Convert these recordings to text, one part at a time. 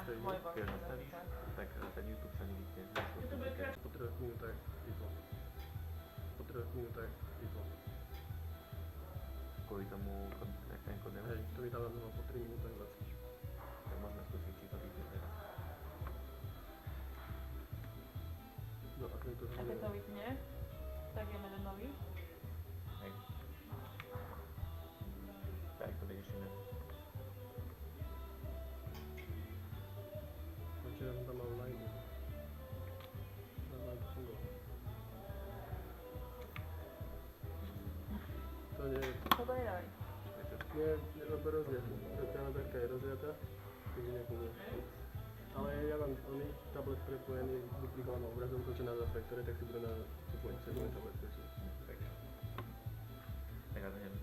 Môj bol. Keď nastavíš, tak ten YouTube sa nevypne. Po 3 minútach vypol. Po 3 minútach vypol. Kvôli tomu, jak ten kód Hej, to mi dáva znova po 3 minútach 20. tak môžeme skúsiť, či to vypne teraz. No a keď to A keď to vypne, tak ideme do nový. Hej. Tak to vyriešime. Včera som tam mal live. Live fungovalo. To nie je... To nedávaj. Nie, lebo rozviatá. Tá naberka je rozviatá, takže nefunguje. Ale ja mám oný tablet prepojený s duplikovanou obrazovkou, čo na 2 faktore, tak si bude na supleň tablet presunúť. Tak ale neviem.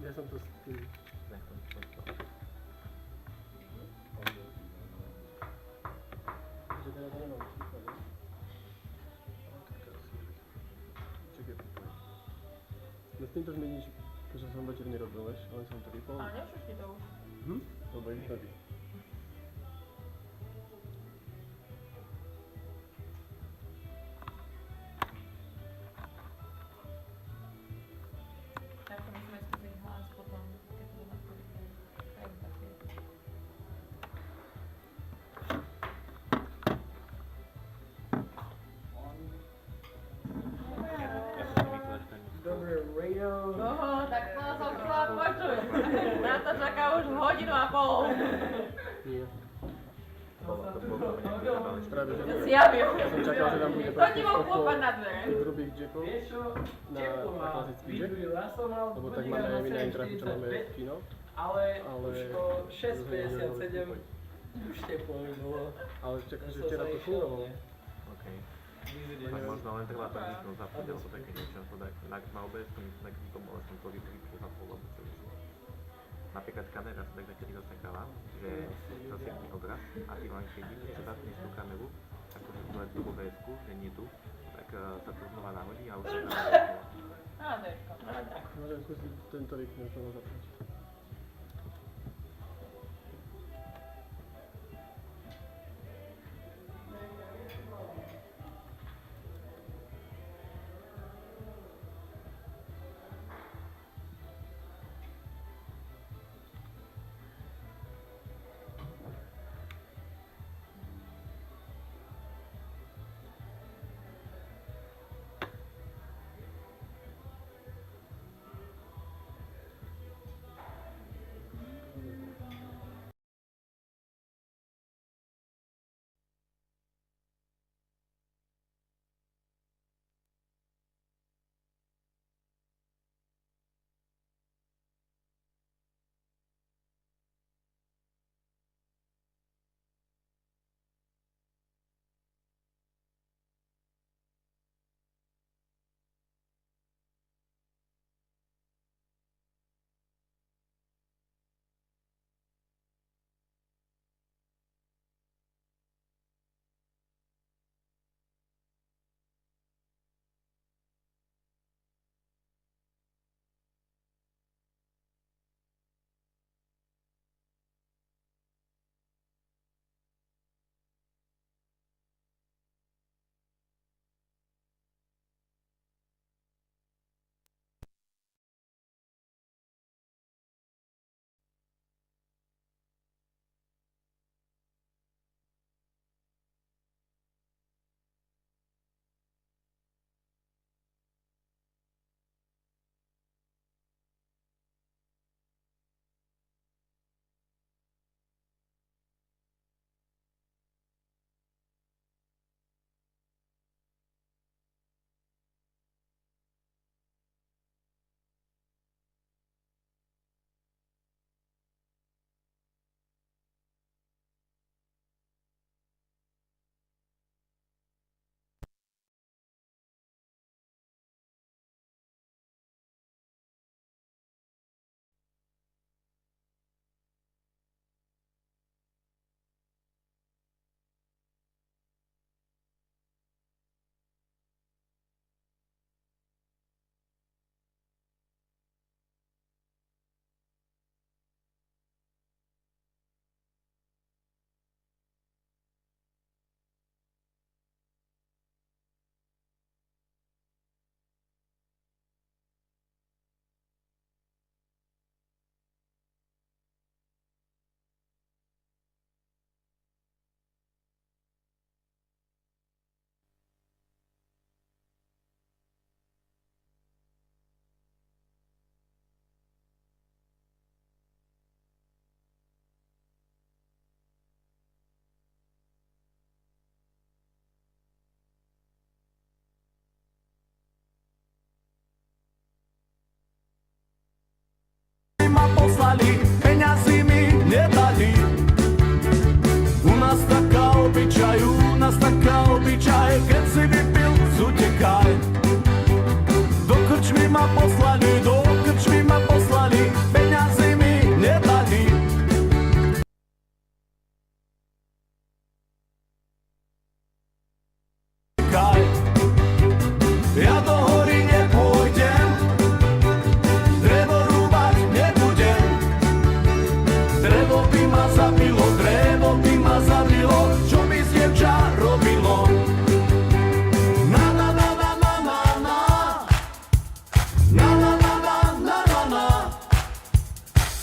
Ja som to s tým... Nechcem to. Že teda to nemám čísla, ne? Čakaj, pripoň. No s týmto zmeníš, že som večer nerobil, vieš, len som to vypol. Ale nevšuš ti to už. Lebo je vypnutý. Tak to musíme skúsiť hlas potom, keď to doma skúsiť. Tak také. Ja som si myslel, že ten... Dobré radio. Oho, tak to som chcela počuť. Na to čaká už hodinu a pol. Nie. To bolo nejaký zabavný Práve, že nie. Zjavil. Ja som čakal, že tam bude To ti bol klopať na dvere. tých hrubých jackov na klasický jack. Lebo tak máme aj my na Nitraku, čo máme kino. Ale Ale... už o 6:57 už teplo by bolo. Ale čakám, že včera to fungovalo. OK. Tak možno len treba to vypnúť zapnúť, alebo také niečo. Tak na OBS tak to môže som to vypnúť zapnúť, alebo čo vyšlo. Napríklad kamera sa tak takedy zasekáva, že zasvietí obraz a ty len keď vidíš, že zapneš tú kameru, akože len tú OBS-ku, že nie tu, tak sa to znova nahodí a už sa tam Á, to je škoda. Môžem skúsiť tento vypnúť, znovu zapnúť. krčmy ma poslali, do krčmy ma poslali, peňazí mi nedali. Ja do hory nepôjdem, drevo rúbať nebudem. Drevo by ma zabilo, čo by z dievča robilo. Na na na na na na na, na na na na na na na,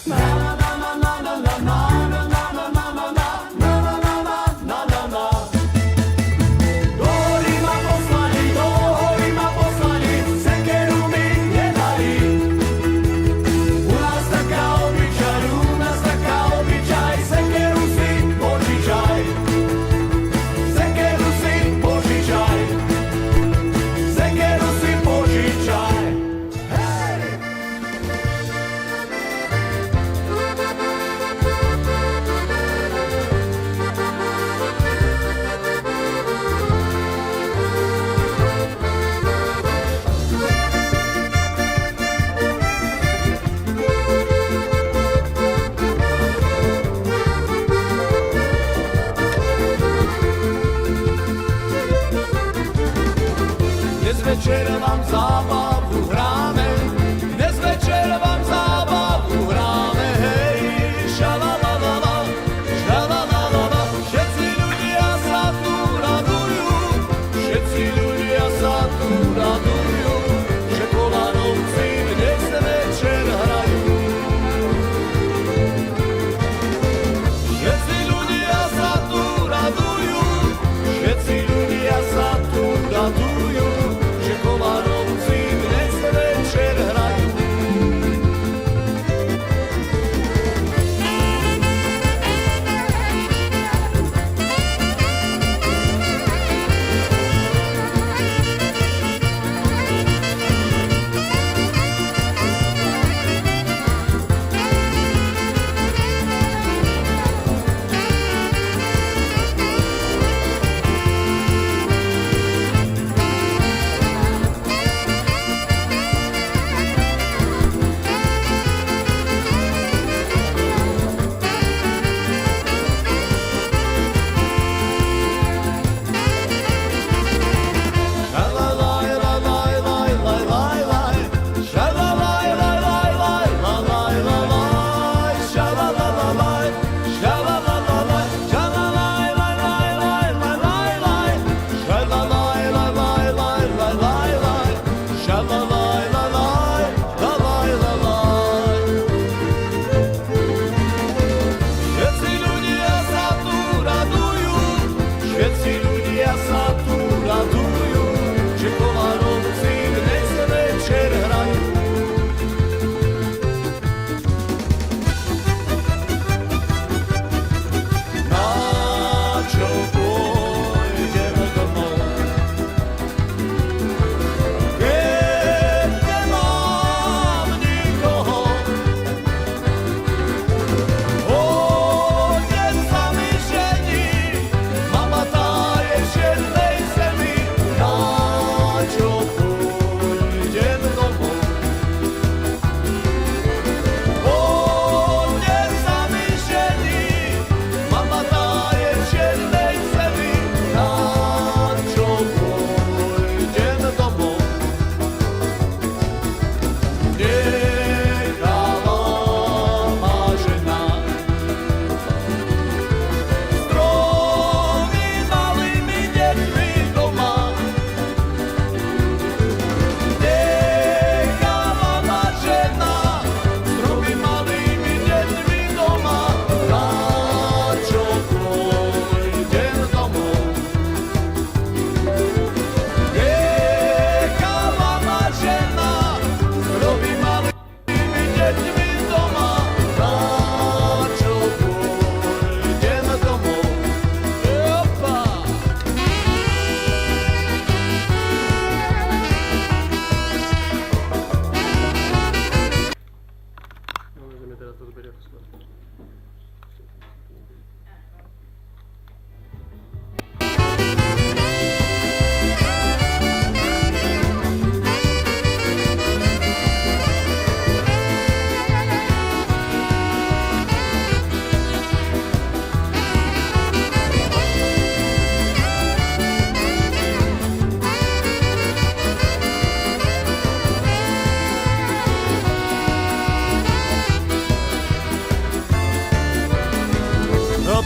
na na na na na na na na, na na na na na na, na na na na na na. Do hory ma poslali, sekeru mi nedali. U nás taká obyčaj, sekeru si požičaj. Sekeru si požičaj. Sekeru si požičaj. Hej! Dnes večer vám zábavu hráme, dnes večer vám zábavu hráme, hej, šalalalala, šalalalala, všetci ľudia sa tu radujú, všetci ľudia sa tu radujú, že Kolanovci dnes večer hrajú. Všetci ľudia sa tu radujú, všetci ľudia sa tu radujú, že Kolanovci dnes večer hrajú. Všetci ľudia sa tu radujú, všetci ľudia sa tu radujú, že Kolanovci dnes večer hrajú. Na čo pôjdem domov, keď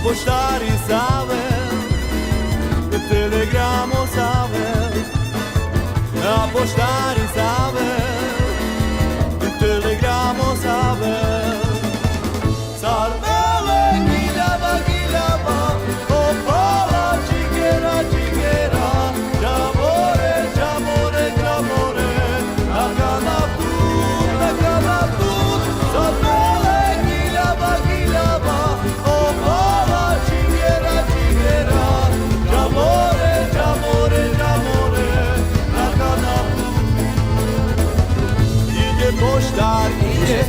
poštari záver, telegramo záver, a poštari záver, telegramo záver. Car vele gidava, gidava, opala čikera, čikera, jamore, jamore, jamore, na kanaptu, car vele gidava, gidava, opala čikera, čikera, jamore, jamore, jamore, na kanaptu. Ide poštár, ide,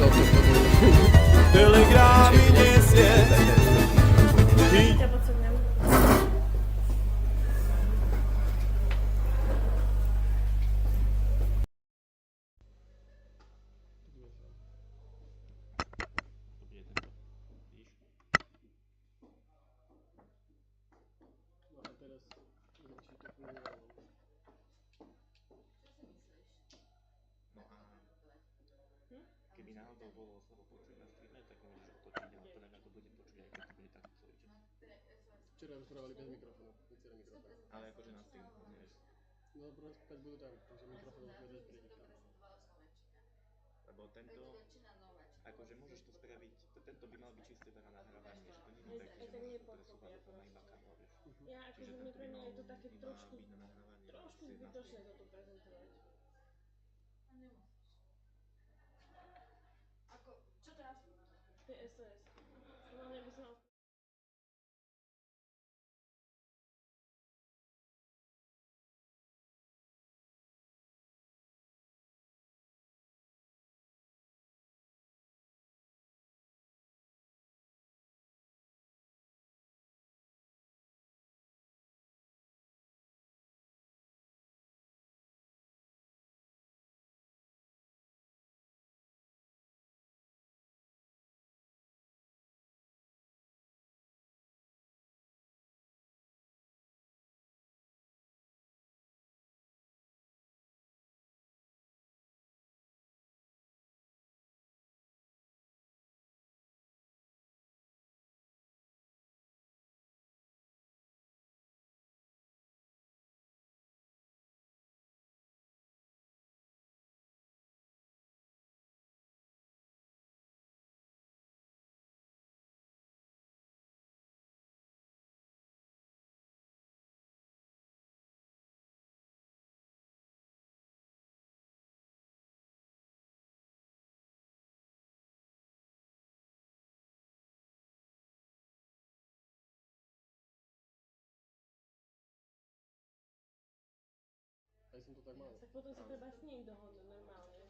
telegramy nesie. Ťa podsunem. To bude tento. Vidíš? No a teraz či to fungovalo. No a keby náhodou bolo slabo počuť na streame, tak môžeš otočiť a podľa mňa to bude počuť, aj keď to bude takto celý čas. Včera rozprávali bez mikrofónu, viacero mikrofónov. Ale akože na stream, vieš. No tak budú tam, takže mikrofón bude zase Lebo tento, akože môžeš to spraviť, tento by mal byť čisté na nahrávanie, že to nie je také, že môžeš to presúvať do toho iba kábla, vieš. Ja akože mi pre mňa je to také trošku byť na nahrávanie. zbytočné to tu prezentovať. Ako, čo teraz? To je SOS. Hlavne by som mal Aj som to tak mal. tak potom sa treba s ním dohodnúť normálne.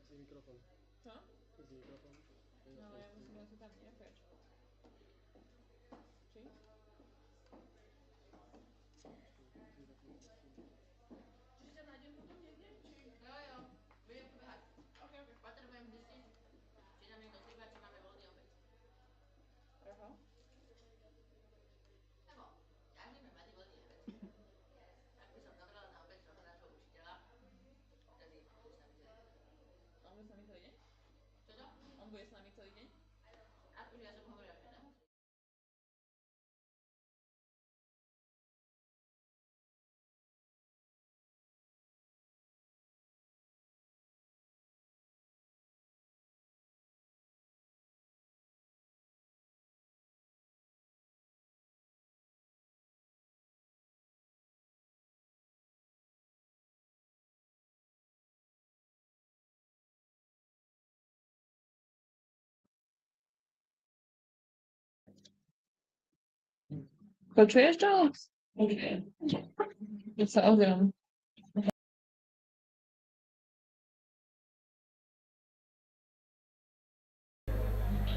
Zní mikrofon. Co? Zní mikrofon. No ale ja musím asi tam, nie? Preč. Či? Čiže ťa nájdem potom niekde? Či... Jo, budem pobehať. Ok. Potrebujem zistiť, či nám niekto chýba, či máme voľný obed. Aha. Lebo ťažný sme mali voľný obed. Ak by som dobrala na obed toho nášho učiteľa, vtedy bude s nami celý deň. On bude s nami celý deň? Čože? On bude s nami celý deň? Akože ja som hovorila, že ne. Počuješ to? Ja sa ozvem. To ide preč.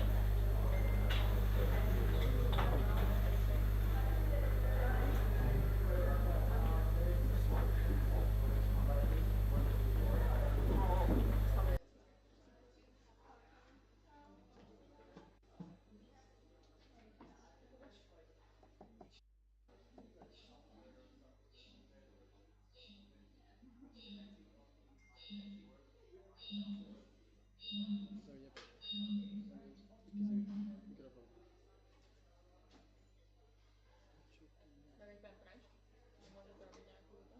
Vypni si mikrofon. Tak keď poviem preč, môže to robiť nejakú to?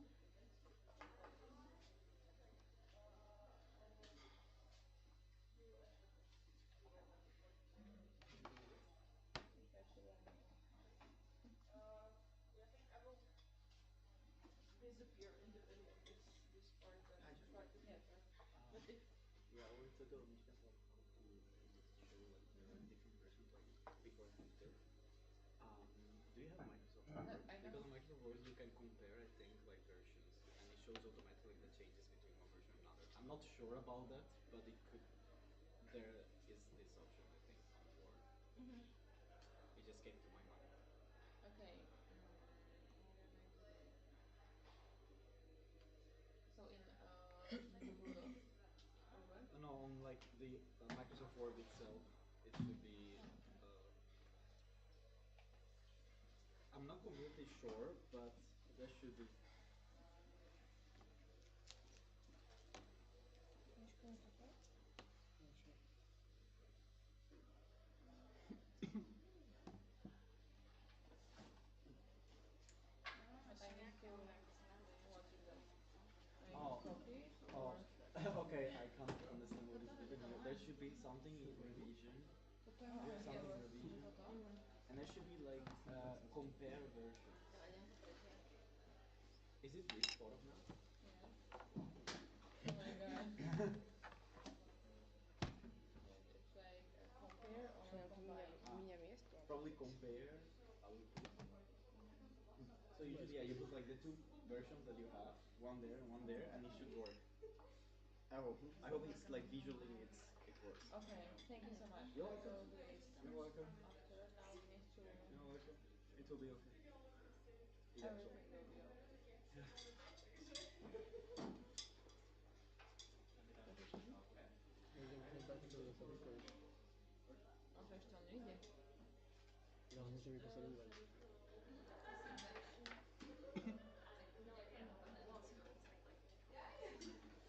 Disappear in the video, this part that yes. But if Yeah, I wanted to tell Mishka about how to show like different versions of before and after. Do you have Microsoft Word? I know. Because on Microsoft Word you can compare, I think, like versions, and it shows automatically the changes between one version and another. I'm not sure about that, but it could. There is this option, I think, on Word. It just came to my mind. okay. So in Google or what? No, on like the Microsoft Word itself, it should be. I'm not completely sure, but there should be. Miško, okay? I need to what is that? I Oh, copy oh, or okay. I can't understand what is written here. There should be something in revision. potom Do you have something in yes. revision? Potom? And there should be like compare versions. No, idem to pretiahnuť. Is it this bottom now? Yes. Oh my god. Yes, it's like compare or combine. Probably compare. I will put. So usually, yeah, you put like the two versions that you have, one there, and it should work. I hope. I hope it's like visually it works. Okay, thank you so much. You're I welcome. will do this You're welcome. after. Now we need to You're welcome. It will be okay. Yeah. everything will be okay. Požičky? Idem dať to zase vypojiť. A to ešte on nejde. Ja musím vyposlať invite.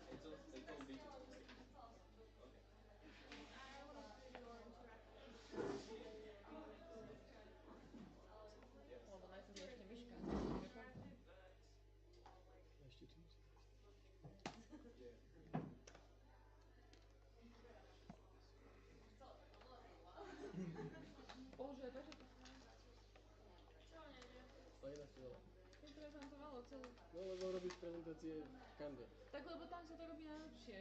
It's all digital, right? Okay. Lebo najprv je ešte myška. A ešte tu musím dať. Yeah. Bože, prečo to... Ale ináč to dole. Vyprezentovalo celú... No lebo robíš prezentácie v Canve. Tak lebo tam sa to robí najlepšie.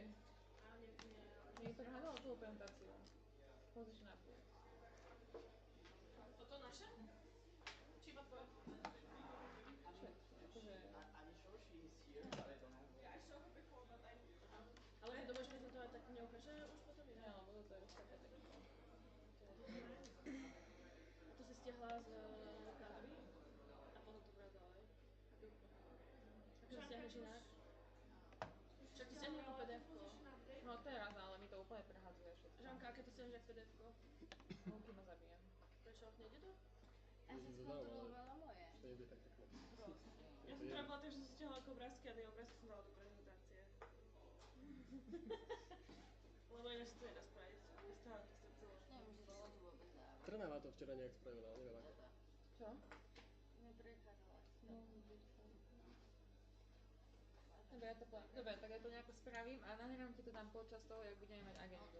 Mne to nahádalo celú prezentáciu. Position update. Toto naše? Či iba tvoje? Všetky, akože... I'm sure she is here, but I don't know. Ale keď to budeš prezentovať, tak stiahla z Kávy a potom to brala ďalej. Takže stiahneš inak. Však ty stiahni ako PDF-ko. No teraz, ale mi to úplne prehadzuje všetko. Žanka, aké to stiahneš ako PDF-ko? Hulky ma zabijem. Prečo? Nejde to? Ja som skontrolovala moje. To nebude tak pekné. Ja som to robila tak, že som stiahla ako obrázky a tie obrázky som dala do prezentácie. Lebo ináč to nedá spraviť. Stále to celé. Neviem, že to vôbec dáva. Trnava ma to včera nejak spravila, ale neviem ako. Čo? Neprechádzala si to. Dobre, tak ja to nejako spravím a nahrám ti to tam počas toho, jak budeme mať agendu.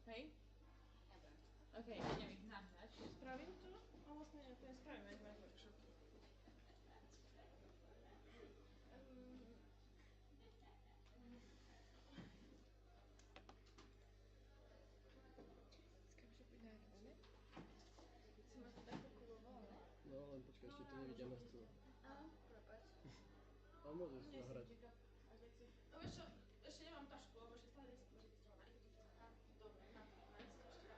Hej? Dobre. OK, idem ich nahrať. Spravím to? A vlastne to nespravíme, ak máš workshopy. Si ma to tak pokuloval, ne? No len počkaj, ešte to nevidia na scénu. Áno, prepáč. Ale môžeš nahrať. No vieš čo, ešte nemám tašku, lebo ešte stále nie som zaregistrovaná. Dobre, na to nájsť ešte raz.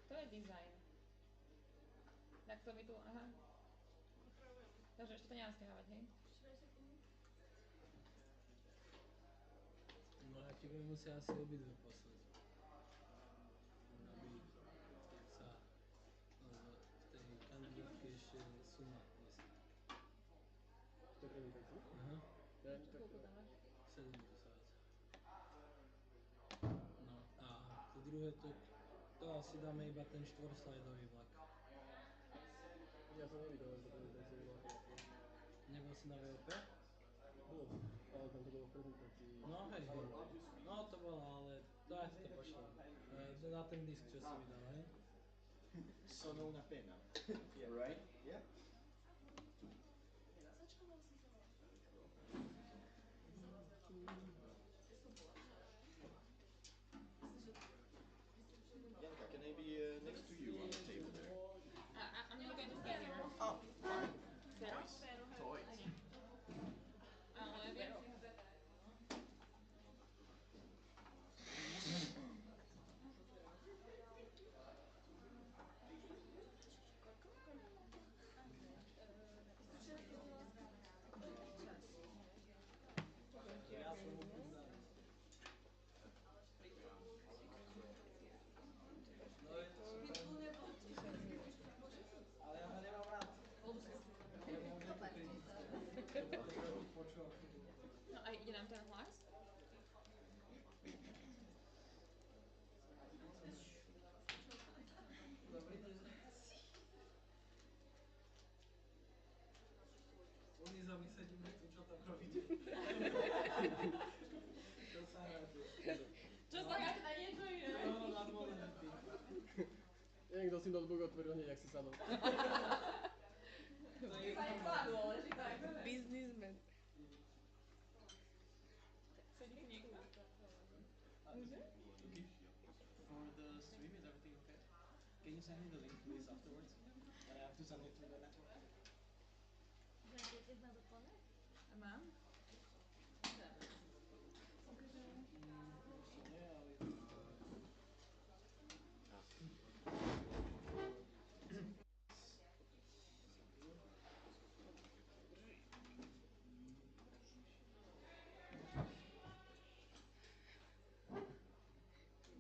To je design. Tak to mi tu, aha. Opravujem. Takže ešte to nemám stiahovať, hej? Ešte daj sekundu. No a ti budem musia asi obidve poslať. Aby sa v tej kandidátke ešte suma vysí. To je prezentácia? Aha, Ja, tak Koľko dávaš? 7 tisíc. No a to druhé to asi dáme iba ten štvorslajdový vlak. ja som nevidel len to prezentáciu, bola krásna. Nebol si na VOP? Bolo, ale tam to bolo v prezentácii. No hej, no to bolo, ale to aj to pošlem. Na ten disk, čo si mi dal, hej? Sono una penna. Yeah. Right? Yeah. Začala som sa volať. Janka, can I be next to you on the table there? I'm not going to stay here. Oh, fine. Pero? Toys. Ale viem si ho dať. Ja som úplne daný. No je to super. Ale ja ho nemám rád. Ja mám veľkú kritické. Ja počúvam chybu. No a ide nám ten hlas? Dobrý deň. Oni za my sedíme tu, čo tam robíte? Čo sa hráte? Čo sa hráte na niečo iné? No, na dôležitý. Neviem, kto si notebook otvoril hneď, jak si sadol. To je Businessman. Sedí tu niekto? For the stream, is everything okay? Can you send me the link please afterwards? And I have to send it to the network. Ideš na doplnok? Mám? Nie, ale...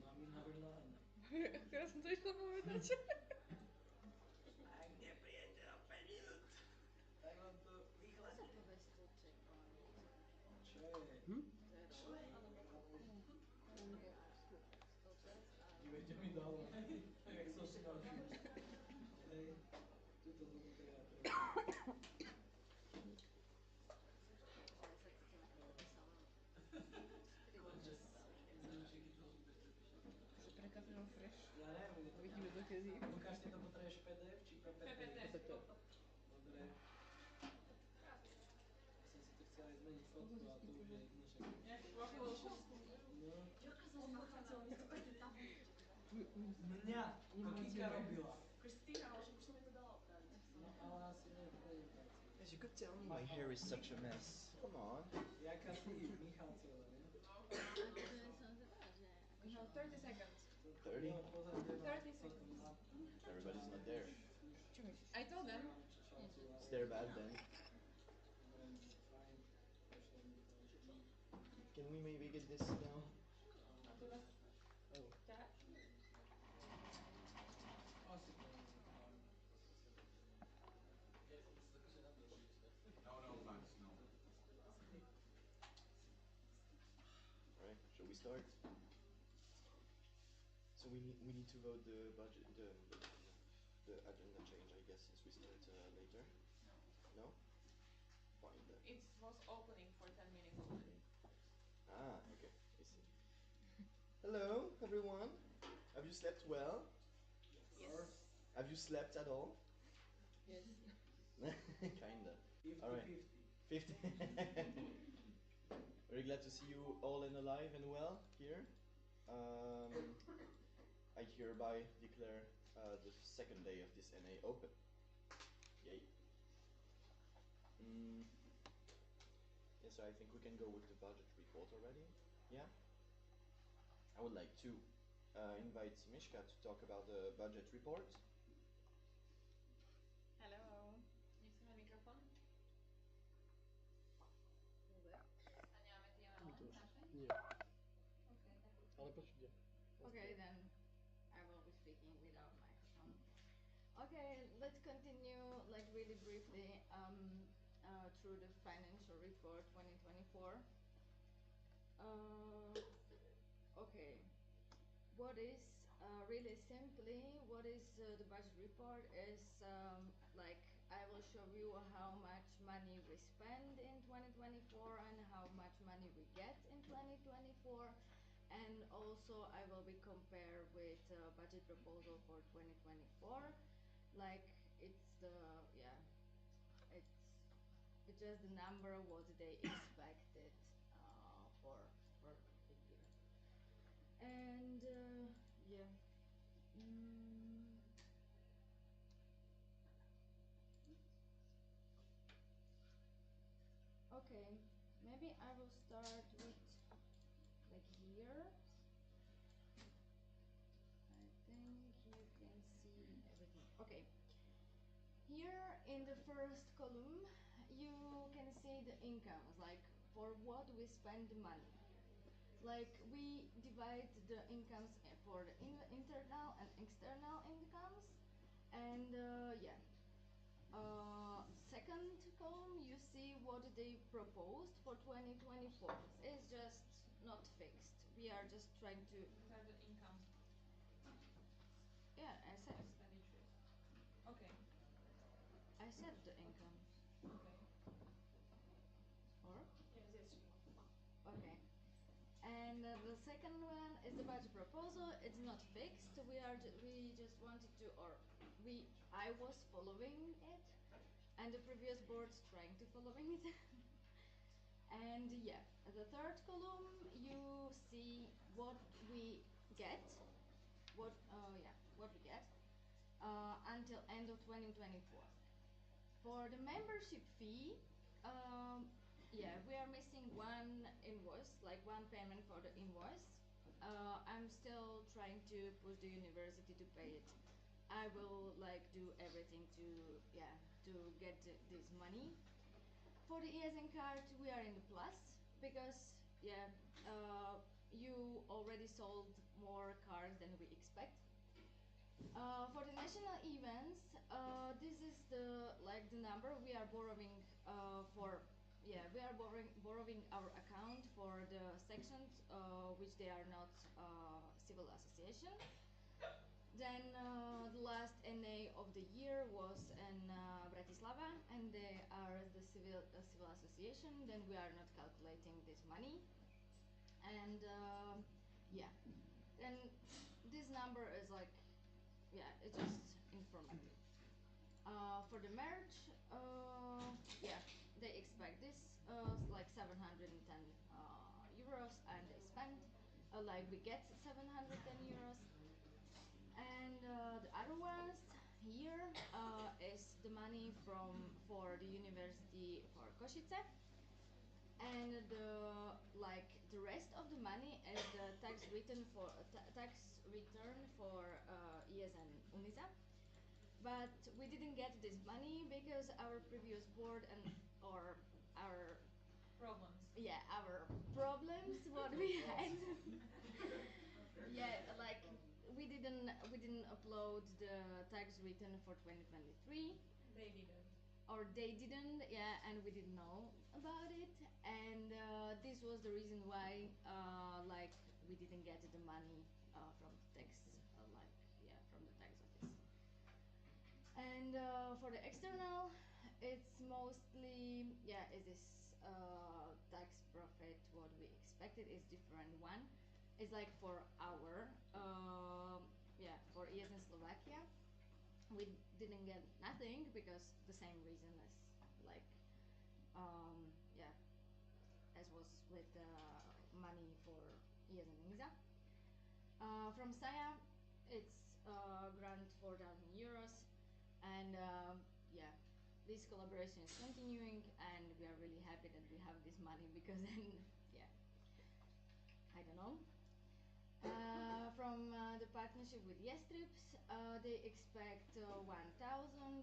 Mám ju navrhlána. Ja som to išla povedať. Ak neprijete na 5 minút, tak vám to rýchle. Sa povie stĺček po anglicky. Čo je? Čo je? Stĺček a... Dívejte mi dalo. Tak jak som si dal kľúč. Hej, tuto toto treba trochu. Že sa cítim ako napísala. Konče. Kľúčiky to super prepíšem. Si prekazil fresh. Ja neviem, Vidíme dokedy. Lukáš, ty to potrebuješ PDF či PPT. Dobre. Ja som si to chcel aj zmeniť fotku, ale to už je jedno, však... Jak vo chvíľku. No. Jaká zase nachádzala místo také tabulky? Mňa! To Kika robila. Kristýna, ale že už som mi to dala opraviť. No ale asi ne, prejdem práci. Yes, you could tell me my hair is such a mess. Come on. Jaká ty, Michalcová, ne? No, 30 seconds. 30? No, pozor, kde mám 30 seconds. Everybody's not there. I told them. Is there bad then? Fajn, pošlem Michal. Can we maybe get this now? A tu vás Oh. ťahať? Asi to nie. Alright, shall we start? So we need to vote the budget, the agenda change, I guess, since we start later. No? Fine then. It was opening for 10 minutes already. Ah, okay, I see. Hello, everyone. Have you slept well? Yes. Have you slept at all? Yes. Kinda. 50-50. Alright. 50. Very glad to see you all and alive and well here. I hereby declare the second day of this NA open. Yay. Yeah, so I think we can go with the budget report already. Yeah? I would like to invite Mishka to talk about the budget report. Hello. Nechceme mikrofón? A nemáme tie malé naše? Nie. Okay, tak Ale počujte. Okay, then I will be speaking without microphone. Okay, let's continue like really briefly through the financial report 2024. Okay, what is really simply what is the budget report is like I will show you how much money we spend in 2024 and how much money we get in 2024. And also I will be compared with budget proposal for 2024. Like it's the it's just the number what they expected for the year. And yeah. Okay, maybe I will start with like here. I think you can see everything. Okay. Here in the first column, you can see the incomes, like for what we spend the money. Like we divide the incomes for the internal and external incomes, and yeah. Second column, you see what they proposed for 2024. It's just not fixed. We are just trying to. These are the income Yeah, I said. expenditures. Okay. I said the income. Okay. Or? Yes, yes. Okay. And the second one is the budget proposal. It's not fixed. We just wanted to, I was following it, and the previous board's trying to following it. And yeah, the third column you see what we get, what we get until end of 2024. For the membership fee, we are missing one invoice, like one payment for the invoice. I'm still trying to push the university to pay it. I will like do everything to get this money. For the ESN card, we are in the plus because you already sold more cards than we expect. For the national events, this is the number we are borrowing we are borrowing our account for the sections which they are not civil association. Then the last NA of the year was in Bratislava, and they are the civil association. Then we are not calculating this money, and then this number is it's just informative. For the merch, yeah, they expect this, like 710 euros, and they spend, like we get 710 euros. And the other ones here is the money for the university for Košice, and the rest of the money is the tax return for ESN UNISA. But we didn't get this money because our previous board and or our Problems. our problems what we had. Yeah, like we didn't upload the tax return for 2023, They didn't. or they didn't, yeah, and we didn't know about it, and this was the reason why like we didn't get the money from the tax, from the tax office. And for the external, it's mostly, it is tax profit what we expected is different one. It's like for our for ESN Slovakia, we didn't get nothing because the same reason as like as was with the money for ESN UNISA. From SAIA, it's grant 4,000 euros, and this collaboration is continuing, and we are really happy that we have this money because then I don't know. From the partnership with Yestrips, they expect 1,000,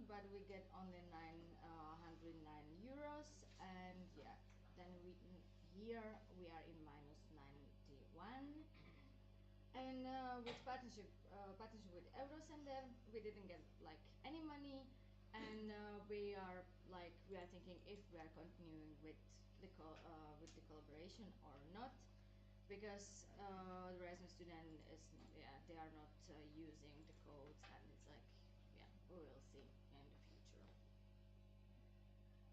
but we get only 909 euros, and then here we are in minus 91. And with partnership with Eurocenter, we didn't get like any money, and we are thinking if we are continuing with the collaboration or not, because the Erasmus student is they are not using the codes, and it's like we will see in the future.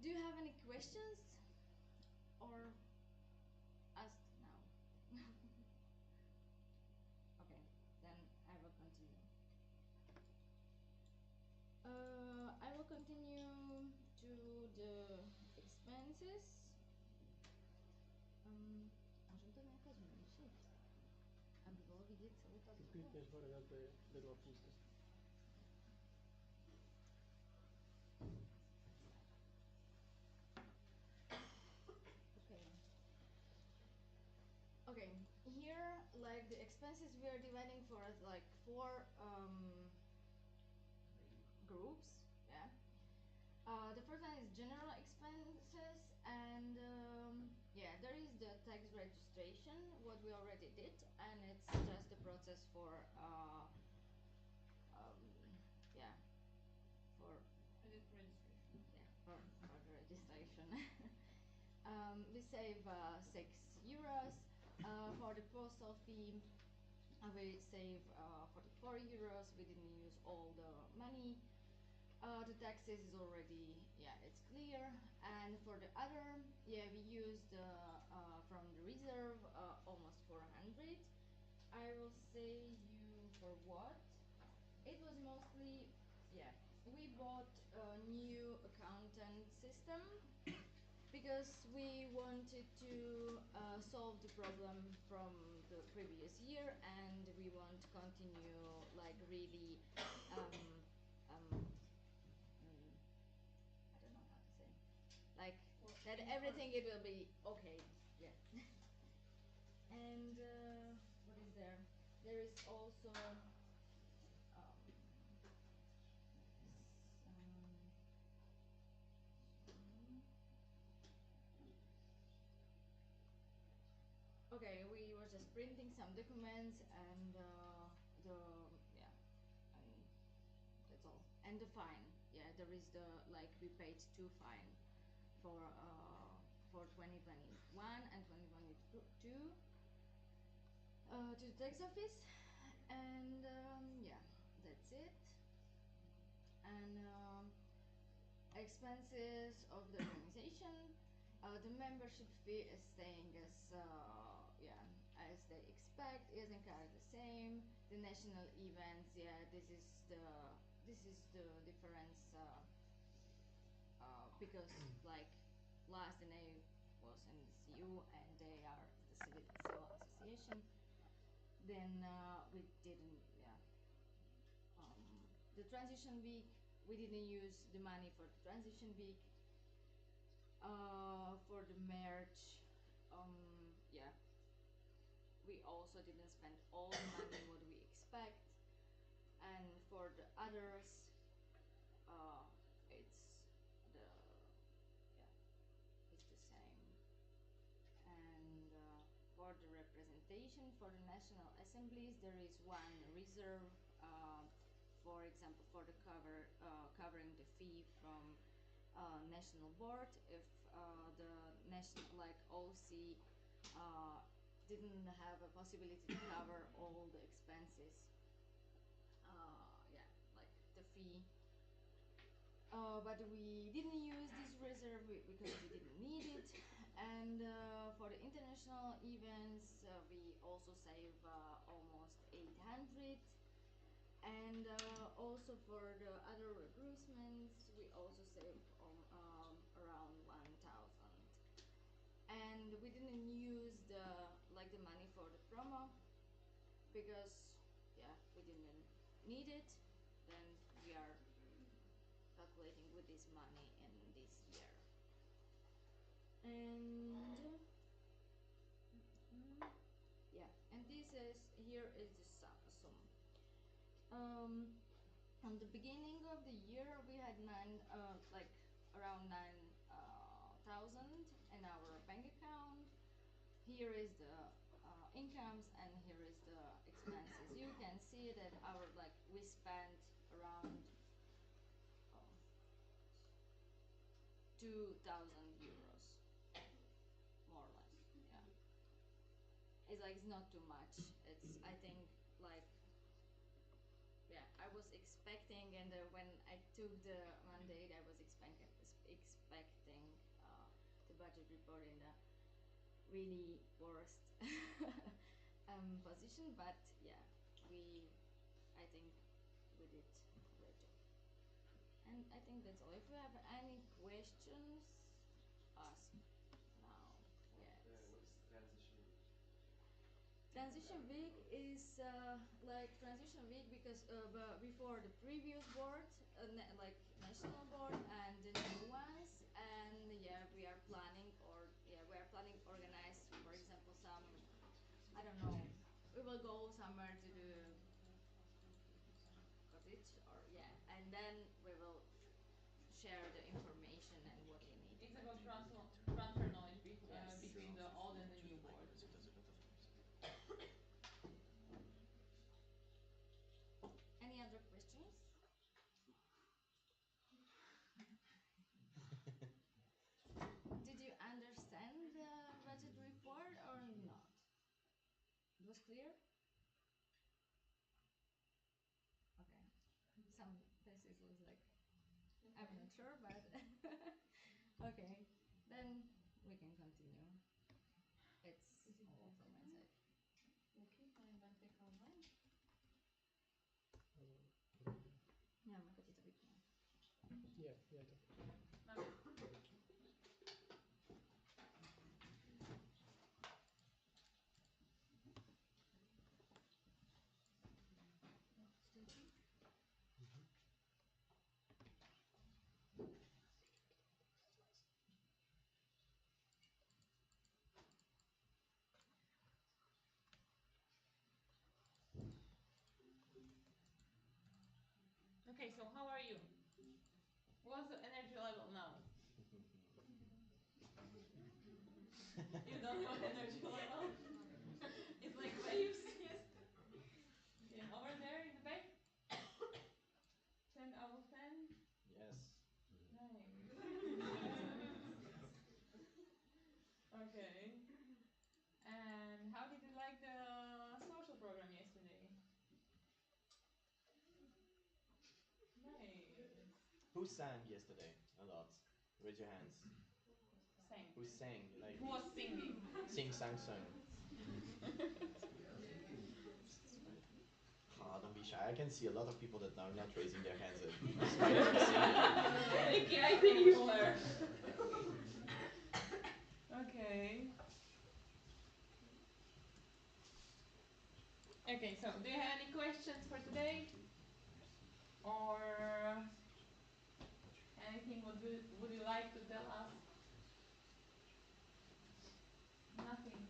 Do you have any questions or ask now? Okay, then I will continue. I will continue to the expenses. Môžem to nejako zmenšiť, aby bolo vidieť celú tá Keď tabulka? klikneš hore na to je vedľa pultu. Okay, here like the expenses we are dividing for like 4 groups. The first one is general expenses, and there is the tax registration what we already did, and it's just the process for for Registration. for the registration. We save 6 euros. For the postal fee, we save 44 euros. We didn't use all the money. The taxes is already, it's clear. And for the other, we used from the reserve almost 400. I will say you for what. It was mostly, we bought a new accountant system because we wanted to solve the problem from the previous year, and we want to continue like really I don't know how to say, like that everything it will be okay. And what is there? There is also okay, we were just printing some documents, and and that's all. And the fine, there is the we paid 2 fine for 2021 and 2022 to the tax office, and that's it. And expenses of the organization. The membership fee is staying as as they expect. Isn't the same. The national events, this is the difference because like last NA was in the CU and they are the Civil Association. Then we didn't, the transition week, we didn't use the money for the transition week. For the merge, we also didn't spend all the money what we expect. And for the others, it's the same. And for the representation for the national assemblies, there is one reserve. For example, for the covering the fee from national board, if the national like OC didn't have a possibility to cover all the expenses, like the fee. But we didn't use this reserve because we didn't need it. And for the international events, we also save almost 800. And also for the other recruitments, we also save around 1,000. And we didn't use the money for the promo because we didn't need it. Then we are calculating with this money in this year. And and this is here is the sum. On the beginning of the year, we had around 9,000 in our bank account. Here is the incomes and here is the expenses. You can see that we spent around 2,000 euros, more or less. It's not too much. It's I think I was expecting, and when I took the mandate, I was expecting the budget report in the really worst position, but I think we did a great job. And I think that's all. If you have any questions, ask now. Yes. What is transition week? Transition week is transition week because before the previous board, national board and the new ones, and we are planning organize, for example, some, I don't know, we will go somewhere to the cottage and then we will share the information and what we need. It's about transfer knowledge between the old and the new board. Any other questions? Did you understand the budget report or not? It was clear? Okay. Some faces looks like I'm not sure, but okay. Then we can continue. It's all from my side. Okay, fine, take online. Můžu ti to vypnout. Je to. Máme. Okay, so how are you? What's the energy level now? You don't know energy level? It's like waves, yes. Okay, over there in the back? 10 out of 10? Yes. Nice. Okay. And how did you like the social program yesterday? Nice. Who sang yesterday a lot? Raise your hands. Sang. Who sang? Like Who was singing? sing, sang, sung. don't be shy. I can see a lot of people that are not raising their hands despite what I'm saying. Okay, I think you were. Okay. Okay, so do you have any questions for today? Or anything would you like to tell us? Nothing.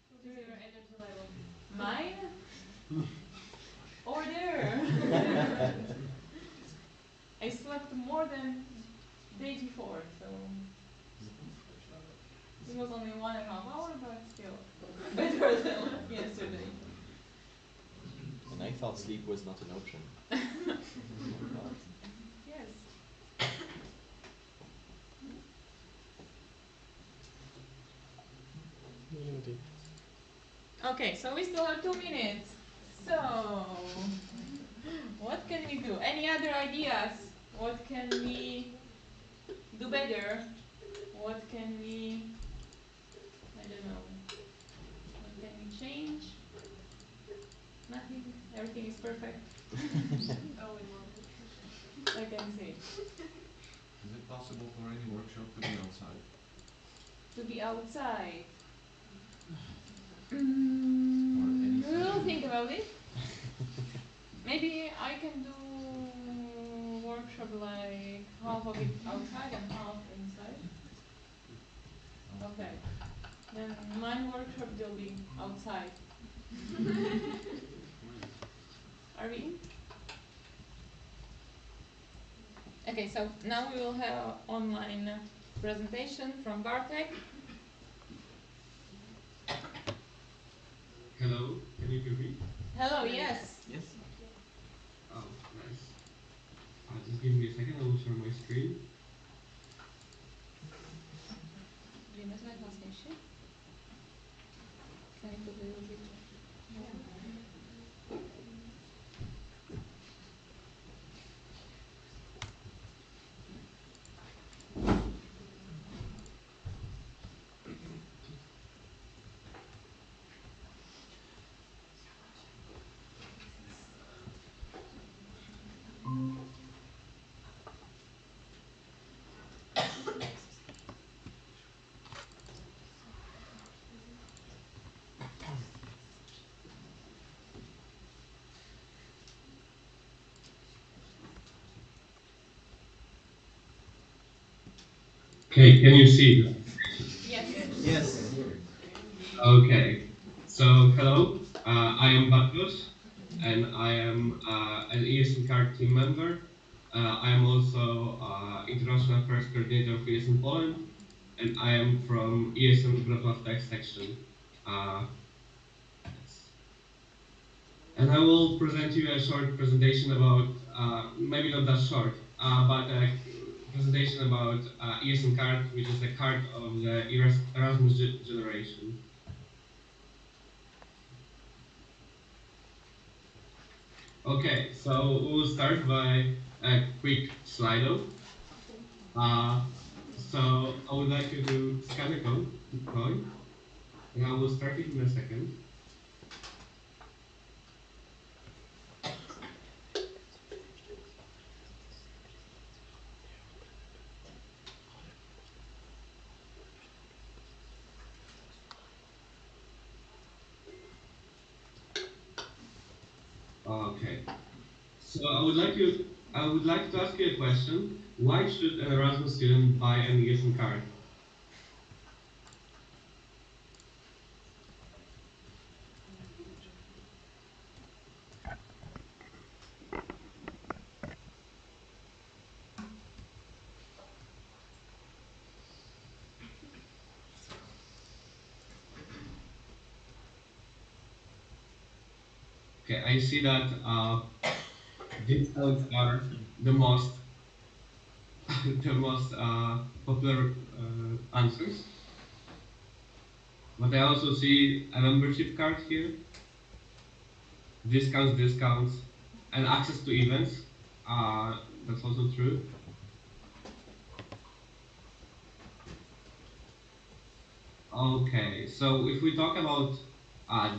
What is your energy level? Mine? Over there. I slept more than day before, so it was only 1.5 hours, but still better than yesterday. And I thought sleep was not an option. Yes. Okay, so we still have 2 minutes. So, what can we do? Any other ideas? What can we do better? What can we, I don't know, what can we change? Nothing, everything is perfect. Oh, in one week. I can see. Is it possible for any workshop to be outside? To be outside. Any We'll think about it. Maybe I can do workshop like half of it outside and half inside. Okay. Then my workshop will be outside. Are we in? Okay, so now we will have online presentation from Bartek. Hello, can you hear me? Hello, yes. Yes. Oh, nice. Just give me a second, I will share my screen. Wiemy sobie głośniejszy? Can you put a little bit more? Okay, can you see? Yes. Yes. Okay, so hello, I am Bartosz, and I am an ESN card team member. I am also International Affairs Coordinator of ESN Poland, and I am from ESN Wrocław Tech section. Yes. And I will present you a short presentation about, maybe not that short, but a presentation about ESN card, which is a card of the Erasmus generation. Okay, so we'll start by a quick Slido. So I would like you to scan the coin, and I will start it in a second. Okay. So I would like to ask you a question. Why should an Erasmus student buy an ESN card? Okay, I see that discounts are the most the most popular answers. But I also see a membership card here. Discounts, and access to events. That's also true. Okay, so if we talk about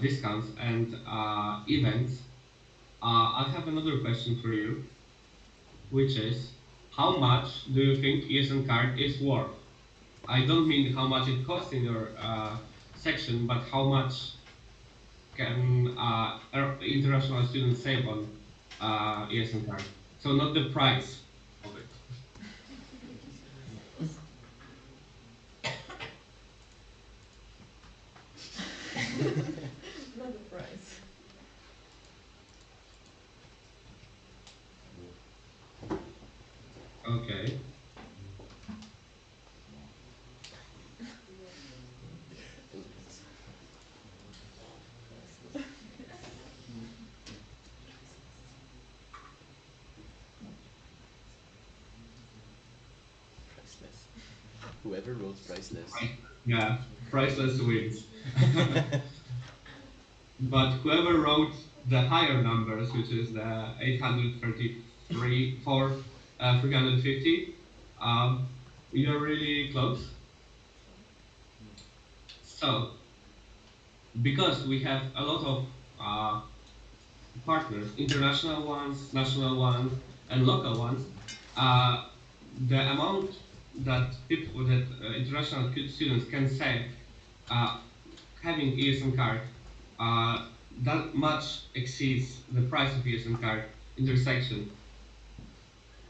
discounts and events, I have another question for you, which is, how much do you think ESN card is worth? I don't mean how much it costs in your section, but how much can international students save on ESN card? So not the price of it. Not the price. Okay. Priceless. Whoever wrote priceless. Yeah, priceless wins. But whoever wrote the higher numbers, which is the 833, 350, you're really close. So, because we have a lot of partners, international ones, national ones, and local ones, the amount that people, that international students can save having ESN card, that much exceeds the price of ESN card intersection.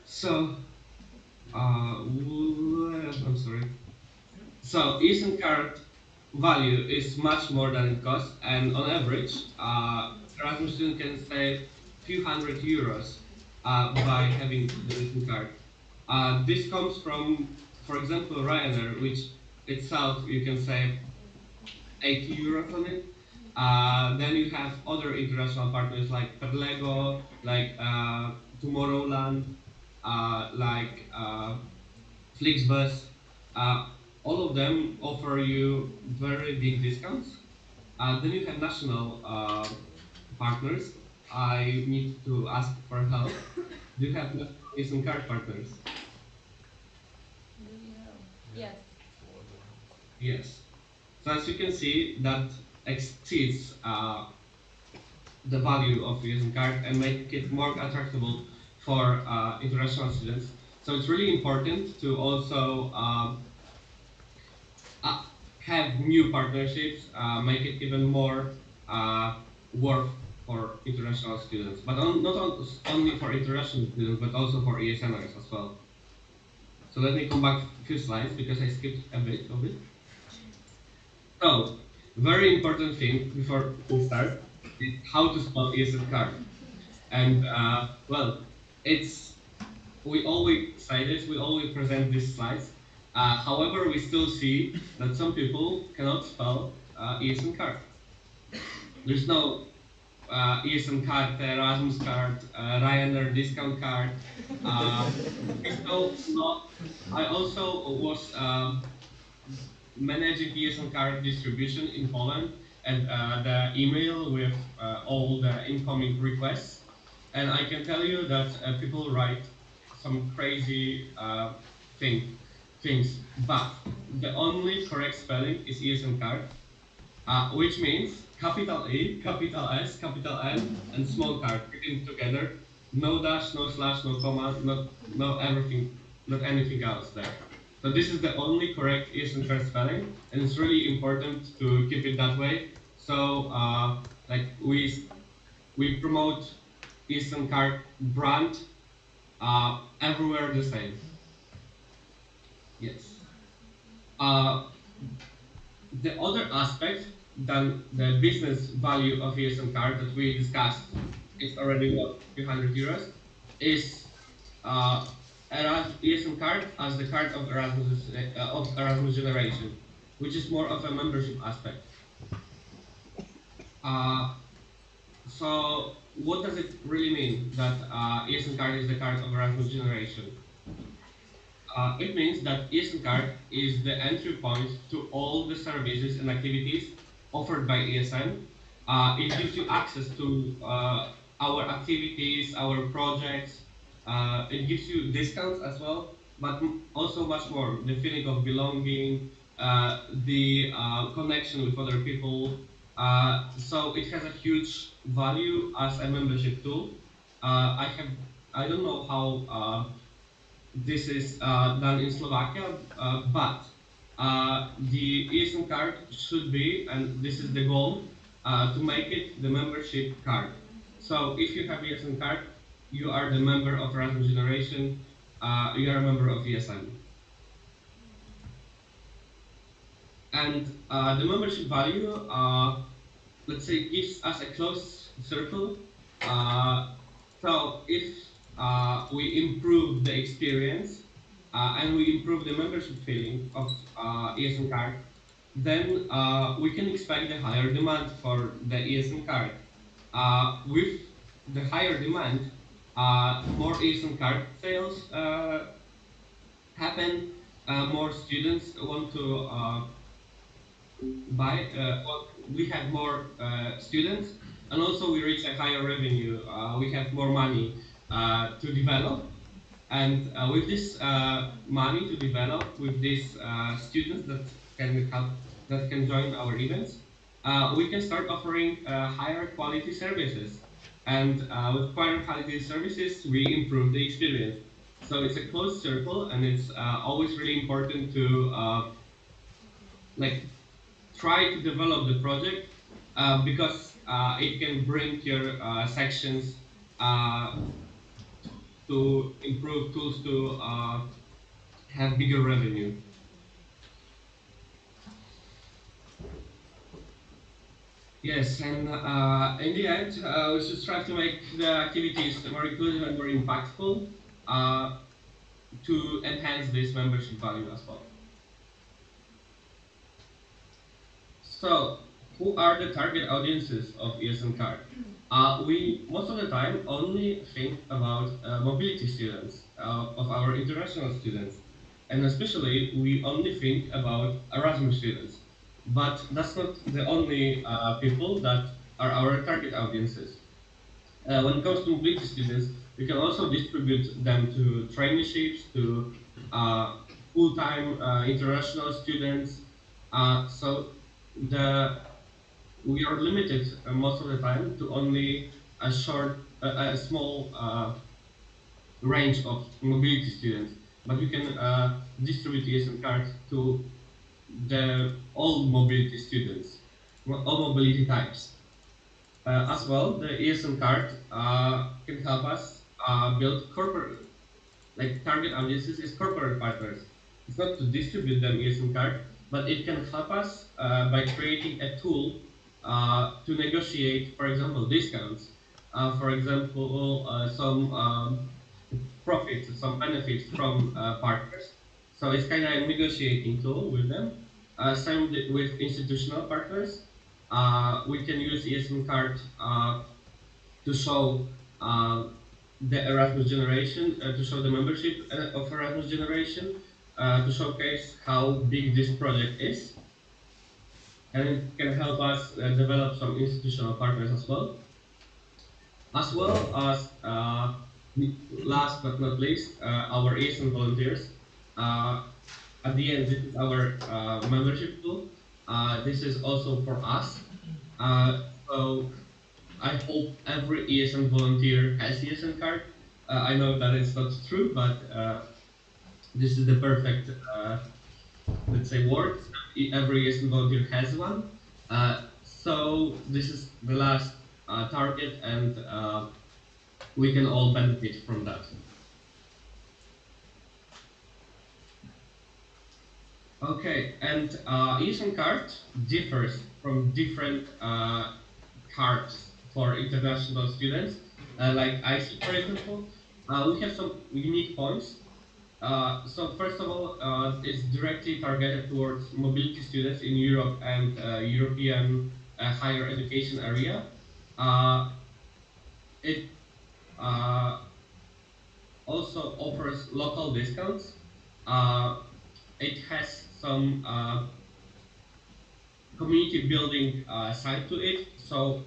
So, I'm sorry. So ESN card value is much more than it costs, and on average, Erasmus student can save few hundred euros by having the ESN card. This comes from, for example, Ryanair, which itself you can save 80 euros on it. Then you have other international partners like Perlego, like Tomorrowland, like Flixbus. All of them offer you very big discounts. Then you have national partners. I need to ask for help. Do you have national ESN card partners? Do you know? Yes. Yes. So as you can see, that exceeds the value of ESN card and make it more attractive for international students. So it's really important to also have new partnerships, make it even more worth for international students, but only for international students, but also for ESNers as well. So let me come back a few slides because I skipped a bit of it. So, very important thing before we start is how to spell ESN card. And well, we always say this, we always present these slides. However, we still see that some people cannot spell ESN card. There's no ESN card, Erasmus card, Ryanair discount card. I also was managing ESN card distribution in Poland and the email with all the incoming requests. And I can tell you that people write some crazy things, but the only correct spelling is ESN card, which means capital E, capital S, capital N, and small card written together. No dash, no slash, no comma, no everything, not anything else there. So this is the only correct ESN card spelling, and it's really important to keep it that way. So like we promote ESN card brand everywhere the same. Yes. The other aspect than the business value of ESN card that we discussed, it's already what, 200 euros, is ESN card as the card of Erasmus generation, which is more of a membership aspect. So what does it really mean that ESN card is the card of Erasmus generation? It means that ESN card is the entry point to all the services and activities offered by ESN. It gives you access to our activities, our projects. It gives you discounts as well, but also much more. The feeling of belonging, the connection with other people, So it has a huge value as a membership tool. I don't know how this is done in Slovakia, but the ESN card should be, and this is the goal, to make it the membership card. So if you have ESN card, you are the member of Erasmus Generation, you are a member of ESN. And the membership value, let's say, gives us a closed circle. So if we improve the experience and we improve the membership feeling of ESN card, then we can expect a higher demand for the ESN card. With the higher demand, more ESN card sales happen, more students want to we have more students, and also we reach a higher revenue. We have more money to develop, and with this money to develop, with these students that can join our events, we can start offering higher quality services. And with higher quality services, we improve the experience. So it's a closed circle, and it's always really important to like try to develop the project because it can bring your sections to improve tools to have bigger revenue. Yes, and in the end, we should try to make the activities more inclusive and more impactful to enhance this membership value as well. So, who are the target audiences of ESN card? We most of the time only think about mobility students, of our international students, and especially we only think about Erasmus students. But that's not the only people that are our target audiences. When it comes to mobility students, we can also distribute them to traineeships, to full-time international students. So we are limited most of the time to only a small range of mobility students, but we can distribute ESN cards to all mobility students, all mobility types. As well, the ESN card can help us build corporate, like target audiences is corporate partners. It's not to distribute them ESN card, but it can help us by creating a tool to negotiate, for example, discounts. For example, some profits, some benefits from partners. So it's kind of a negotiating tool with them. Same with institutional partners. We can use ESN card to show the Erasmus generation, to show the membership of Erasmus generation, to showcase how big this project is. And it can help us develop some institutional partners as well. As well as, last but not least, our ESN volunteers. At the end, this is our membership tool. This is also for us. So I hope every ESN volunteer has ESN card. I know that it's not true, but this is the perfect, let's say, word. Every ESN volunteer has one. So this is the last target, and we can all benefit from that. Okay, and ESN card differs from different cards for international students, like IC, for example. We have some unique points. So first of all, it's directly targeted towards mobility students in Europe and European higher education area. It also offers local discounts. It has some community building side to it. So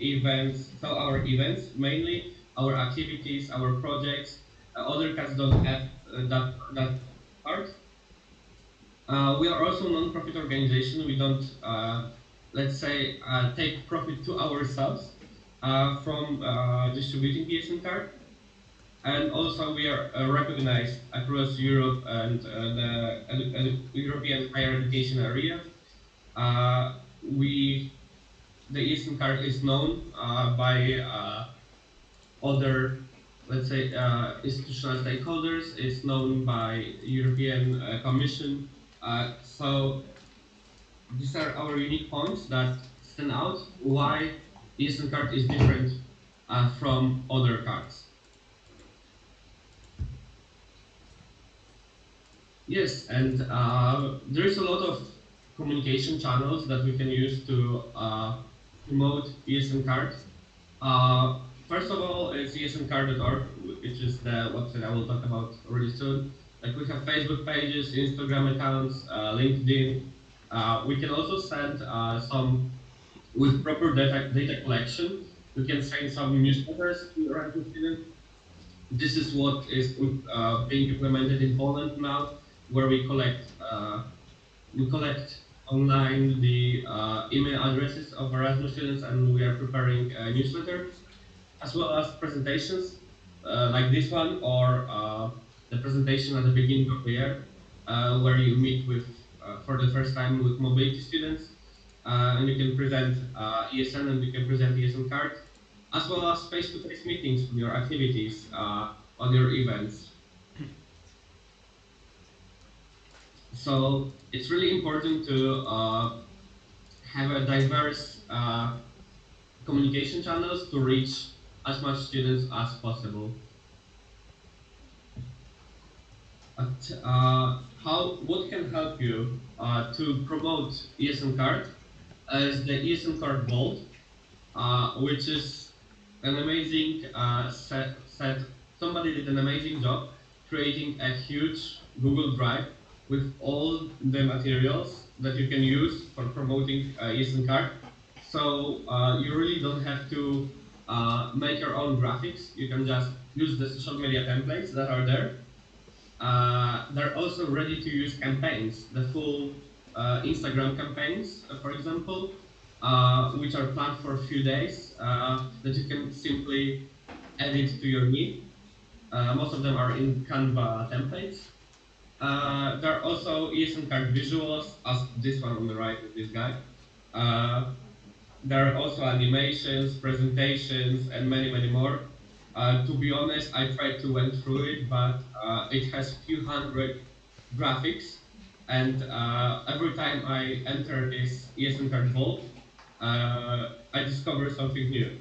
our events, mainly our activities, our projects, other cards don't have that part. We are also a non-profit organization. We don't let's say, take profit to ourselves from distributing ESN card. And also we are recognized across Europe and the European higher education area. The ESN card is known by other, let's say, institutional stakeholders. It's known by European Commission. So these are our unique points that stand out. Why ESN card is different from other cards. Yes, and there is a lot of communication channels that we can use to promote ESN card. First of all, it's esncard.org, which is the website I will talk about really soon. Like we have Facebook pages, Instagram accounts, LinkedIn. We can also send some with proper data collection. We can send some newsletters to Erasmus students. This is what is being implemented in Poland now, where we collect online the email addresses of Erasmus students, and we are preparing a newsletter, as well as presentations like this one, or the presentation at the beginning of the year, where you meet with, for the first time, with mobility students, and you can present ESN and you can present ESN card, as well as face-to-face meetings on your activities, on your events. So it's really important to have a diverse communication channels to reach as much students as possible. But what can help you to promote ESN card is the ESN card Vault, which is an amazing set. Somebody did an amazing job creating a huge Google Drive with all the materials that you can use for promoting ESN card. So you really don't have to make your own graphics. You can just use the social media templates that are there. They're also ready-to-use campaigns, the full Instagram campaigns, for example, which are planned for a few days, that you can simply edit to your need. Most of them are in Canva templates. There are also ESN card visuals, as this one on the right with this guy. There are also animations, presentations, and many, many more. To be honest, I tried to went through it, but it has few hundred graphics, and every time I enter this ESN card Vault, I discover something new.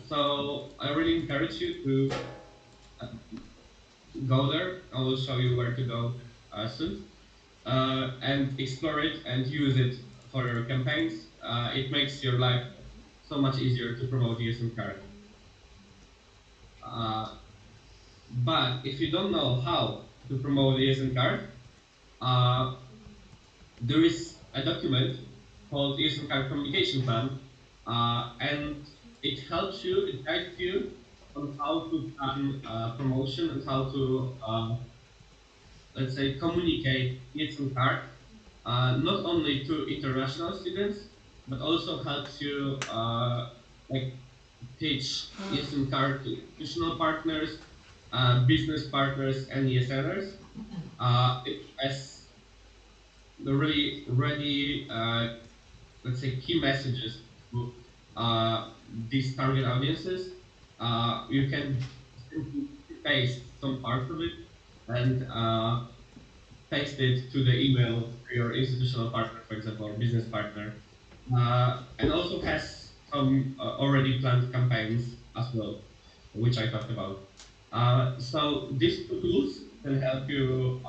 So I really encourage you to go there. I will show you where to go soon, and explore it and use it for your campaigns. It makes your life so much easier to promote ESN card. But if you don't know how to promote ESN card, there is a document called ESN card communication plan, and it helps you, it guides you on how to plan promotion and how to, let's say, communicate ESN card, not only to international students, but also helps you like pitch ESN card to institutional partners, business partners, and ESNers. It has the really ready, let's say, key messages to these target audiences. You can simply paste some parts of it and paste it to the email to your institutional partner, for example, or business partner. And also has some already planned campaigns as well, which I talked about. So these two tools can help you,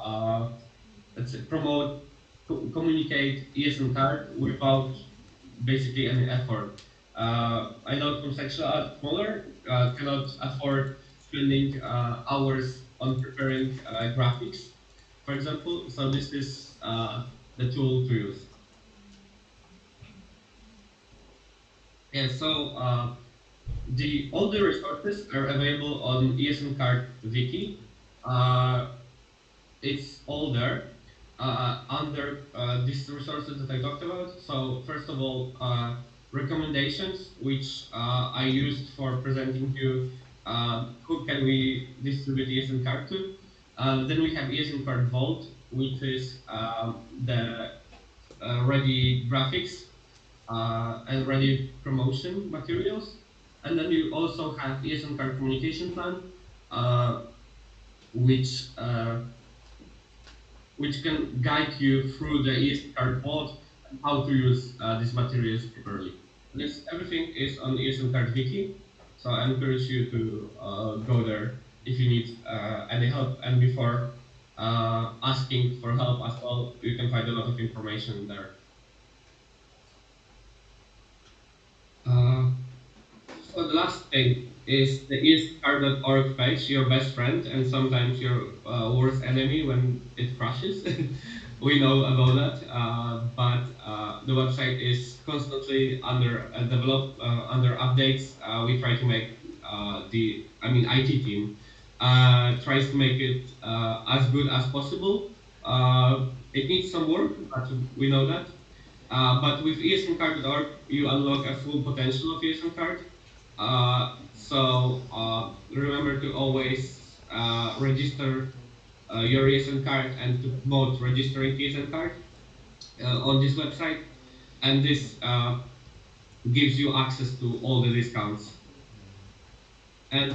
let's say, promote, communicate ESN card without basically any effort. I know some sexual smaller cannot afford spending hours on preparing graphics, for example. So this is the tool to use. Yeah, so all the resources are available on ESN card wiki. It's all there. under these resources that I talked about. So first of all, recommendations, which I used for presenting you who can we distribute ESN card to. Then we have ESN card Vault, which is the ready graphics and ready promotion materials. And then you also have ESN card communication plan, which which can guide you through the ESN card vault and how to use these materials properly. This everything is on ESN card wiki, so I encourage you to go there if you need any help. And before asking for help as well, you can find a lot of information there. So the last thing is the escard.org page, your best friend and sometimes your worst enemy when it crashes. We know about that, but the website is constantly under under updates. We try to make IT team tries to make it as good as possible. It needs some work, but we know that. But with esncard.org, you unlock a full potential of ESN card. So remember to always register your ESN card and to promote registering ESN card on this website. And this gives you access to all the discounts. And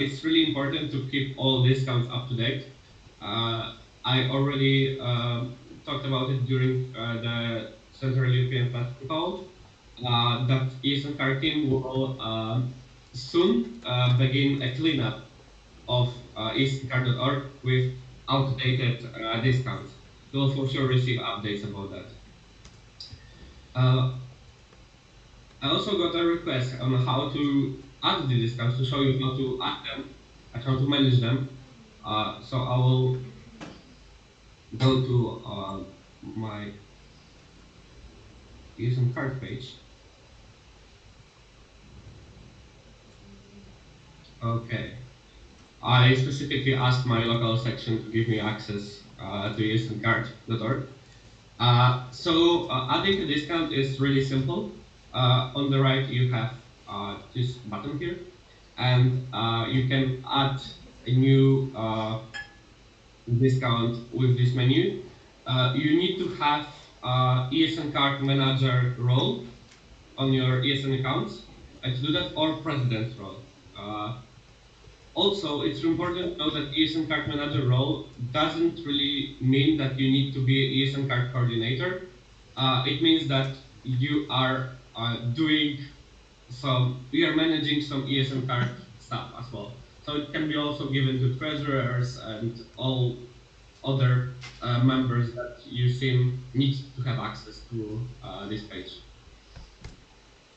it's really important to keep all discounts up to date. I already talked about it during the Central European Platform Call, that ESN card team will soon begin a cleanup of esncard.org with outdated discounts. You will for sure receive updates about that. I also got a request on how to add the discounts, to show you how to add them and how to manage them. So I will go to my ESN card page. Okay. I specifically asked my local section to give me access to esncard.org. So adding a discount is really simple. On the right, you have this button here, and you can add a new discount with this menu. You need to have ESN card manager role on your ESN accounts, and to do that, or president role. Also, it's important to know that ESN card manager role doesn't really mean that you need to be ESN card coordinator. It means that you are you are managing some ESN card stuff as well. So it can be also given to treasurers and all other members that you seem need to have access to this page.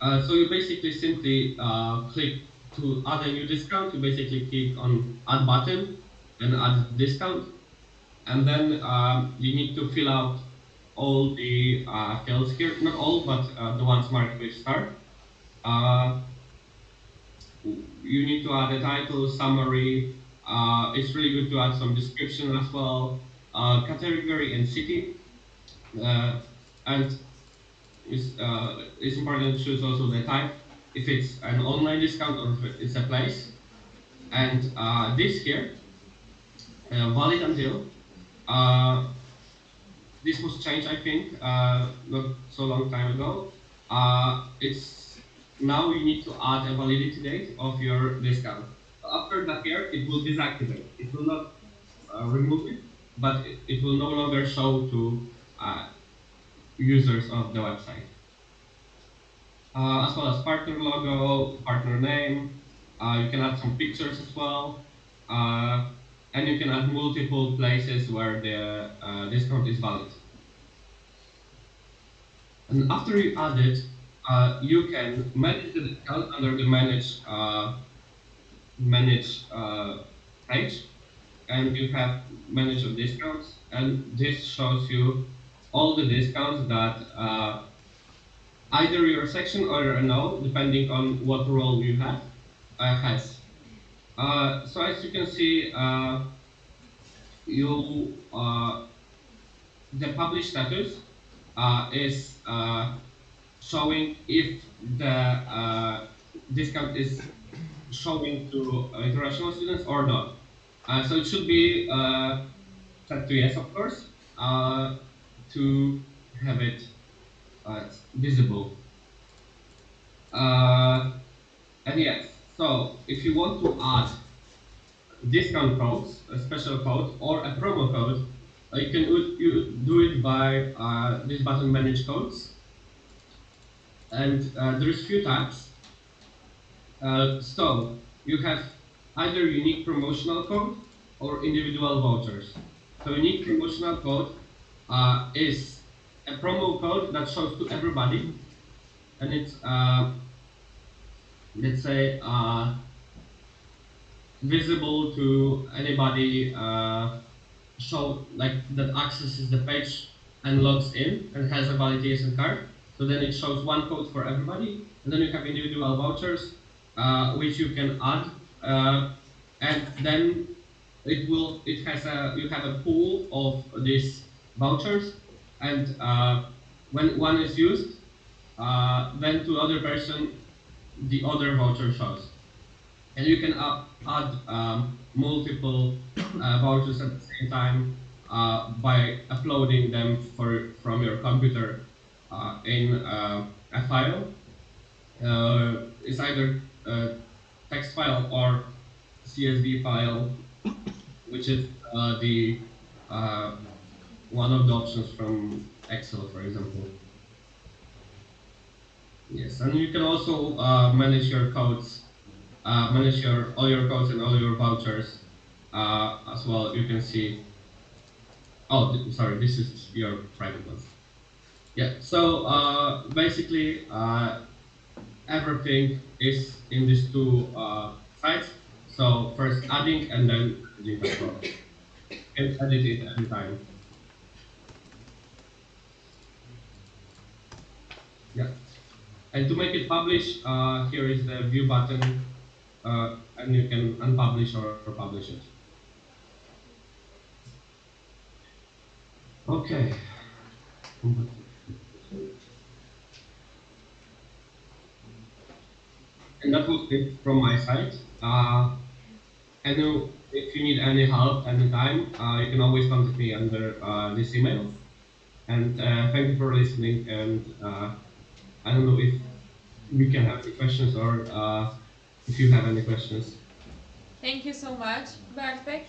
So you basically simply click to add a new discount. You basically click on add button and add discount, and then you need to fill out all the fields here, not all, but the ones marked with star. You need to add a title, summary. It's really good to add some description as well, category and city, and it's important to choose also the type, if it's an online discount or if it's a place. And this here, valid until, this was changed, I think, not so long time ago. It's now you need to add a validity date of your discount. After that year, it will deactivate. It will not remove it, but it will no longer show to users of the website. As well as partner logo, partner name. You can add some pictures as well. And you can add multiple places where the discount is valid. And after you add it, you can manage the discount under the manage page, and you have manage of discounts, and this shows you all the discounts that either your section or no, depending on what role you have, has. So as you can see, the published status is showing if the discount is showing to international students or not. So it should be set to yes, of course, to have it visible. And yes, so if you want to add discount codes, a special code, or a promo code, you can do it by this button Manage Codes. And there's few tabs. So you have either unique promotional code or individual vouchers. So unique promotional code is a promo code that shows to everybody, and it's let's say visible to anybody show like that accesses the page and logs in and has a valid ESN card. So then it shows one code for everybody, and then you have individual vouchers which you can add, and then you have a pool of these vouchers, and when one is used, then to other person the other voucher shows. And you can add multiple vouchers at the same time by uploading them from your computer in a file. It's either a text file or CSV file, which is the one of the options from Excel, for example. Yes, and you can also manage your codes. Manage all your codes and all your vouchers as well. You can see. Oh, sorry, this is your private ones. Yeah. So basically, everything is in these two sites. So first adding and then managing as well. You can edit it anytime. Yeah. And to make it publish, here is the view button. And you can unpublish or publish it. Okay. And that was it from my side. I know if you need any help anytime, you can always contact me under this email. And thank you for listening. And I don't know if we can have any questions or if you have any questions. Thank you so much, Bartek.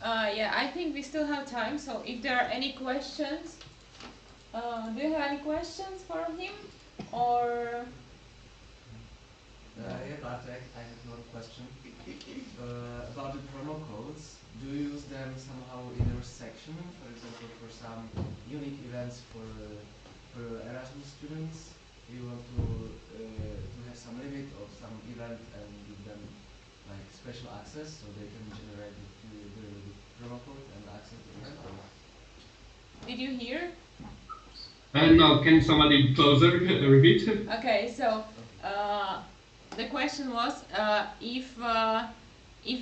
Yeah, I think we still have time, so if there are any questions, do you have any questions for him? Or yeah, Bartek, I have one question. About the promo codes, do you use them somehow in your section, for example, for some unique events for Erasmus students? You want to have some limit of some event and give them like special access so they can generate the promo code and access the event? did you hear? No, can somebody closer repeat? Okay, so the question was if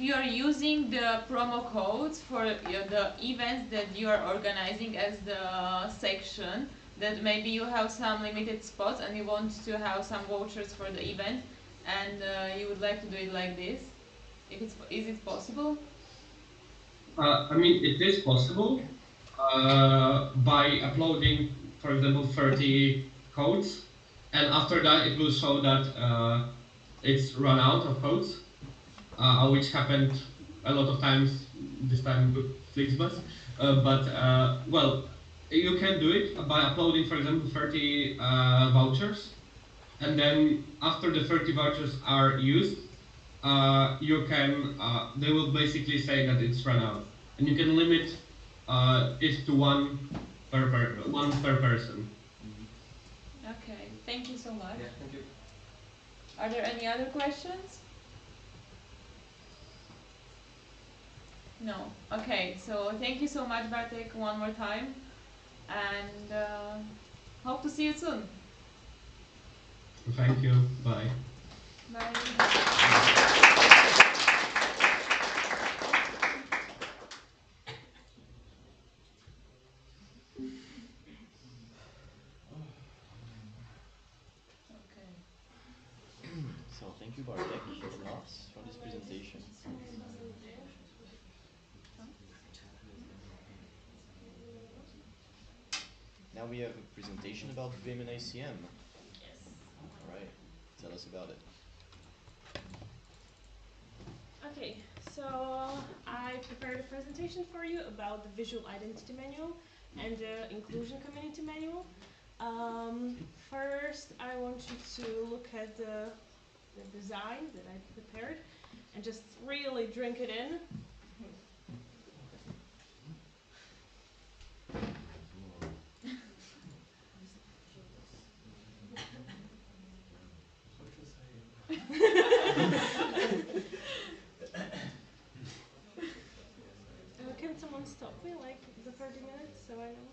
you are using the promo codes for the events that you are organizing as the section, that maybe you have some limited spots and you want to have some vouchers for the event, and you would like to do it like this. Is it possible? I mean, it is possible by uploading, for example, 30 codes, and after that it will show that it's run out of codes, which happened a lot of times, this time with Flixbus. Well, you can do it by uploading, for example, 30 vouchers, and then after the 30 vouchers are used, you can, they will basically say that it's run out, and you can limit it to one per person. Okay, thank you so much. Yeah, thank you. Are there any other questions? No. Okay, so thank you so much, Bartek, one more time, and hope to see you soon. Thank you. Bye. Bye. Well, thank you, Bartek and Ross, for this presentation. Now we have a presentation about Vim and ICM. Yes. Alright, tell us about it. Okay, so I prepared a presentation for you about the Visual Identity Manual and the Inclusion Community Manual. First, I want you to look at the design that I prepared and just really drink it in. Can someone stop me, like the 30 minutes, so I know?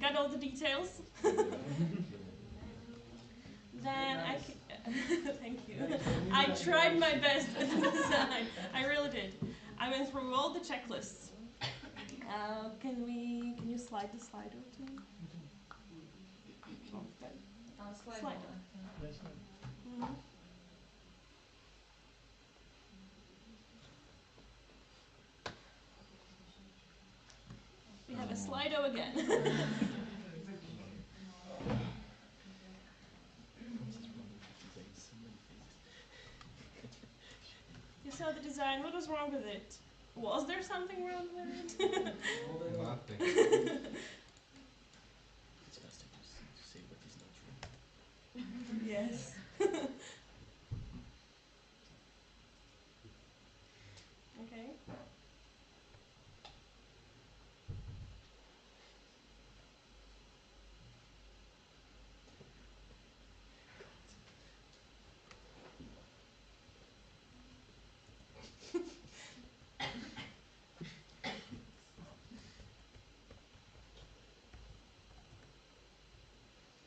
Got all the details? Then thank you. I tried my best with the design. I really did. I went through all the checklists. Can you slide the slider to me? Slider. Mm-hmm. We have a Slido again. You saw the design. What was wrong with it? Was there something wrong with it? Nothing. It's best to say what is not true. Yes. Okay.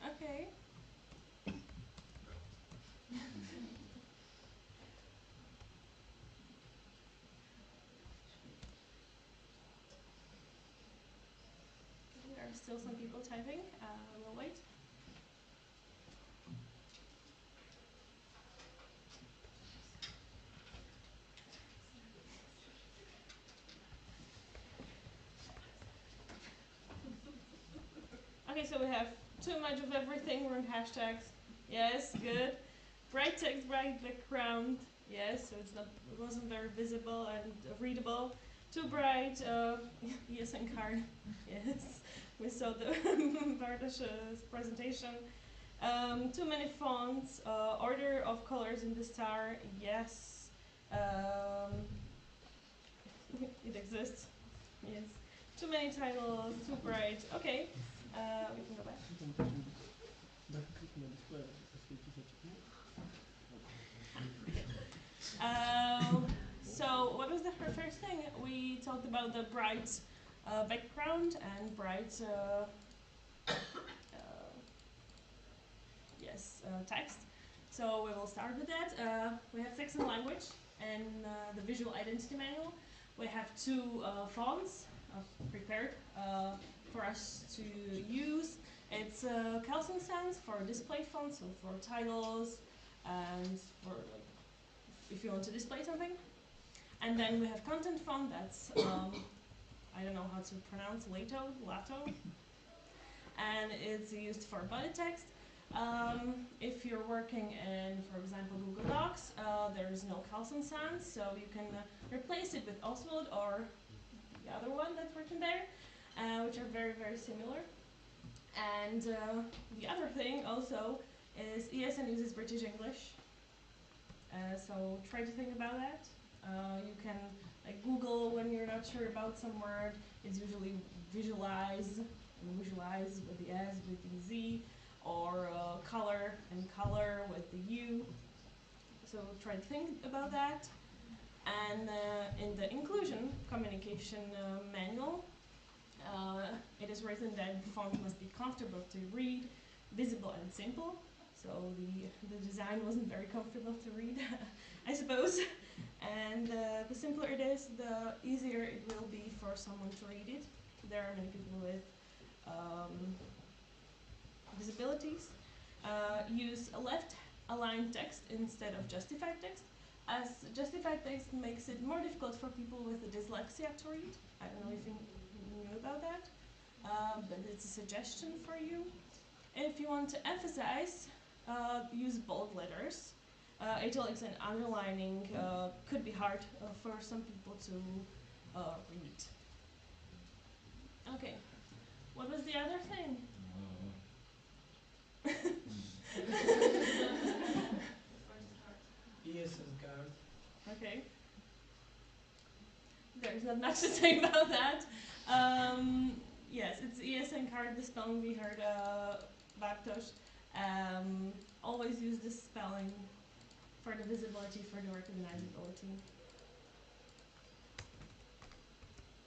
Okay. There are still some people typing. We'll wait. Okay, so we have too much of everything. We're in hashtags. Yes, good. Bright text, bright background. Yes, so it wasn't very visible and readable. Too bright. ESN card. Yes, we saw the Bardash's presentation. Too many fonts. Order of colors in the star. Yes. It exists. Yes. Too many titles. Too bright. Okay. We can go back. So what was the first thing? We talked about the bright background and bright text. So we will start with that. We have text and language and the Visual Identity Manual. We have two fonts prepared for us to use. It's Kelson Sans for display fonts, so for titles and for like if you want to display something. And then we have content font that's I don't know how to pronounce Lato, and it's used for body text. If you're working in, for example, Google Docs, there is no Kelson Sans, so you can replace it with Oswald or the other one that's written there, which are very, very similar. And the other thing also is ESN uses British English, so try to think about that. You can like Google when you're not sure about some word. It's usually visualize with the S, with the Z, or color and color with the U. So try to think about that. And in the inclusion communication manual, it is written that the font must be comfortable to read, visible and simple. So the design wasn't very comfortable to read. I suppose. And the simpler it is, the easier it will be for someone to read it. There are many people with disabilities. Use a left-aligned text instead of justified text, as justified text makes it more difficult for people with dyslexia to read. I don't know if you knew about that, but it's a suggestion for you. If you want to emphasize, use bold letters. Italics and underlining could be hard for some people to read. Okay, what was the other thing? ESN card. Okay. There's not much to say about that. Yes, it's ESN card, the spelling we heard Bartosz. Always use the spelling for the visibility, for the recognizability.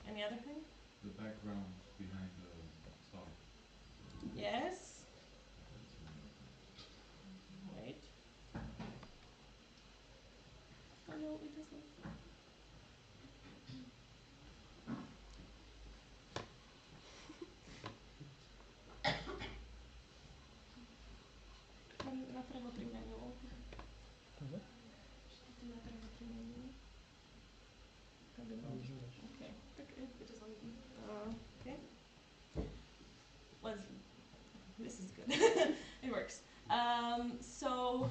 Any other thing? The background behind the star. Yes. Wait. Oh no, it doesn't. Napravo pri menu. Napravo pri menu. Okay. Okay. This is good. It works. So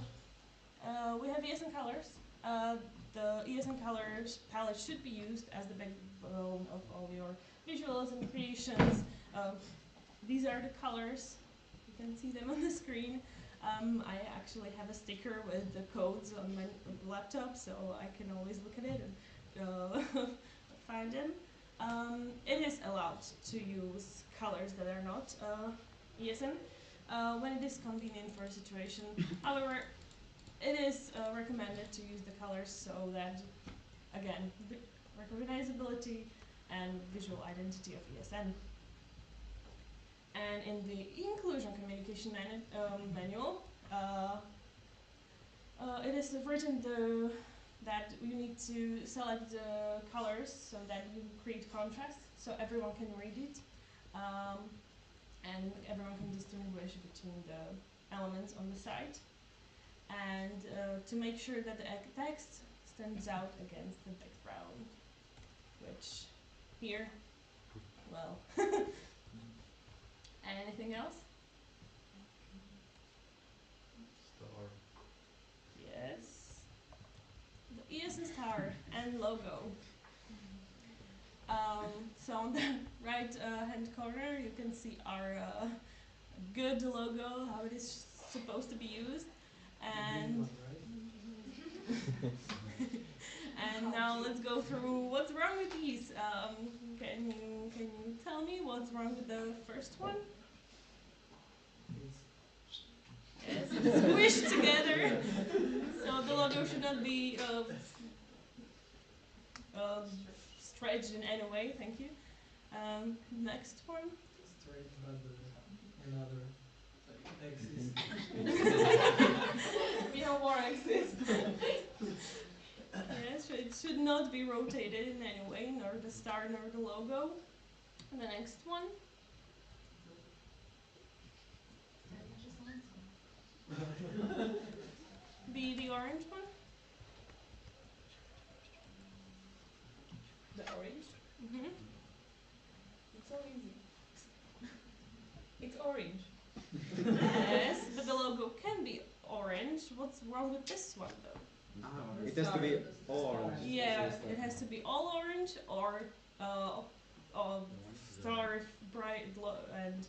we have ESN colors. The ESN colors palette should be used as the backbone of all your visuals and creations. These are the colors. You can see them on the screen. I actually have a sticker with the codes on my laptop, so I can always look at it and find them. It is allowed to use colors that are not ESN when it is convenient for a situation. However, it is recommended to use the colors so that, again, recognizability and visual identity of ESN. And in the inclusion communication manual, it is written that you need to select the colors so that you create contrast so everyone can read it and everyone can distinguish between the elements on the site. And to make sure that the text stands out against the background, which here, well. Anything else? Star. Yes. The ESN star and logo. So on the right hand corner you can see our good logo, how it is supposed to be used. And and now let's go through what's wrong with these. Can you tell me what's wrong with the first one? Yes, it's squished together. So the logo should not be stretched in any way. Thank you. Next one. Straight, but another axis. We have more axis. Yes, it should not be rotated in any way, nor the star nor the logo. And the next one. The orange one. The orange? Mm-hmm. It's so easy. It's orange. Yes, but the logo can be orange. What's wrong with this one though? It has to be orange. Yeah, it has to be all orange or star bright and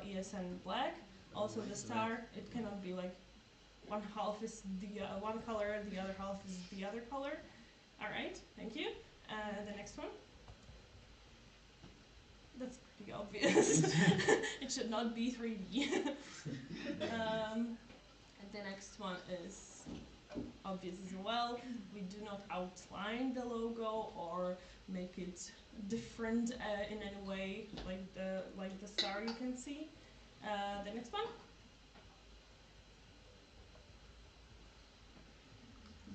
ESN black. Also the star, it cannot be like one half is the one color, the other half is the other color. All right, thank you. The next one. That's pretty obvious. It should not be 3D. And the next one is obvious as well. We do not outline the logo or make it different in any way, like the star you can see. The next one.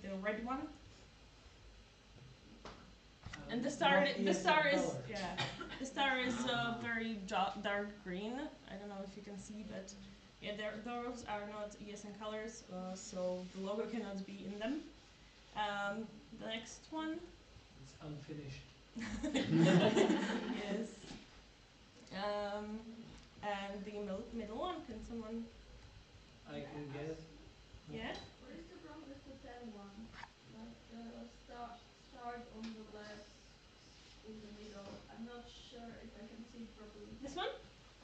The red one. And the star is the star is very dark green. I don't know if you can see, but yeah, those are not ESN colors, so the logo cannot be in them. The next one. It's unfinished. Yes. And the middle one. Can someone? I can guess. Yeah. What is the problem with the 10 one? Like the start on the left, in the middle. I'm not sure if I can see it properly. This one?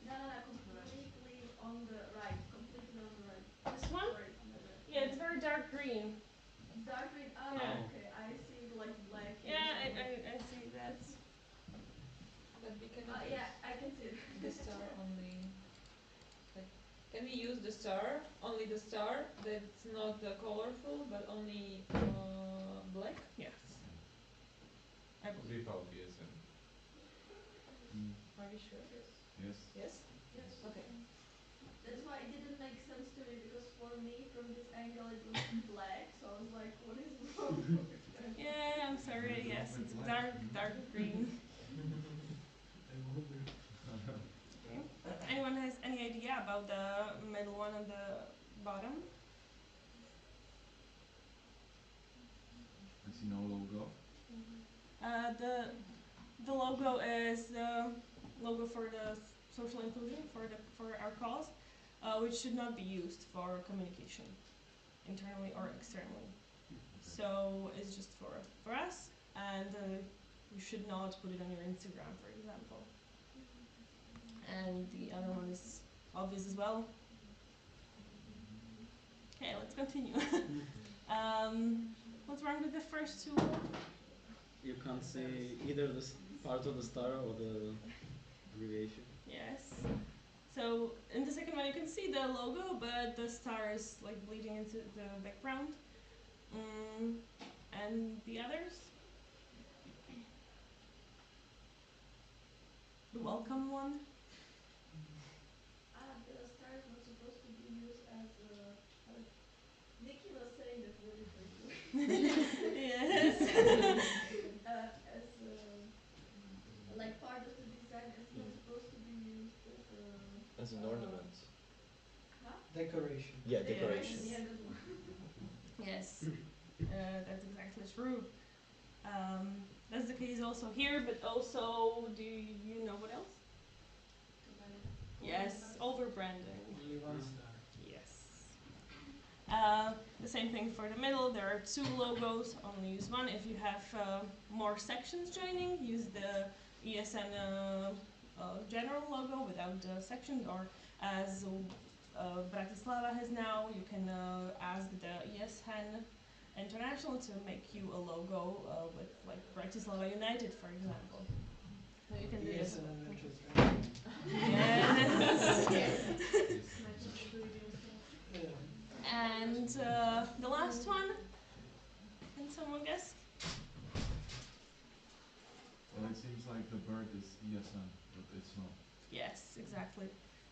No, completely on the right. Completely on the right. This one? Sorry, my bad. Yeah, it's very dark green. Dark green. Oh, Yeah. okay. I see it like black. Yeah, I see that. But we cannot use Yeah, I can see it. the star only. Like, can we use the star? Only the star that's not colorful, but only black? Yes. I believe. Without ESN. Are you sure? Yes. Yes? Yes. Okay. That's why it didn't make sense to me, because for me from this angle it looks black, so I was like, what is wrong with that? Yeah, I'm sorry. Yes, it's dark green. I wonder. Okay. Anyone has any idea about the middle one and the bottom? I see no logo. The logo is the logo for the social inclusion for our cause, which should not be used for communication, internally or externally. So it's just for us, and you should not put it on your Instagram, for example. And the other one is obvious as well. Okay, let's continue. What's wrong with the first two? You can't see either the part of the star or the abbreviation. Yes. So in the second one you can see the logo, but the star is like bleeding into the background. And the others? The welcome one? The star is not supposed to be used as Nikki was saying that really briefly. Yes. As like part of the design, it's not supposed to be used as an ornament. Huh? Decoration. Yeah, decoration. Yeah, that one. Yes. That's exactly true. That's the case also here, but also, do you know what else? Yes, overbranding. Only one star. Yes. The same thing for the middle. There are two logos. Only use one. If you have more sections joining, use the ESN general logo without the sections, or as Bratislava has now, you can ask the ESN International to make you a logo with like Bratislava United, for example. So you can do this. ESN and Manchester. Yes. And the last one, can someone guess? Well, it seems like the bird is ESN, but it's not. Yes, exactly.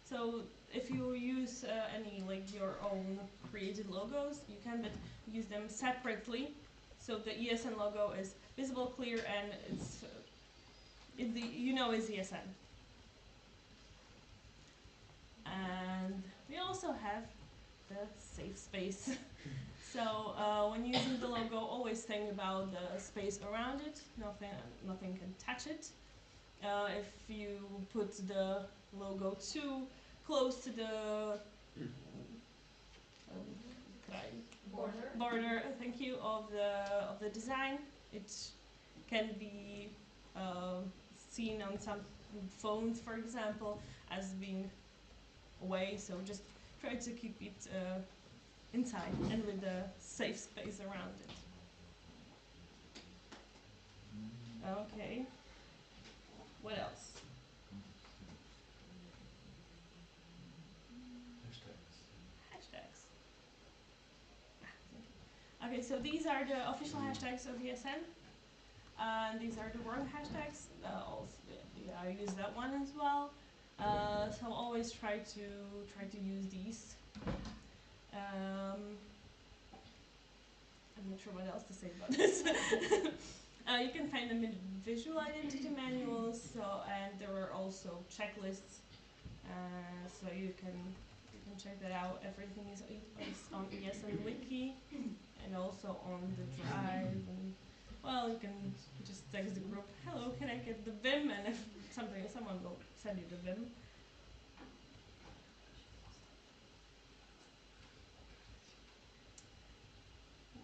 So if you use any like your own created logos, you can, but use them separately. So the ESN logo is visible, clear, and it's is ESN. And we also have the safe space. So when using the logo, always think about the space around it. Nothing can touch it. If you put the logo too close to the border, thank you, of the design, it can be seen on some phones, for example, as being away. So just try to keep it inside and with a safe space around it. Okay. What else? Hashtags. Okay, so these are the official hashtags of ESN. And these are the work hashtags. I use that one as well. So always try to use these. I'm not sure what else to say about this. You can find them in visual identity manuals, and there are also checklists, so you can check that out. Everything is on ESN Wiki and also on the drive. And well, you can just text the group, "Hello, can I get the Vim?" And if someone will send you the Vim.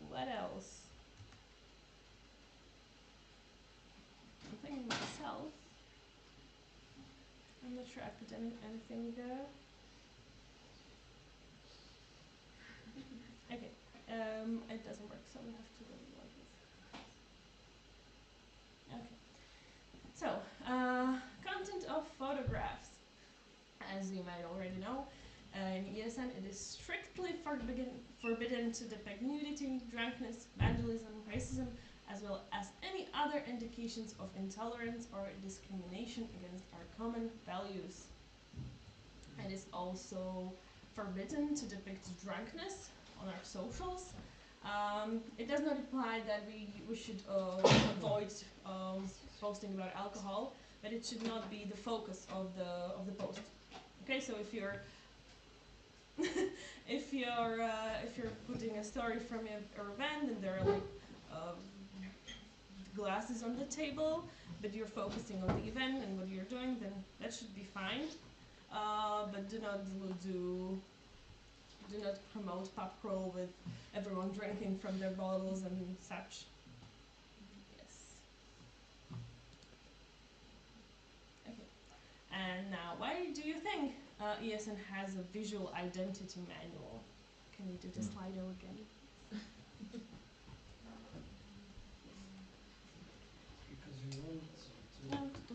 What else? I'm thinking myself. I'm not sure I put anything there. Okay, it doesn't work, so we have to go like this. Okay, so content of photographs. As you might already know, in ESN it is strictly forbidden to depict nudity, drunkenness, vandalism, racism, as well as any other indications of intolerance or discrimination against our common values. It is also forbidden to depict drunkenness on our socials. It does not imply that we should avoid posting about alcohol, but it should not be the focus of the post. Okay, so if you're if you're putting a story from your event and there are like glasses on the table, but you're focusing on the event and what you're doing, then that should be fine. But do not promote pub crawl with everyone drinking from their bottles and such. Yes. Okay. And now, why do you think ESN has a visual identity manual? Can you do the Slido again? Because you want to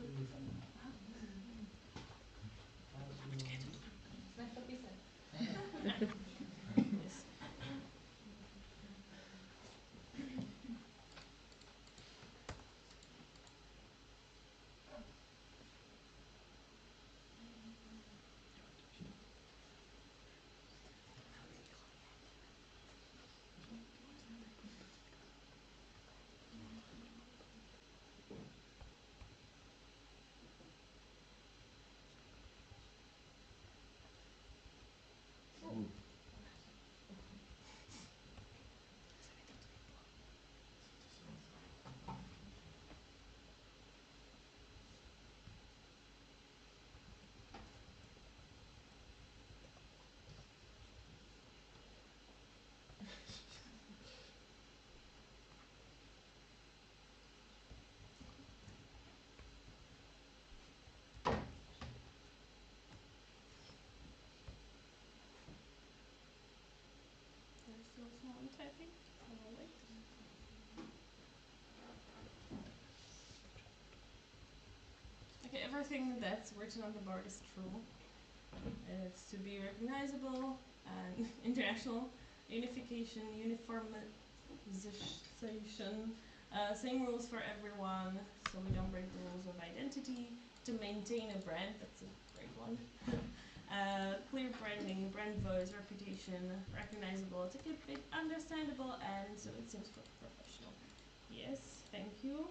Znaš to pisat? Yes. There's still someone typing. I will wait. Okay, everything that's written on the board is true. It's to be recognizable and international unification, uniformization, same rules for everyone, so we don't break the rules of identity. To maintain a brand, that's a great one. Clear branding, brand voice, reputation, recognizable, to keep it understandable, and so it seems professional. Yes, thank you.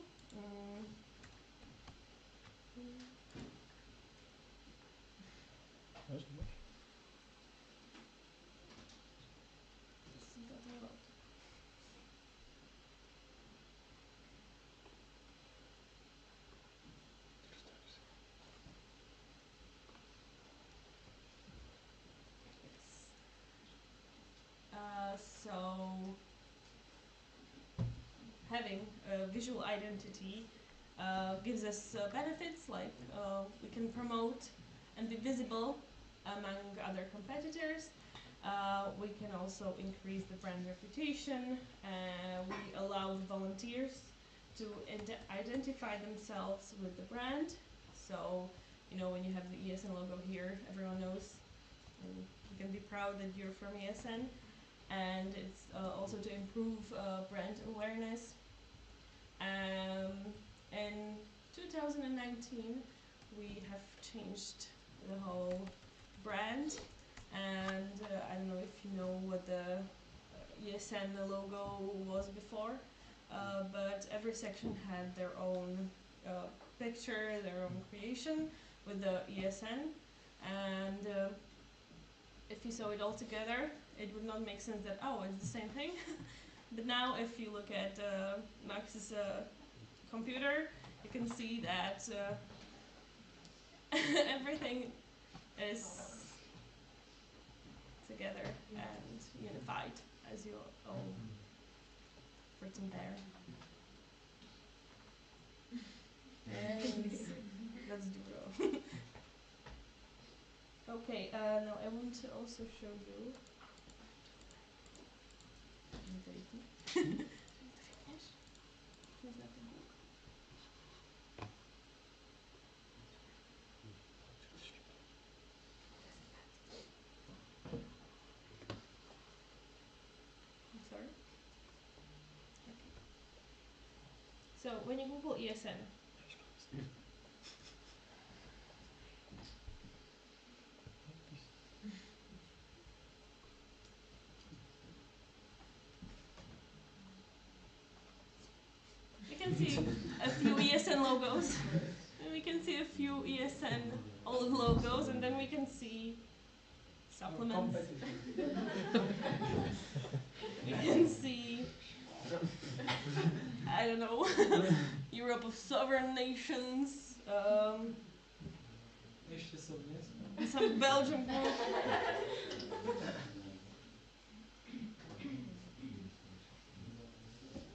This got a lot. So having a visual identity gives us benefits like we can promote and be visible among other competitors. We can also increase the brand reputation. We allow volunteers to identify themselves with the brand. So, you know, when you have the ESN logo here, everyone knows, and you can be proud that you're from ESN. And it's also to improve brand awareness. In 2019, we have changed the whole brand, and I don't know if you know what the ESN logo was before, but every section had their own picture, their own creation with the ESN, and if you saw it all together, it would not make sense that, oh, it's the same thing. But now if you look at Max's computer, you can see that everything is together and unified, as you all written there. And let's do it. Okay, now I want to also show you. I'm sorry. Okay. So when you Google ESN, we can see a few ESN logos, and we can see a few ESN old logos, and then we can see supplements. We can see, I don't know, Europe of sovereign nations, some Belgian group.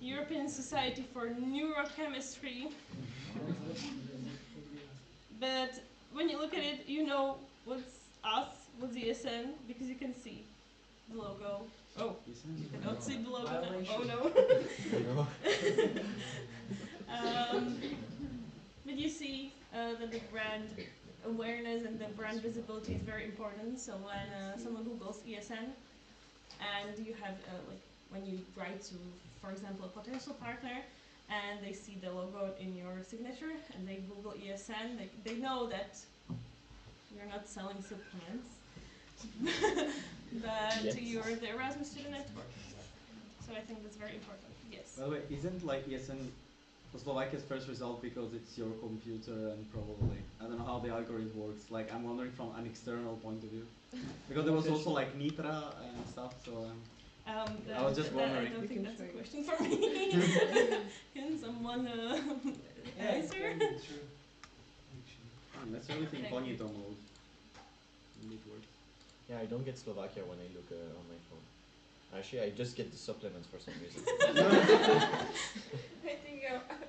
European Society for Neurochemistry. But when you look at it, you know what's us, what's ESN, because you can see the logo. Oh, you cannot see the logo now. Oh no. But you see that the brand awareness and the brand visibility is very important. So when someone Googles ESN, and you have like when you write to, for example, a potential partner, and they see the logo in your signature, and they Google ESN, they know that you're not selling supplements, but yes, you're the Erasmus Student Network. So I think that's very important. Yes. By the way, isn't like ESN Slovakia's first result because it's your computer and probably, I don't know how the algorithm works. Like, I'm wondering from an external point of view. Because there was also like Nitra and stuff, so I was just wondering. I don't think that's a question for me. Can someone answer? That's the only thing funny to mode. It works. Yeah, I don't get Slovakia when I look on my phone. Actually, I just get the supplements for some reason. I think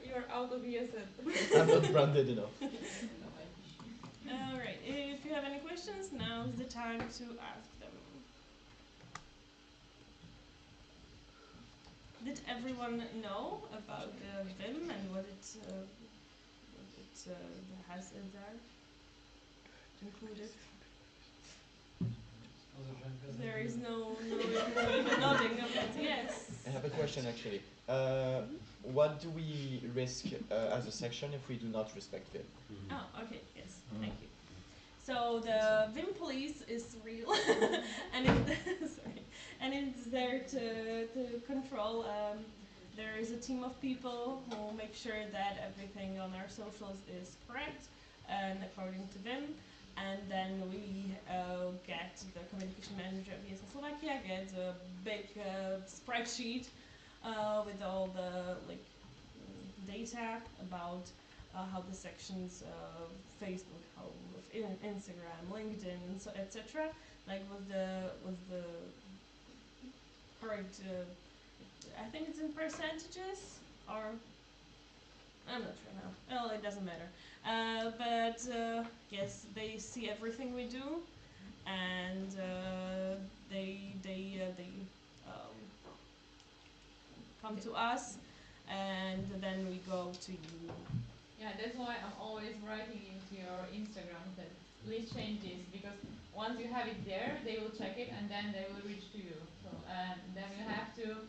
you're out of ESN. I'm not branded enough. Alright, if you have any questions, now's the time to ask them. Did everyone know about Vim and what it has in there included? There is no nodding of it. Yes. I have a question actually. What do we risk as a section if we do not respect Vim? Oh, okay. Yes. Thank you. So the Vim police is real, and it's there to control. There is a team of people who make sure that everything on our socials is correct and according to Vim. And then we get the communication manager of ESN Slovakia gets a big spreadsheet with all the data about how the sections Facebook, how Instagram, LinkedIn, and so etc. Like with the correct. I think it's in percentages, or I'm not sure now. Well, it doesn't matter. But yes, they see everything we do, and they come to us, and then we go to you. Yeah, that's why I'm always writing into your Instagram that please change this, because once you have it there, they will check it and then they will reach to you. So and then you have to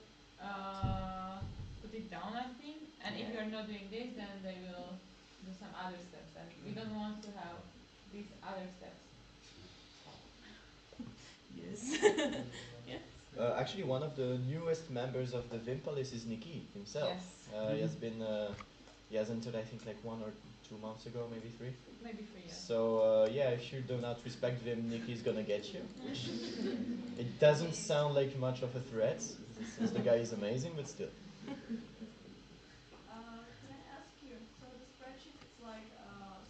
put it down, I think. And if you're not doing this, then they will do some other steps, and we don't want to have these other steps. Yes. Yes. Actually, one of the newest members of the Vim Police is Nikki himself. Yes. He has been, he has entered I think like 1 or 2 months ago, maybe 3. Maybe 3, yeah. So yeah, if you do not respect Vim, Nikki's gonna get you. Which it doesn't sound like much of a threat, since the guy is amazing, but still. Can I ask you, so the spreadsheet, it's like,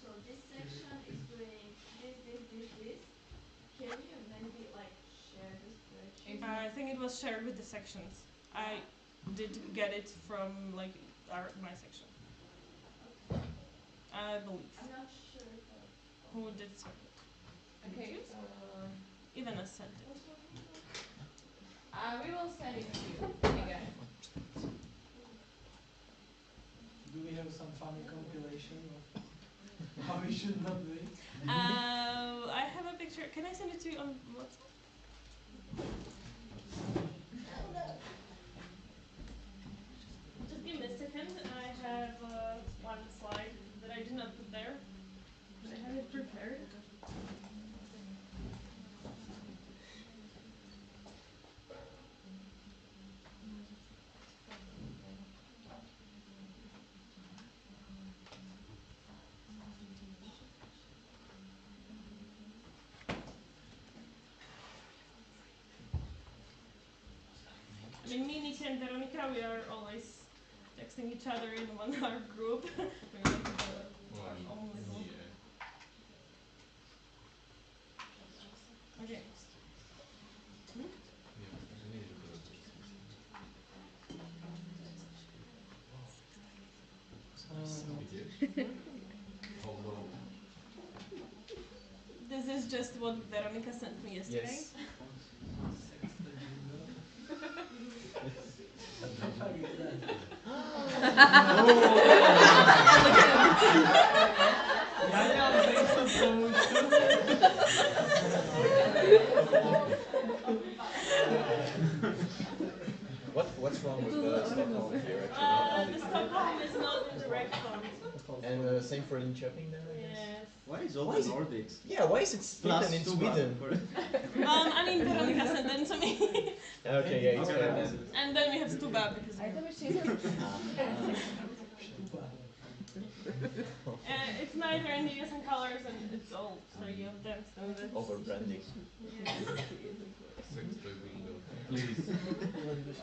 so this section is doing this. Can you maybe like share the spreadsheet? I think it was shared with the sections. I did get it from like my section. Okay. I believe. I'm not sure if who did send it. Okay. Ivana sent it. We will send it to you again. Do we have some funny compilation of how we should not do it? I have a picture. Can I send it to you on WhatsApp? Just give me a second. I have one slide that I did not put there. I have it prepared. I mean, me, Niti, and Veronica, we are always texting each other in our group. We're like our own little. Okay. This is just what Veronica sent me yesterday. Yes. What's wrong with the Stockholm here actually? The Stockholm is not in the right font. And same for Linköping then, I guess? Yes. Why is all the Nordics? Yeah, why is it split in Sweden? I mean, Veronica sent them to me. Okay, yeah, it's fine then. And then we have Stuba because it's neither in the ESN colors and it's old, so you have them standard. Over branding. Yes. Please.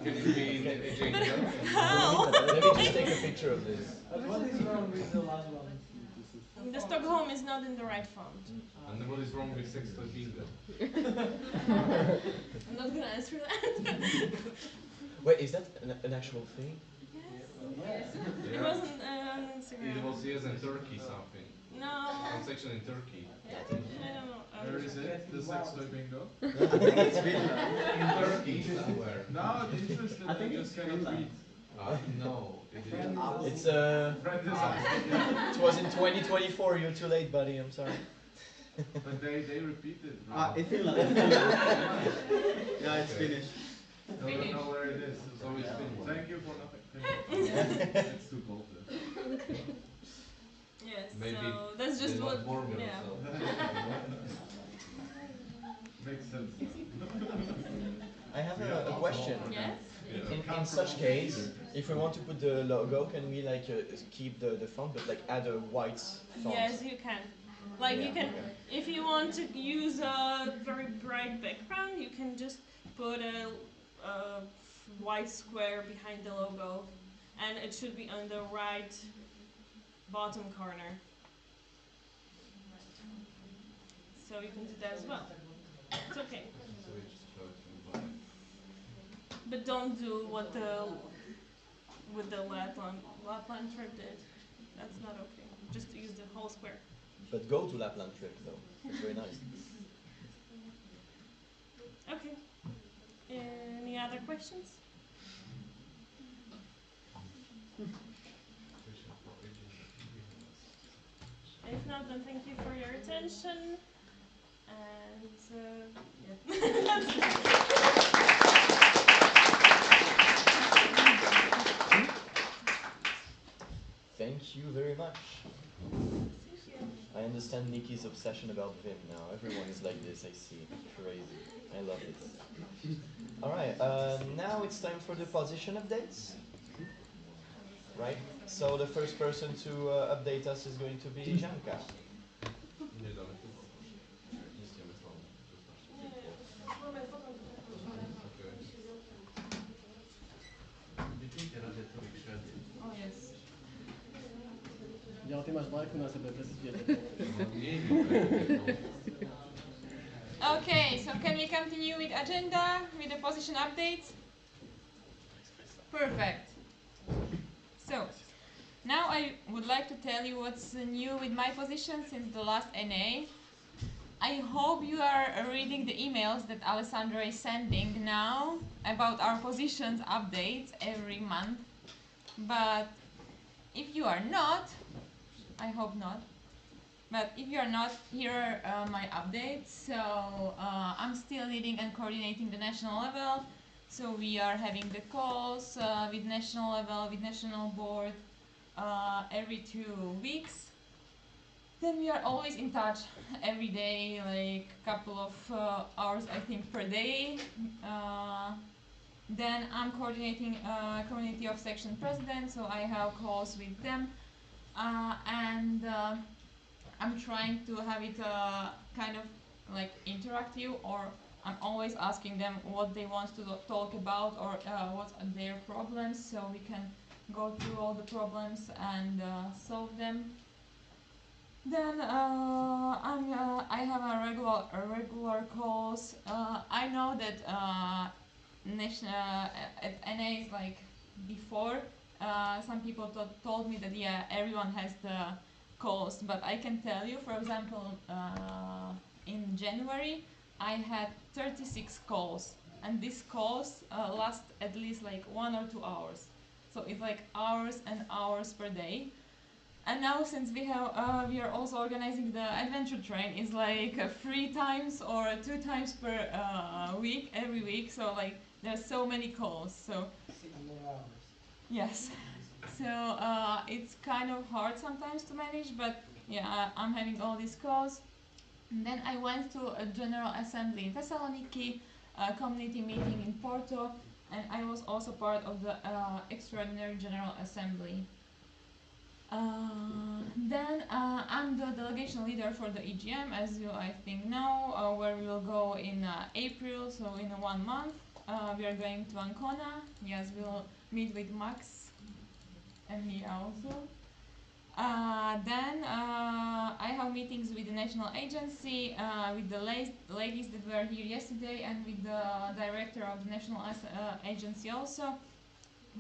Can it be in a jingle? How? Let me just take a picture of this. What is wrong with the last one? The Stockholm is not in the right font. And what is wrong with Sextoy Bingo? I'm not gonna answer that. Wait, is that an actual thing? Yes. Yeah. It wasn't on Instagram. It was yes in Turkey something. No. Some section in Turkey. Yeah? I don't know. Where is it? The Sextoy Bingo? I think it's Finland. In Turkey somewhere. No, the interested I think just it's cannot Finland. read. No, it is. It's Friend it was in 2024. You're too late, buddy. I'm sorry. But they repeated. In Finland. Yeah, it's finished. I don't know where it is. So it's Finland. Thank you for nothing. It's too cold there. Yes, Maybe so that's just they what. want warm Yeah. Makes sense. I have a question. Yes? In such case, if we want to put the logo, can we like keep the font but like add a white font? Yes, you can. Like you can, if you want to use a very bright background, you can just put a white square behind the logo, and it should be on the right bottom corner. So you can do that as well. It's okay. But don't do what with the Lapland trip did. That's not okay. Just use the whole square. But go to Lapland trip though. It's very nice. Okay. Any other questions? If not, then thank you for your attention. And yeah. Thank you very much. I understand Nikki's obsession about Vim now. Everyone is like this, I see. Crazy. I love it. Alright, now it's time for the position updates. Right? So the first person to update us is going to be Janka. Oh yes. Ja, ty máš vlajku na sebe, presídete. Okay, so can we continue with agenda, with the position updates? Perfect. So, now I would like to tell you what's new with my position since the last NA. I hope you are reading the emails that Alessandra is sending now about our positions updates every month. But if you are not, I hope not, but if you are not, here are my updates. So I'm still leading and coordinating the national level. So we are having the calls with national level, with national board every 2 weeks. Then we are always in touch every day, like couple of hours I think per day. Then I'm coordinating community of section presidents, so I have calls with them. And I'm trying to have it kind of like interactive, or I'm always asking them what they want to talk about, or what are their problems, so we can go through all the problems and solve them. Then I have a regular calls. I know that at NA is like before. Some people told me that yeah, everyone has the calls, but I can tell you, for example, in January I had 36 calls, and these calls last at least like 1 or 2 hours. So it's like hours and hours per day. And now since we are also organizing the adventure train, is like 3 times or 2 times per week, every week. So like there's so many calls. So 6 more hours. yes. So it's kind of hard sometimes to manage, but yeah, I'm having all these calls. And then I went to a general assembly in Thessaloniki, a community meeting in Porto, and I was also part of the extraordinary general assembly. Then I'm the delegation leader for the EGM, as you I think know, where we will go in April, so in 1 month. We are going to Ancona. Yes, we'll meet with Max and me also. Then I have meetings with the national agency, with the ladies that were here yesterday, and with the director of the national agency also.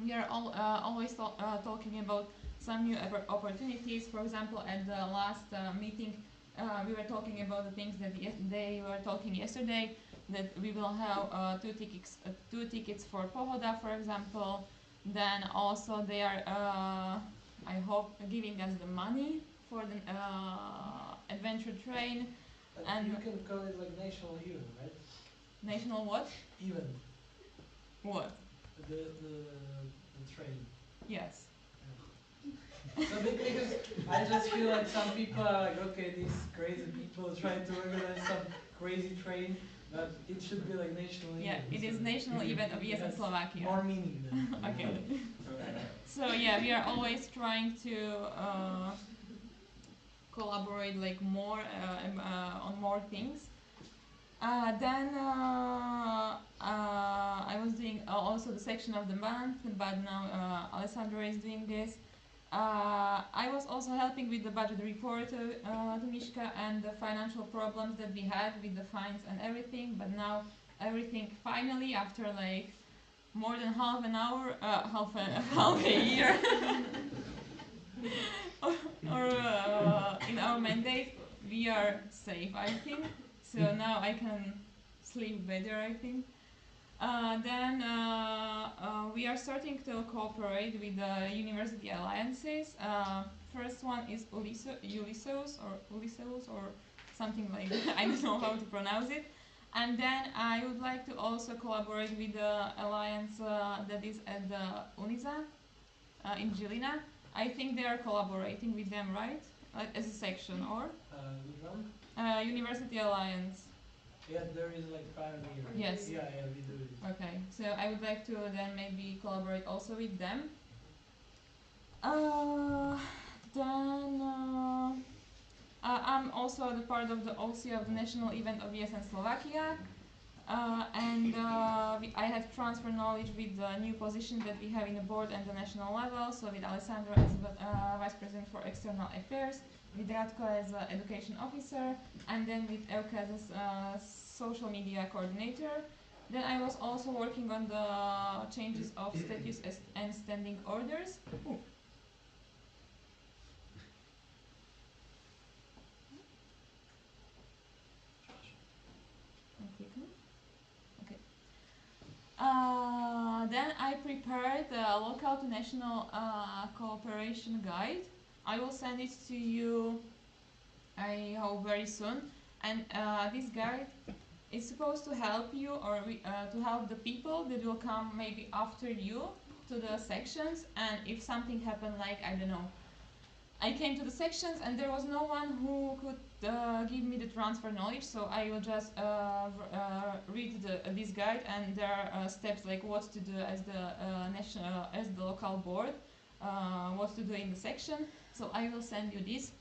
We are always talking about some new opportunities. For example, at the last meeting, we were talking about the things that they were talking yesterday, that we will have 2 tickets for Pohoda, for example. Then also they are, I hope, giving us the money for the adventure train. And you can call it like national event, right? National what? Event. What? The train. Yes. So because I just feel like some people are like, okay, these crazy people trying to organize some crazy train, but it should be like national event. Yeah, it is national event of ESN Slovakia. More meaning than. Okay. So yeah, we are always trying to collaborate like more on more things. Then I was doing also the section of the month, but now Alessandra is doing this. I was also helping with the budget report to Mishka and the financial problems that we had with the fines and everything, but now everything finally, after like more than half an hour, half a year, or in our mandate, we are safe, I think. So now I can sleep better, I think. Then we are starting to cooperate with the university alliances. First one is Ulysses or something like that. I don't know how to pronounce it. And then I would like to also collaborate with the alliance that is at the UNISA in Žilina. I think they are collaborating with them, right? as a section, or Which one? University Alliance. Yeah, there is like currently, right? Yes. Yeah, we do it. Okay, so I would like to then maybe collaborate also with them. I'm also the part of the OC of the national event of ESN Slovakia. I have transfer knowledge with the new position that we have in the board and the national level. So with Alessandro as Vice President for External Affairs, with Radko as Education Officer, and then with Elke as Social Media Coordinator. Then I was also working on the changes of status and standing orders. Ooh. Okay. Then I prepared a local to national cooperation guide. I will send it to you, I hope, very soon. And this guide is supposed to help you or to help the people that will come maybe after you to the sections. And if something happened, like, I don't know, I came to the sections and there was no one who could give me the transfer knowledge, so I will just read this guide, and there are steps like what to do as the local board, what to do in the section. So I will send you this.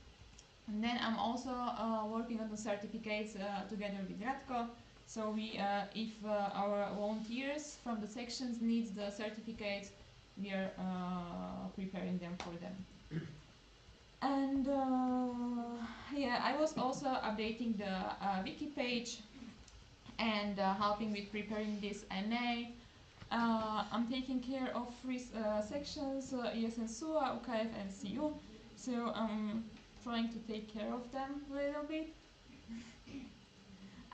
And then I'm also working on the certificates together with Radko. So we, if our volunteers from the sections needs the certificates, we are preparing them for them. And yeah, I was also updating the wiki page and helping with preparing this NA. I'm taking care of three sections, ESN SUA, UKF and CU. So I'm trying to take care of them a little bit.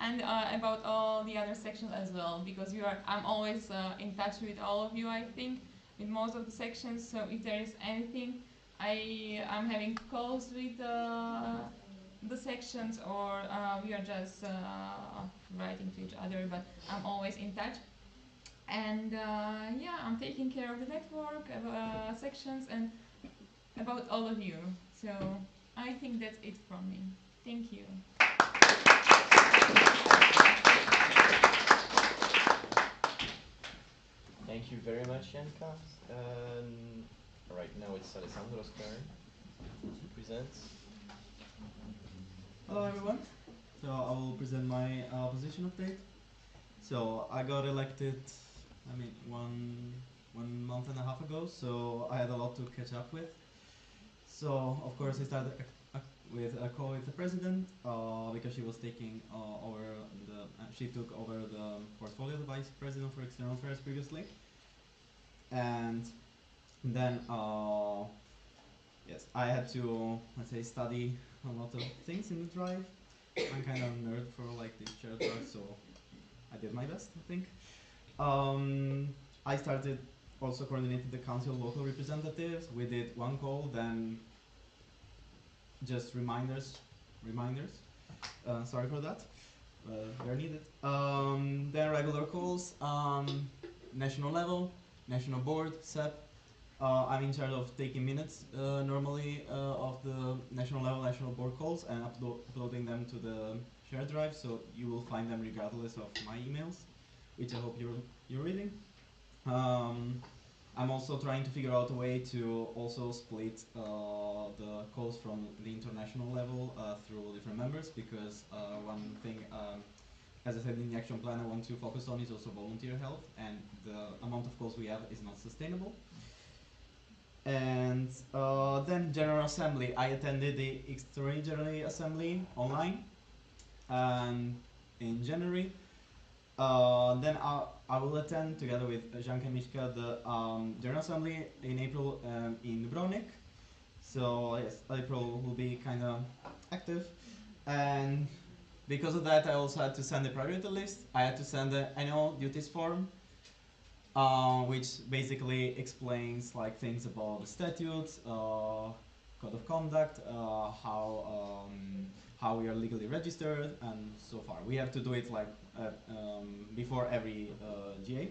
And about all the other sections as well, because I'm always in touch with all of you, I think, with most of the sections. So if there is anything, I'm having calls with the sections, or we are just writing to each other, but I'm always in touch. And yeah, I'm taking care of the network, sections, and about all of you. So I think that's it from me. Thank you. Thank you very much, Janka. Right now it's Alessandro's turn to present. Hello everyone. So I will present my position update. So I got elected, one month and a half ago. So I had a lot to catch up with. So of course I started with a call with the president because she was taking she took over the portfolio of the vice president for external affairs previously, and then yes, I had to, let's say, study a lot of things in the drive. I'm kind of a nerd for like this shared drive, so I did my best, I think. I started also coordinating the council of local representatives. We did one call, then just reminders. Sorry for that. They're needed. Then regular calls, national level, national board, SEP. I'm in charge of taking minutes normally of the national level, national board calls and uploading them to the shared drive, so you will find them regardless of my emails, which I hope you're reading. I'm also trying to figure out a way to also split the calls from the international level through different members, because one thing, as I said in the action plan, I want to focus on is also volunteer health, and the amount of calls we have is not sustainable. And then General Assembly. I attended the Extraordinary General Assembly online in January. Then I will attend together with Janka Mishka the General Assembly in April in Dubrovnik. So yes, April will be kind of active, and because of that I also had to send a priority list. I had to send the annual duties form, which basically explains like things about the statutes, code of conduct, how we are legally registered, and so far. We have to do it like before every GA.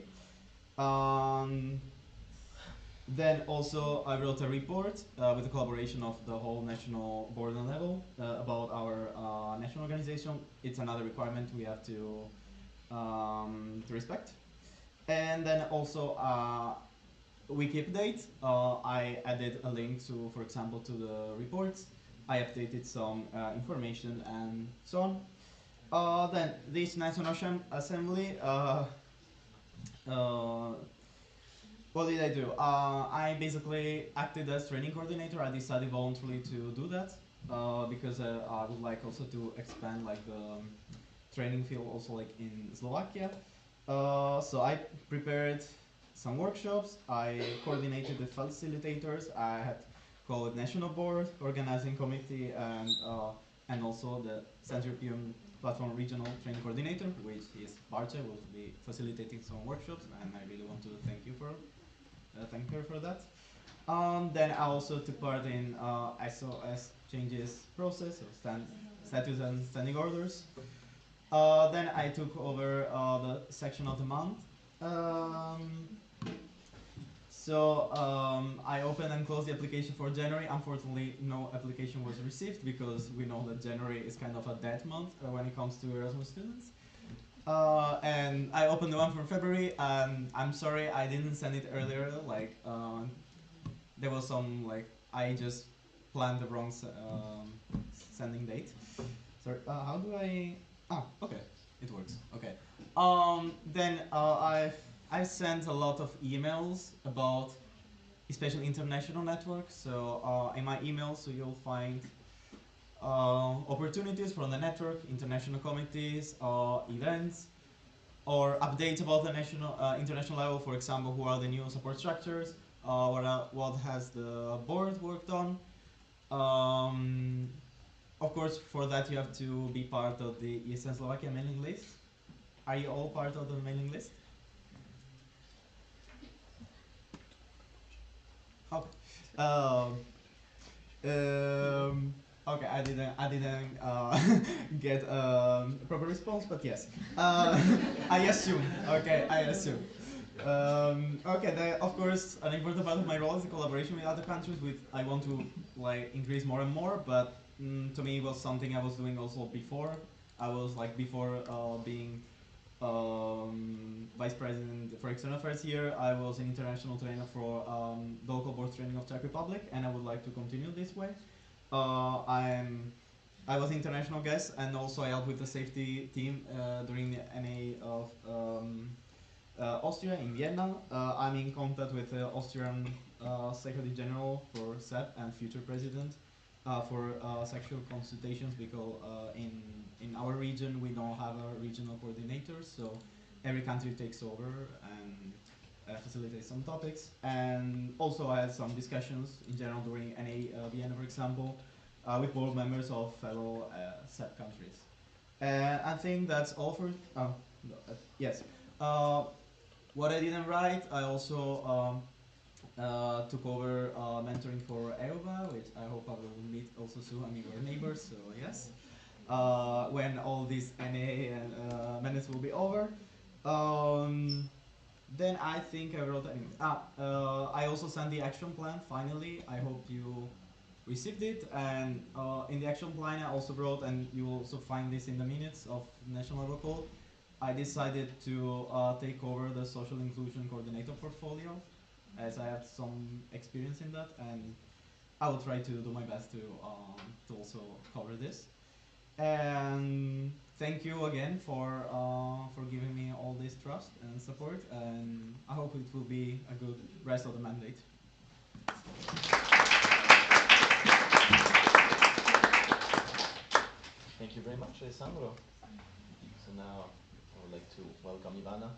Then also I wrote a report with the collaboration of the whole national board and level about our national organization. It's another requirement we have to respect. And then also wiki update. I added a link to, for example, to the reports. I updated some information and so on. Then this National Assembly. What did I do? I basically acted as training coordinator. I decided voluntarily to do that because I would like also to expand like the training field also like in Slovakia. So I prepared some workshops. I coordinated the facilitators. I had called national board, organizing committee, and also the Central European Platform Regional Training Coordinator, which is Barce, will be facilitating some workshops, and I really want to thank her for that. Then I also took part in SOS changes process, so status and standing orders. Then I took over the section of the month. I opened and closed the application for January. Unfortunately, no application was received because we know that January is kind of a dead month when it comes to Erasmus students. And I opened the one for February, and I'm sorry I didn't send it earlier. Like, there was some, like, I just planned the wrong sending date. Sorry, how do I... okay, it works, okay. Then I sent a lot of emails about especially international networks. So in my emails, so you'll find opportunities from the network, international committees, events, or updates about the international level. For example, who are the new support structures, what has the board worked on. Of course, for that you have to be part of the ESN Slovakia mailing list. Are you all part of the mailing list? Okay. Okay, I didn't get a proper response, but yes. I assume. Okay, I assume. Okay, of course, an important part of my role is the collaboration with other countries. I want to like increase more and more, but to me it was something I was doing also before. I was like before being vice president for external affairs here. I was an international trainer for the local board training of Czech Republic, and I would like to continue this way. I was international guest, and also I helped with the safety team during the NA of Austria in Vienna. I'm in contact with the Austrian Secretary General for SEP and future president for sexual consultations, because in our region we don't have a regional coordinator, so every country takes over and facilitates some topics. And also I had some discussions in general during NA Vienna, for example, with board members of fellow SEP countries. I think that's all for... yes. What I didn't write, I also took over mentoring for EUVA, which I hope I will meet also soon. I mean, we're neighbors, so yes. When all these NA and minutes will be over. Then I think I wrote... I also sent the action plan, finally. I hope you received it. And in the action plan I also wrote, and you will also find this in the minutes of National Level Code, I decided to take over the social inclusion coordinator portfolio, as I have some experience in that, and I will try to do my best to also cover this. And thank you again for giving me all this trust and support, and I hope it will be a good rest of the mandate. Thank you very much, Alessandro. So now I would like to welcome Ivana.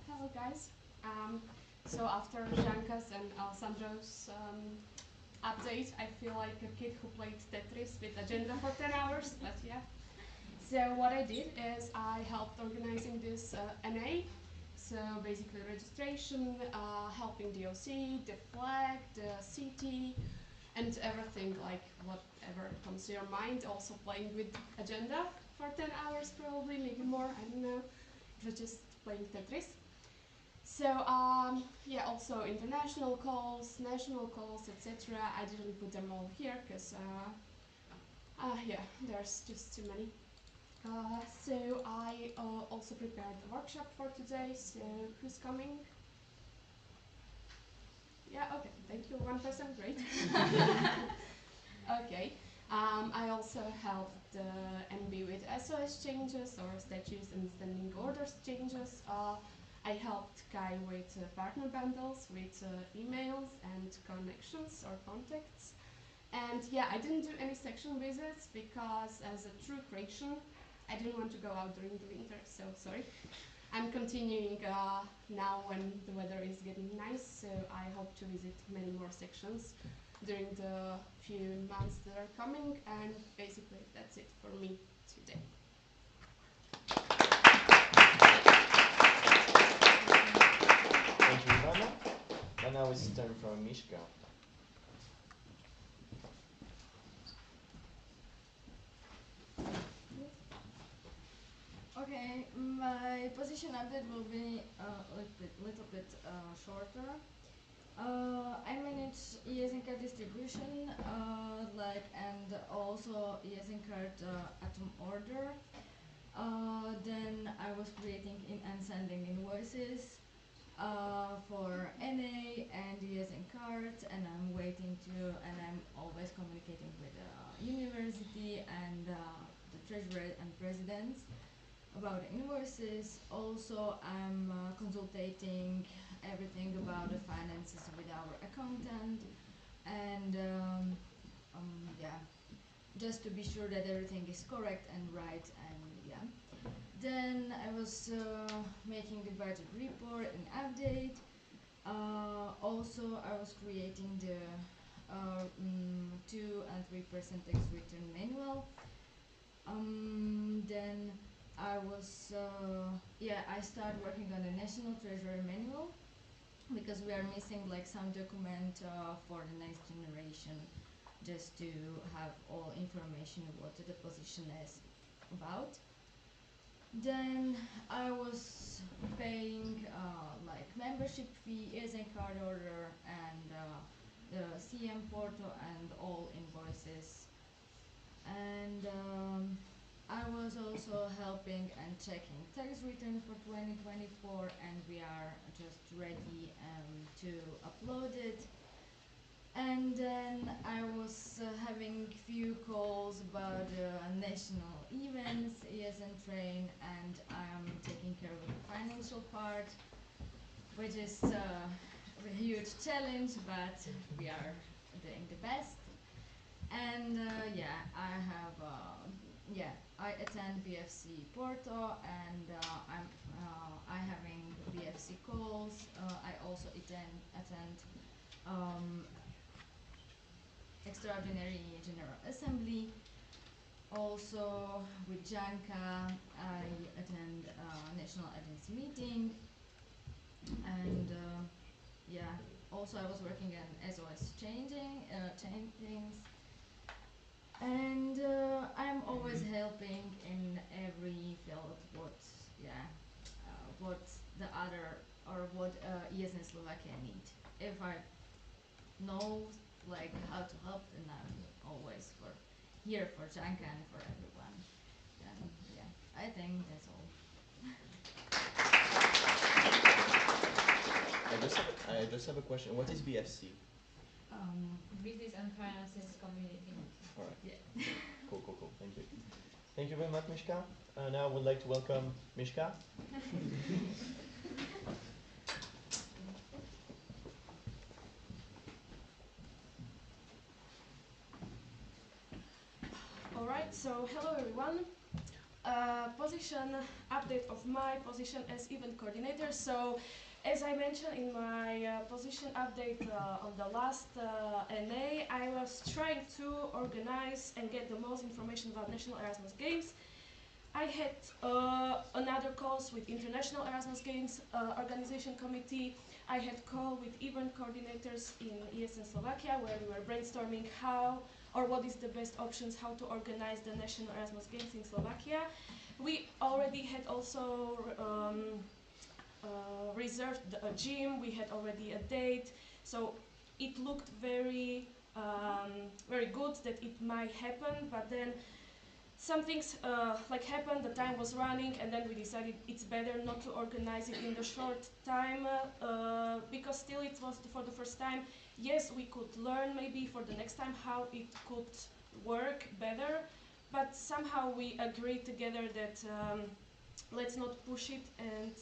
Hello guys. So after Janka's and Alessandro's update, I feel like a kid who played Tetris with agenda for 10 hours, but yeah. So what I did is I helped organizing this NA. So basically registration, helping the OC, the flag, the CT, and everything, like whatever comes to your mind. Also playing with agenda for 10 hours probably, maybe more, I don't know. It was just playing Tetris. So yeah, also international calls, national calls, etc. I didn't put them all here because yeah, there's just too many. So I also prepared a workshop for today. So who's coming? Yeah, okay, thank you, one person, great. Okay, I also helped the MB with SOS changes or statues and standing orders changes. I helped Kai with partner bundles, with emails and connections or contacts. And yeah, I didn't do any section visits because as a true Croatian, I didn't want to go out during the winter, so sorry. I'm continuing now when the weather is getting nice, so I hope to visit many more sections during the few months that are coming, and basically that's it for me today. Thank you, Ivana. And now it's time for Mishka. Okay, my position update will be a little bit shorter. I manage ESN card distribution, and also ESN card atom order. Then I was creating and sending invoices for NA and ESN cards, and I'm I'm always communicating with the university and the treasurer and presidents about invoices. Also, I'm consulting everything about the finances with our accountant, and yeah, just to be sure that everything is correct and right, and yeah. Then I was making the budget report and update. Also, I was creating the 2 and 3% tax return manual. Then I was, I started working on the National Treasury Manual because we are missing like some document for the next generation, just to have all information what the position is about. Then I was paying like membership fee, ESN card order, and the CM portal and all invoices. And I was also helping and checking tax return for 2024, and we are just ready to upload it. And then I was having few calls about national events, ESN train, and I'm taking care of the financial part, which is a huge challenge, but we are doing the best. And I attend BFC Porto, and I having BFC calls. I also attend extraordinary General Assembly. Also with Janka, I attend National Agency meeting, and also I was working on SOS changing things. And I'm always helping in every field what the other or what ESN Slovakia need. If I know like how to help, then I'm always here for Janka and for everyone. And yeah, I think that's all. I just have a question. What is BFC? Business and Finances Community. All right. Yeah. Cool. Thank you. Thank you very much, Mishka. Now I would like to welcome Mishka. Alright, so hello everyone. Position update of my position as event coordinator. So as I mentioned in my position update on the last NA, I was trying to organize and get the most information about National Erasmus Games. I had another calls with International Erasmus Games Organization Committee. I had call with event coordinators in ESN Slovakia, where we were brainstorming how or what is the best options how to organize the national Erasmus Games in Slovakia. We already had also reserved a gym. We had already a date, so it looked very very good that it might happen. But then some things like happened, the time was running, and then we decided it's better not to organize it in the short time because still it was for the first time. Yes, we could learn maybe for the next time how it could work better, but somehow we agreed together that let's not push it, and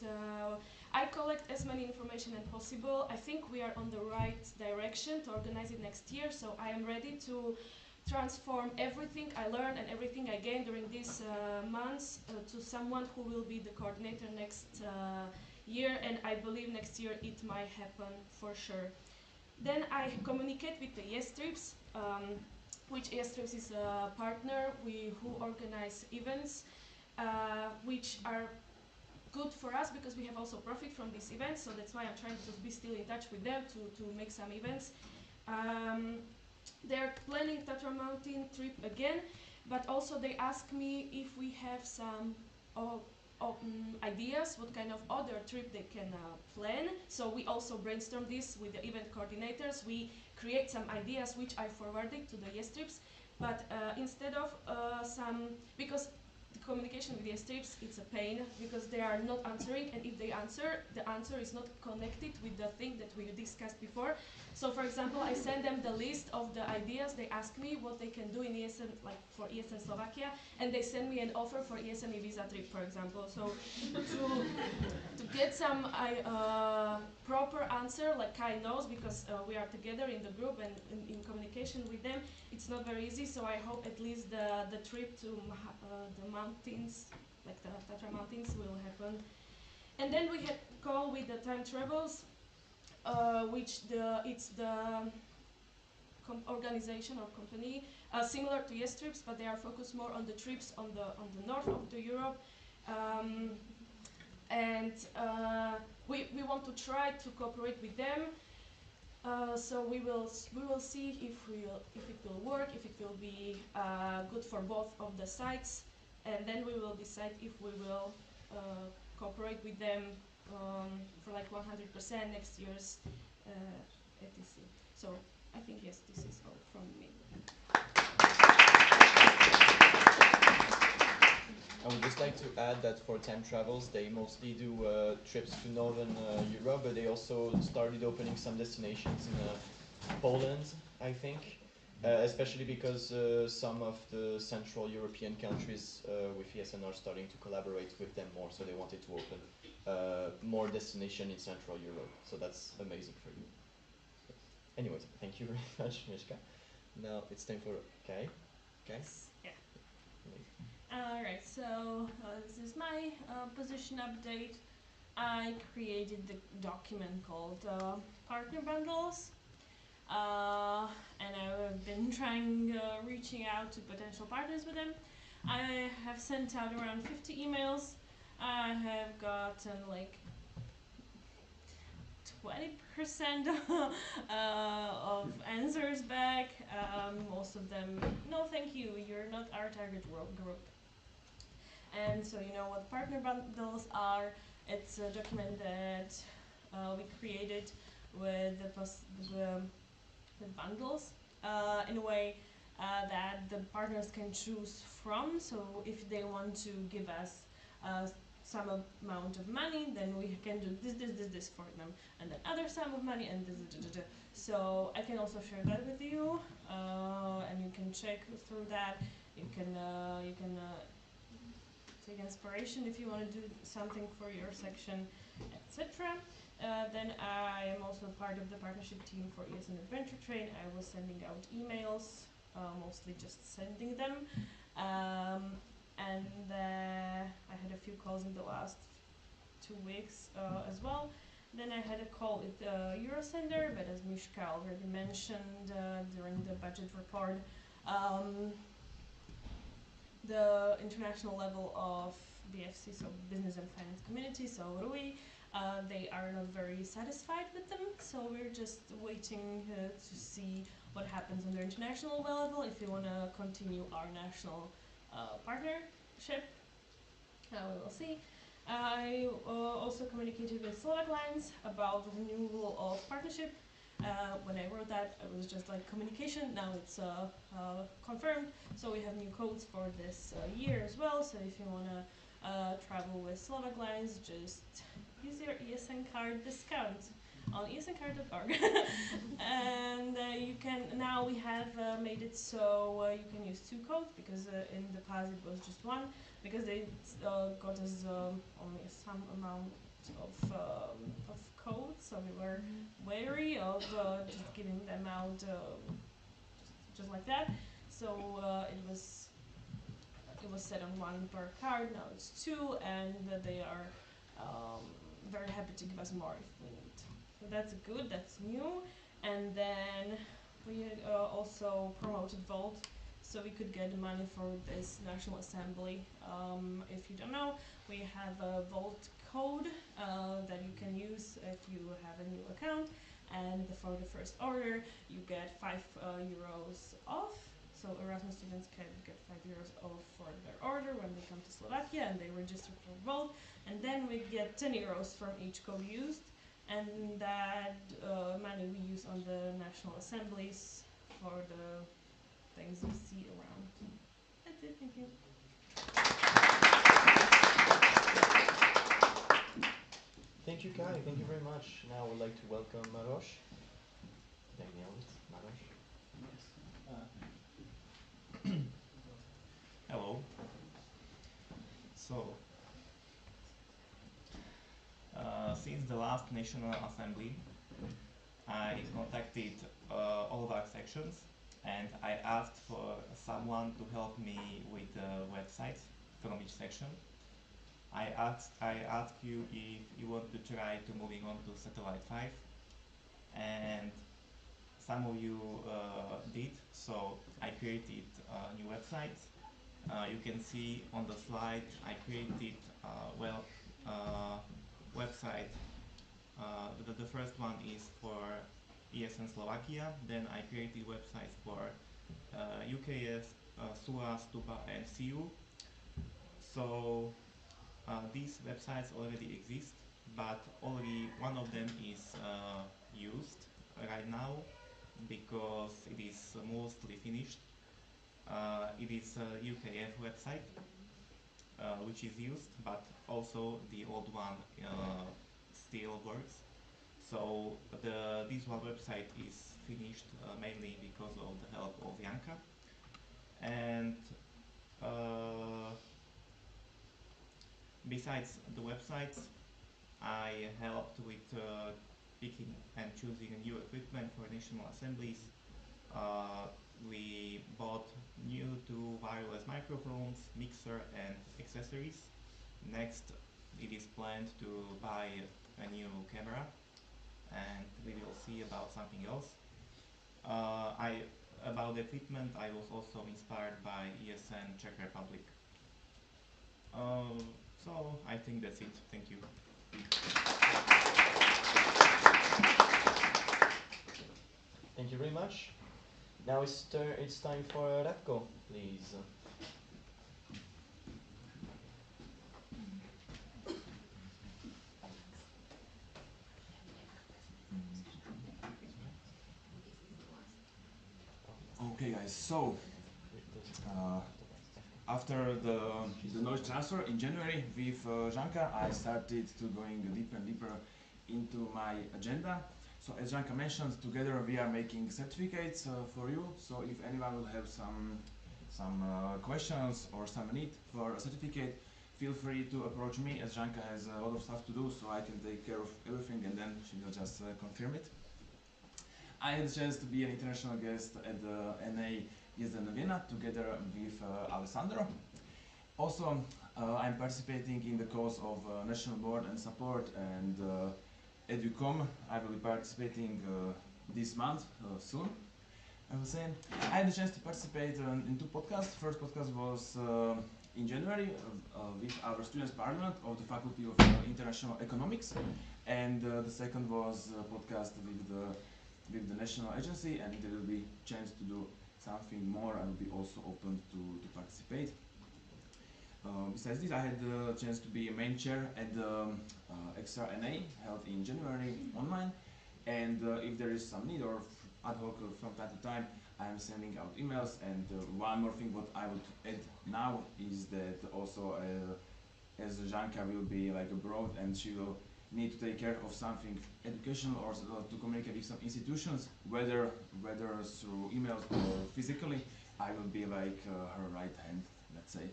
I collect as many information as possible. I think we are on the right direction to organize it next year, so I am ready to transform everything I learned and everything I gained during these months to someone who will be the coordinator next year, and I believe next year it might happen for sure. Then I communicate with the ES Trips, which ES Trips is a partner who organize events, which are good for us because we have also profit from these events, so that's why I'm trying to be still in touch with them to make some events. They're planning Tatra Mountain trip again, but also they ask me if we have some ideas what kind of other trip they can plan. So we also brainstorm this with the event coordinators. We create some ideas which I forwarded to the ES Trips, but instead of because the communication with the ES Trips, it's a pain because they are not answering, and if they answer, the answer is not connected with the thing that we discussed before. So for example, I send them the list of the ideas. They ask me what they can do in ESN, like for ESN Slovakia, and they send me an offer for ESN Ibiza trip, for example. So to get some proper answer, like Kai knows, because we are together in the group and in communication with them, it's not very easy. So I hope at least the trip to the mountains, like the Tatra Mountains, will happen. And then we had call with the time travels, which it's the organization or company similar to ES Trips, but they are focused more on the trips on the north of the Europe, and we want to try to cooperate with them. So we will see if it will work, if it will be good for both of the sites, and then we will decide if we will cooperate with them for like 100% next year's ETC. So I think yes, this is all from me. I would just like to add that for time travels, they mostly do trips to Northern Europe, but they also started opening some destinations in Poland, I think, especially because some of the Central European countries with ESN are starting to collaborate with them more, so they wanted to open more destination in Central Europe. So that's amazing for you. Anyways, thank you very much, Mishka. Now it's time for Kai. Kai? Yeah. Alright, so this is my position update. I created the document called Partner Bundles, and I've been trying reaching out to potential partners with them. I have sent out around 50 emails. I have gotten like 20% of answers back. Most of them, no thank you, you're not our target group. And so you know what partner bundles are. It's a document that we created with the bundles in a way that the partners can choose from. So if they want to give us some amount of money, then we can do this for them, and then other sum of money, and this. So I can also share that with you, and you can check through that. You can take inspiration if you want to do something for your section, etc. Then I am also part of the partnership team for ESN Adventure Train. I was sending out emails, mostly just sending them, and I had a few calls in the last 2 weeks as well. Then I had a call with Eurocenter, but as Mishka already mentioned during the budget report, the international level of BFC, so Business and Finance Community, so RUI, they are not very satisfied with them, so we're just waiting to see what happens on the international level if we want to continue our national partnership. We will see. I also communicated with Slovak Lines about the renewal of partnership. When I wrote that, it was just like communication. Now it's confirmed. So we have new codes for this year as well. So if you want to travel with Slovak Lines, just use your ESN card discount on esncard.org. And you can, now we have made it so you can use 2 codes, because in the past it was just 1, because they got us only some amount of codes, so we were wary of just giving them out just like that. So it was set on 1 per card. Now it's 2, and they are very happy to give us more if we need. So that's good, that's new. And then we also promoted Volt, so we could get money for this National Assembly. If you don't know, we have a Volt code that you can use if you have a new account, and for the first order you get 5 euros off. So Erasmus students can get 5 euros off for their order when they come to Slovakia and they register for Volt, and then we get 10 euros from each code used, and that money we use on the national assemblies for the things you see around. That's it, thank you. Thank you, Kai. Thank you very much. Now I would like to welcome Maros. Daniel, Maros. Hello. So, since the last National Assembly, I contacted all of our sections and I asked for someone to help me with the website from each section. I asked you if you want to try to moving on to Satellite 5, and some of you did, so I created a new website. You can see on the slide I created website. The first one is for ESN Slovakia, then I created websites for UKS, SUA, STUPA and CU. So these websites already exist, but only one of them is used right now because it is mostly finished. It is a UKF website which is used, but also the old one still works. So this one website is finished mainly because of the help of Janka. And besides the websites, I helped with picking and choosing a new equipment for national assemblies. We bought new 2 wireless microphones, mixer and accessories. Next, it is planned to buy a new camera, and we will see about something else. About the equipment, I was also inspired by ESN Czech Republic. So I think that's it. Thank you. Thank you very much. Now it's time for Radko, please. Okay, guys. So after the knowledge transfer in January with Janka, I started to going deeper and deeper into my agenda. So as Janka mentioned, together we are making certificates for you. So if anyone will have some questions or some need for a certificate, feel free to approach me, as Janka has a lot of stuff to do, so I can take care of everything and then she will just confirm it. I had the chance to be an international guest at the NA ESN Vienna together with Alessandro. Also, I'm participating in the cause of National Board and Support and Educom. I will be participating this month, soon, I was saying. I had the chance to participate in 2 podcasts. First podcast was in January with our Students' Parliament of the Faculty of International Economics, and the second was a podcast with the with the national agency, and if there will be chance to do something more, I will be also open to participate. Besides this, I had the chance to be a main chair at the extra NA held in January online, and if there is some need or ad hoc from time to time, I am sending out emails. And one more thing what I would add now is that also as Janka will be like abroad and she will need to take care of something educational or to communicate with some institutions, whether through emails or physically, I will be like her right hand, let's say.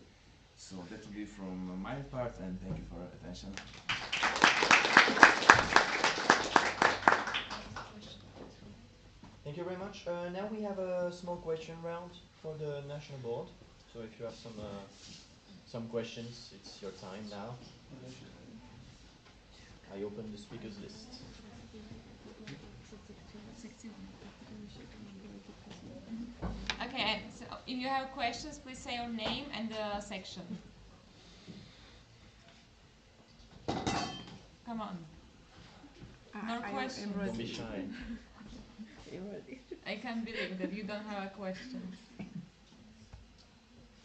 So that will be from my part, and thank you for your attention. Thank you very much. Now we have a small question round for the national board. So if you have some questions, it's your time now. I open the speakers list. Okay, so if you have questions, please say your name and the section. Come on. No questions. Don't be shy. I can't believe that you don't have a question.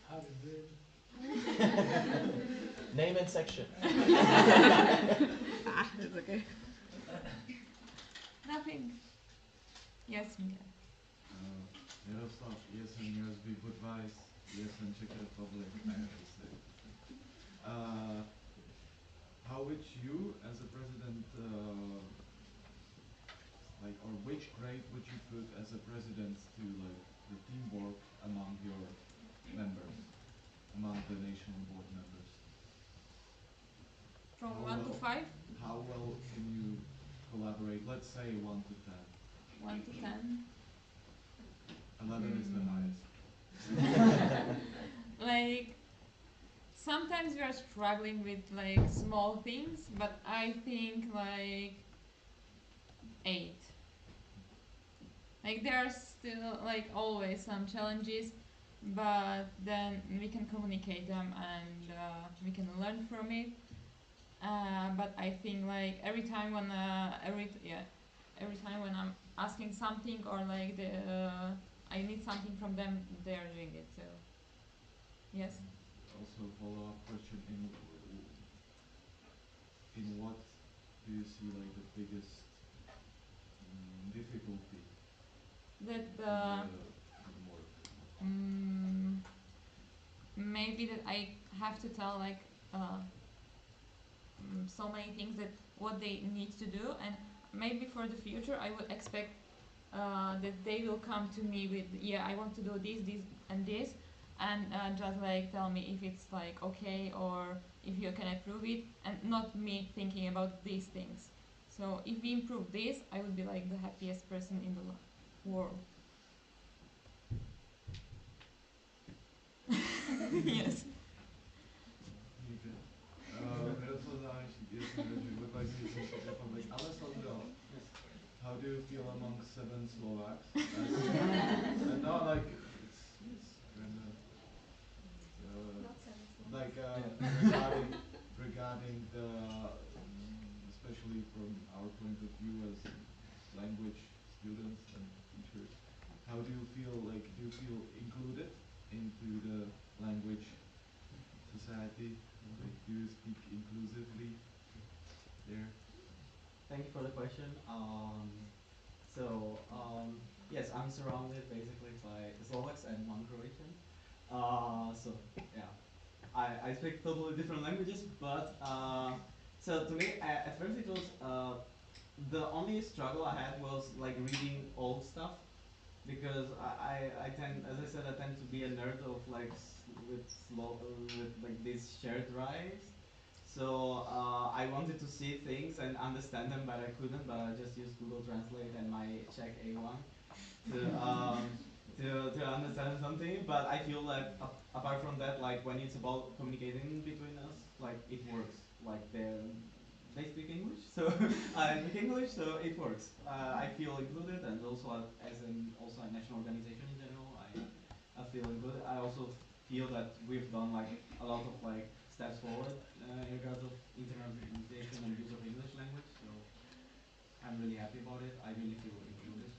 How is it? Name and section. It's okay. Nothing. Yes, Miguel. Miroslav, ESN USB Budweis, ESN Czech Republic, I have to say. How would you, as a president, or which grade would you put as a president to the teamwork among your members, among the national board members? From 1 to 5? How well can you collaborate? Let's say 1 to 10. 1 to 10. 11 is the highest. Like, sometimes we are struggling with like small things, but I think like 8. Like there are still like always some challenges, but then we can communicate them and we can learn from it. But I think like every time when I'm asking something or like I need something from them, they are doing it. So yes. Also, follow-up question: in what do you see like the biggest difficulty? That in work. Maybe that I have to tell like so many things that what they need to do, and maybe for the future I would expect that they will come to me with I want to do this and this, and just like tell me if it's like okay or if you can approve it, and not me thinking about these things. So if we improve this, I would be like the happiest person in the world. Yes. Miroslav Závič, ESN Budweis, ESN Czech Republic. Alessandro, how do you feel among 7 Slovaks? No, like it's kind of Not 7 Slovaks. like regarding the especially from our point of view as language students and teachers. How do you feel? Like, do you feel included into the language society? Like, do you speak inclusively there? Thank you for the question. Yes, I'm surrounded basically by Slovaks and non-Croatian. I speak totally different languages, but so to me, at first it was the only struggle I had was like reading old stuff, because I tend, as I said, I tend to be a nerd of like with like these shared drives. So I wanted to see things and understand them, but I couldn't. But I just used Google Translate and my Czech A1 to understand something. But I feel that apart from that, like when it's about communicating between us, like it works. Like they speak English, so I speak English, so it works. I feel included, and also as also a national organization in general, I feel included. I also feel that we've done like a lot of like steps forward in regards of internationalization and use of English language. So I'm really happy about it. I really feel included.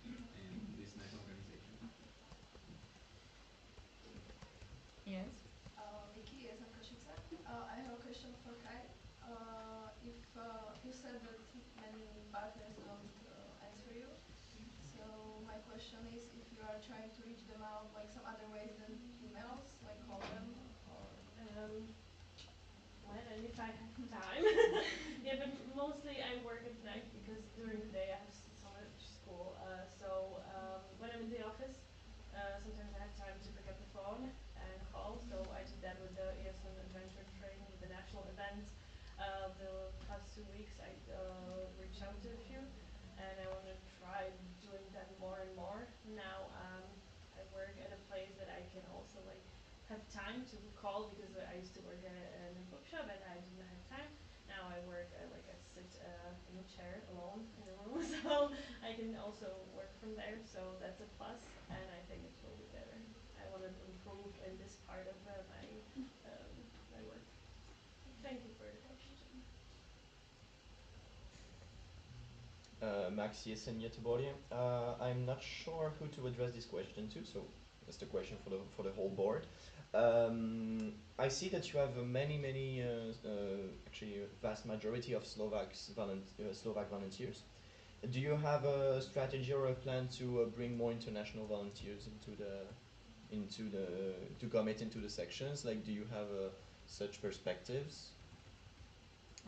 that many partners don't answer you. So my question is if you are trying to reach them out like some other ways than emails, like call them or When and if I have time. Yeah, but mostly I work at night because during the day I have so much school. When I'm in the office, sometimes I have time to pick up the phone and call. So I did that with the ESN adventure training with the national events. The past 2 weeks I reached out to a few, and I want to try doing that more and more. Now I work at a place that I can also like have time to call because I used to work in a bookshop and I didn't have time. Now I work like I sit in a chair alone in a room, so I can also work from there. So that's a plus, and I think it will be better. I want to improve in this part of my work. Thank you for the question. Max Yesen Yetebori. I'm not sure who to address this question to, so that's the question for the whole board. I see that you have many, actually a vast majority of Slovak volunteers. Do you have a strategy or a plan to bring more international volunteers to commit into the sections? Like, do you have such perspectives?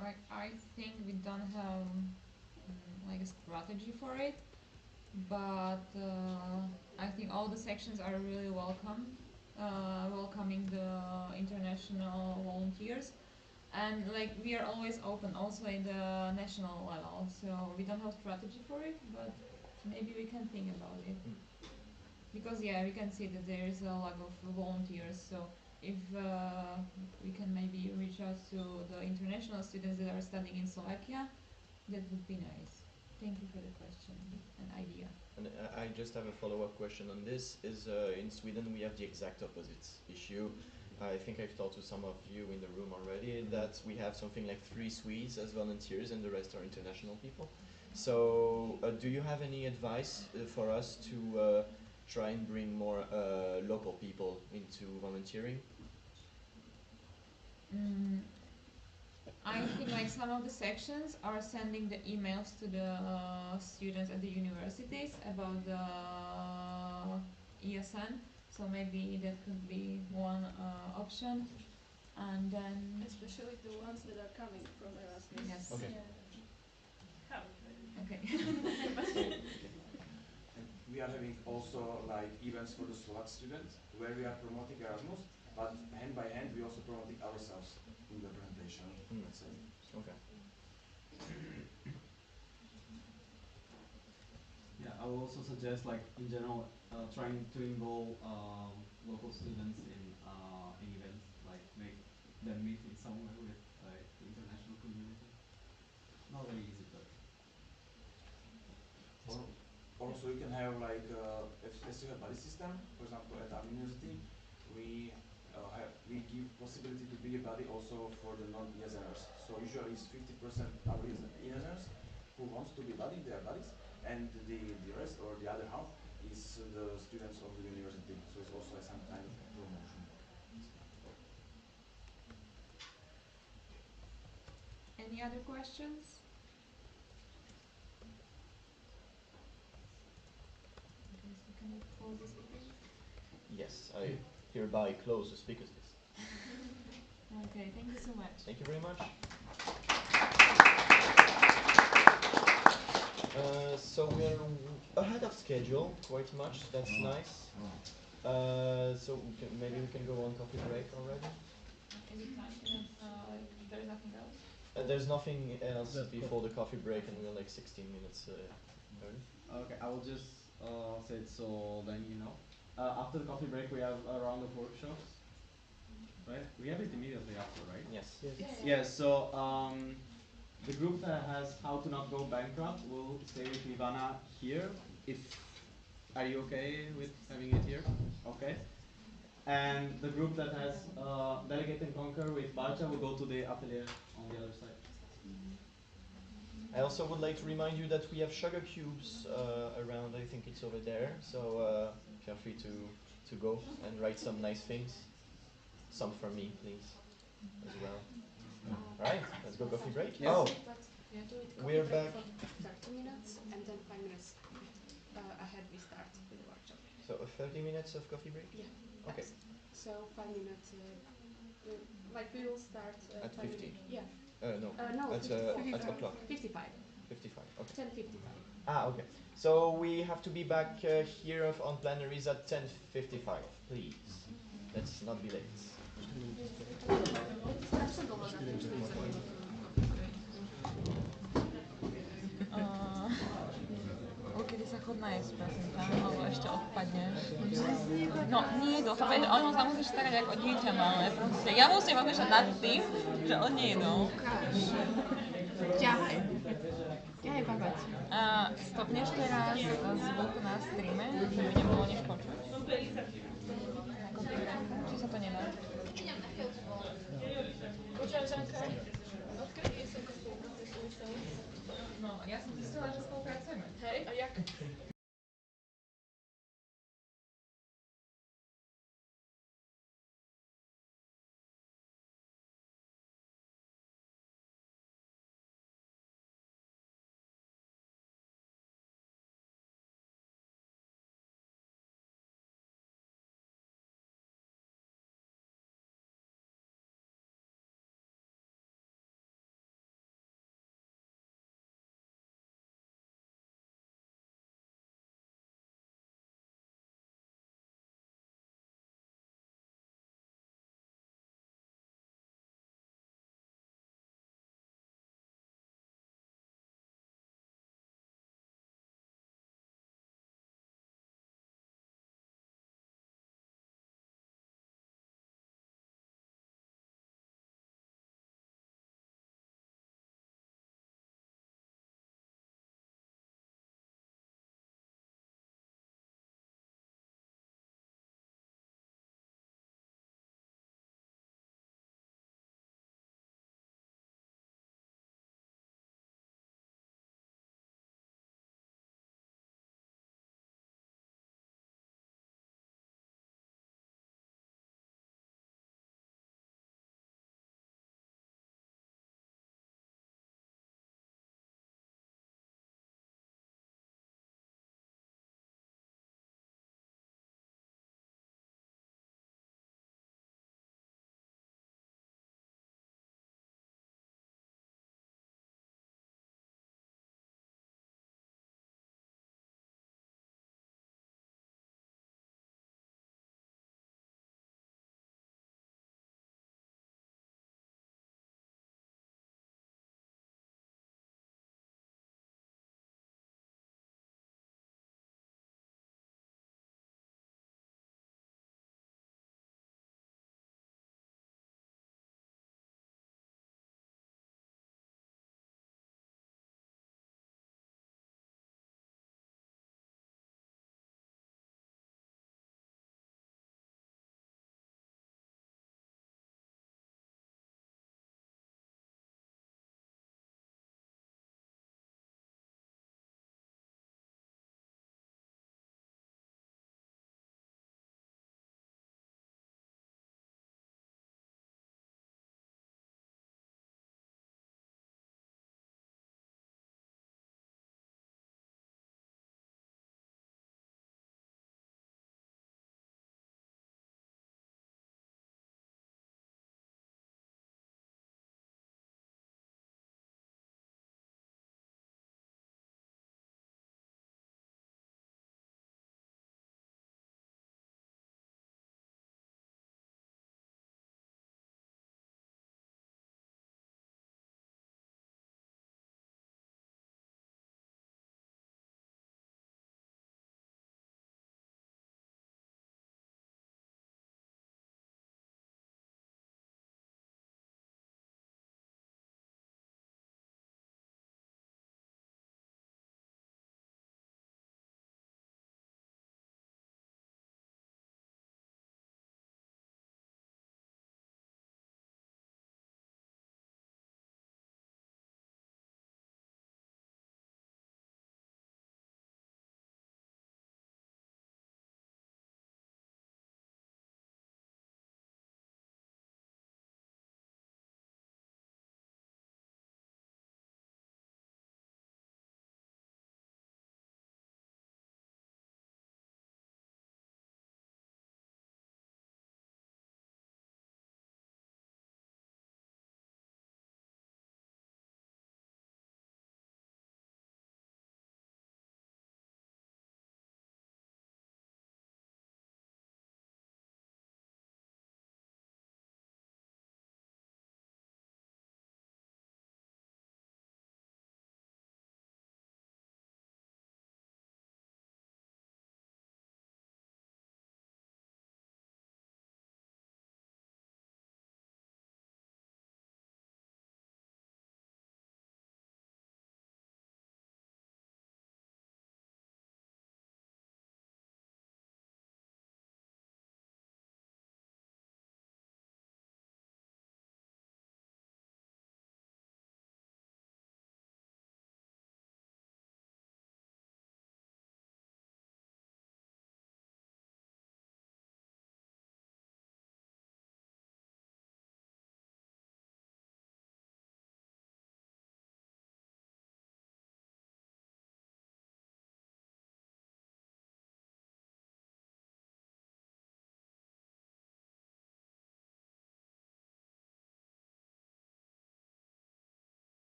Like, I think we don't have like a strategy for it, but I think all the sections are really welcoming the international volunteers, and like we are always open also in the national level, so we don't have strategy for it, but maybe we can think about it. Because yeah, we can see that there is a lack of volunteers, so if we can maybe reach out to the international students that are studying in Slovakia, that would be nice. Thank you for the question and idea. And I just have a follow-up question on this. In Sweden we have the exact opposite issue. I think I've talked to some of you in the room already that we have something like 3 Swedes as volunteers and the rest are international people. So do you have any advice for us to try and bring more local people into volunteering? I think like some of the sections are sending the emails to the students at the universities about the ESN, so maybe that could be one option. And then especially the ones that are coming from Erasmus. Yes. Okay. Okay. And we are having also like events for the Slovak students where we are promoting Erasmus, but hand by hand we also promoting ourselves in the presentation. Let's say. Okay. Yeah, I would also suggest, like in general, trying to involve local students in events, like make them meet in somewhere with the international community. Not very easy, but. Also, you can have like as you have buddy system. For example, at our university, we give possibility to be a buddy also for the non-ESNers. So usually it's 50% our ESNers who wants to be buddy, they are buddies, and the rest or the other half is the students of the university. So it's also some kind of promotion. Any other questions? Okay, so can you close the speakers? Yes, I hereby close the speakers list. Okay, thank you so much. Thank you very much. So we're ahead of schedule quite much. That's nice. So maybe we can go on coffee break already. Is it time? There's nothing else? There's nothing else before the coffee break, and we're like 16 minutes early. Okay, I will just say it so then you know. After the coffee break, we have a round of workshops. Right? We have it immediately after, right? Yes. Yes. So the group that has how to not go bankrupt will stay with Ivana here. Are you okay with having it here? Okay. And the group that has Delegate and Conquer with Barcha will go to the atelier on the other side. I also would like to remind you that we have sugar cubes around. I think it's over there. So feel free to go and write some nice things. Some for me, please, as well. Right, let's go coffee break. Yes. Oh, Yeah, do it We're break back. for 30 minutes and then 5 minutes ahead we start with the workshop. So 30 minutes of coffee break? Yeah. Okay. So 5 minutes, like we will start At 5 50? minutes. Yeah. No. No, At 55. o'clock. 55. 55, okay. 10:55. Ah, okay. So we have to be back here on plenaries at 10:55, please. Let's not be late. Kedy sa chod nájsť, prosím ťa, alebo ešte odpadneš. No nie, to veď ono sa musíš starať ako dieťa malé, proste. Ja musím rozmýšľať nad tým, že oni idú. Ťahaj. Ťahaj babať. Stopneš teraz zvuk na streame, že by nebolo nič počuť. Či sa to nedá? Idem na chvíľku. Počujem, Žanka, odkedy ESN spolupracuje s úmyslom? No, ja som zistila, že spolupracujeme. Hej, a jak?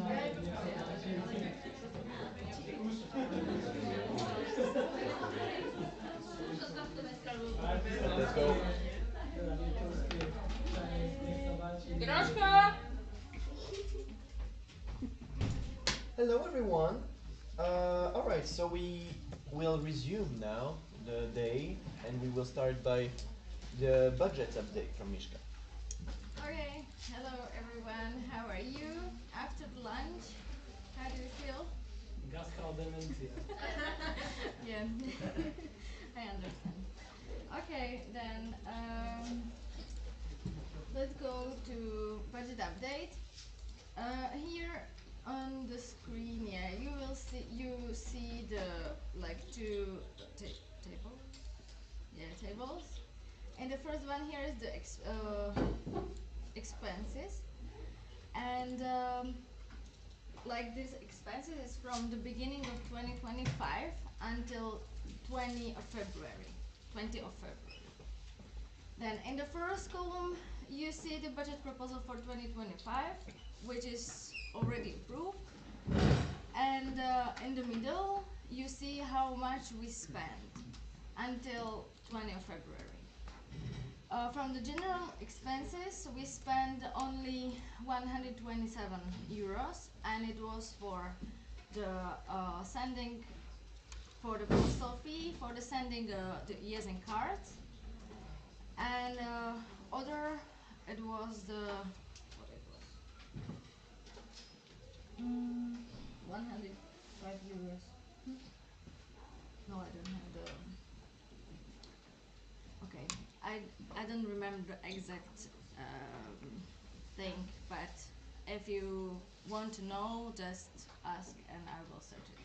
Let's go. Groszko! Hello, everyone. All right, so we will resume now the day, and we will start by the budget update from Mishka. Okay, hello everyone. How are you? After the lunch, how do you feel? Gastrodementia. Yeah, I understand. Okay, then let's go to budget update. Here on the screen, yeah, you see the like two tables. Yeah, tables. And the first one here is the expenses, and like these expenses is from the beginning of 2025 until 20 of February. 20 of February. Then in the first column you see the budget proposal for 2025, which is already approved, and in the middle you see how much we spent until 20 of February. From the general expenses, we spent only 127 euros, and it was for the sending, for the postal fee, for the sending the ESN cards, and other, it was the, what it was, 105 euros. No, I don't have the. Okay, I don't remember the exact thing, but if you want to know, just ask and I will search it.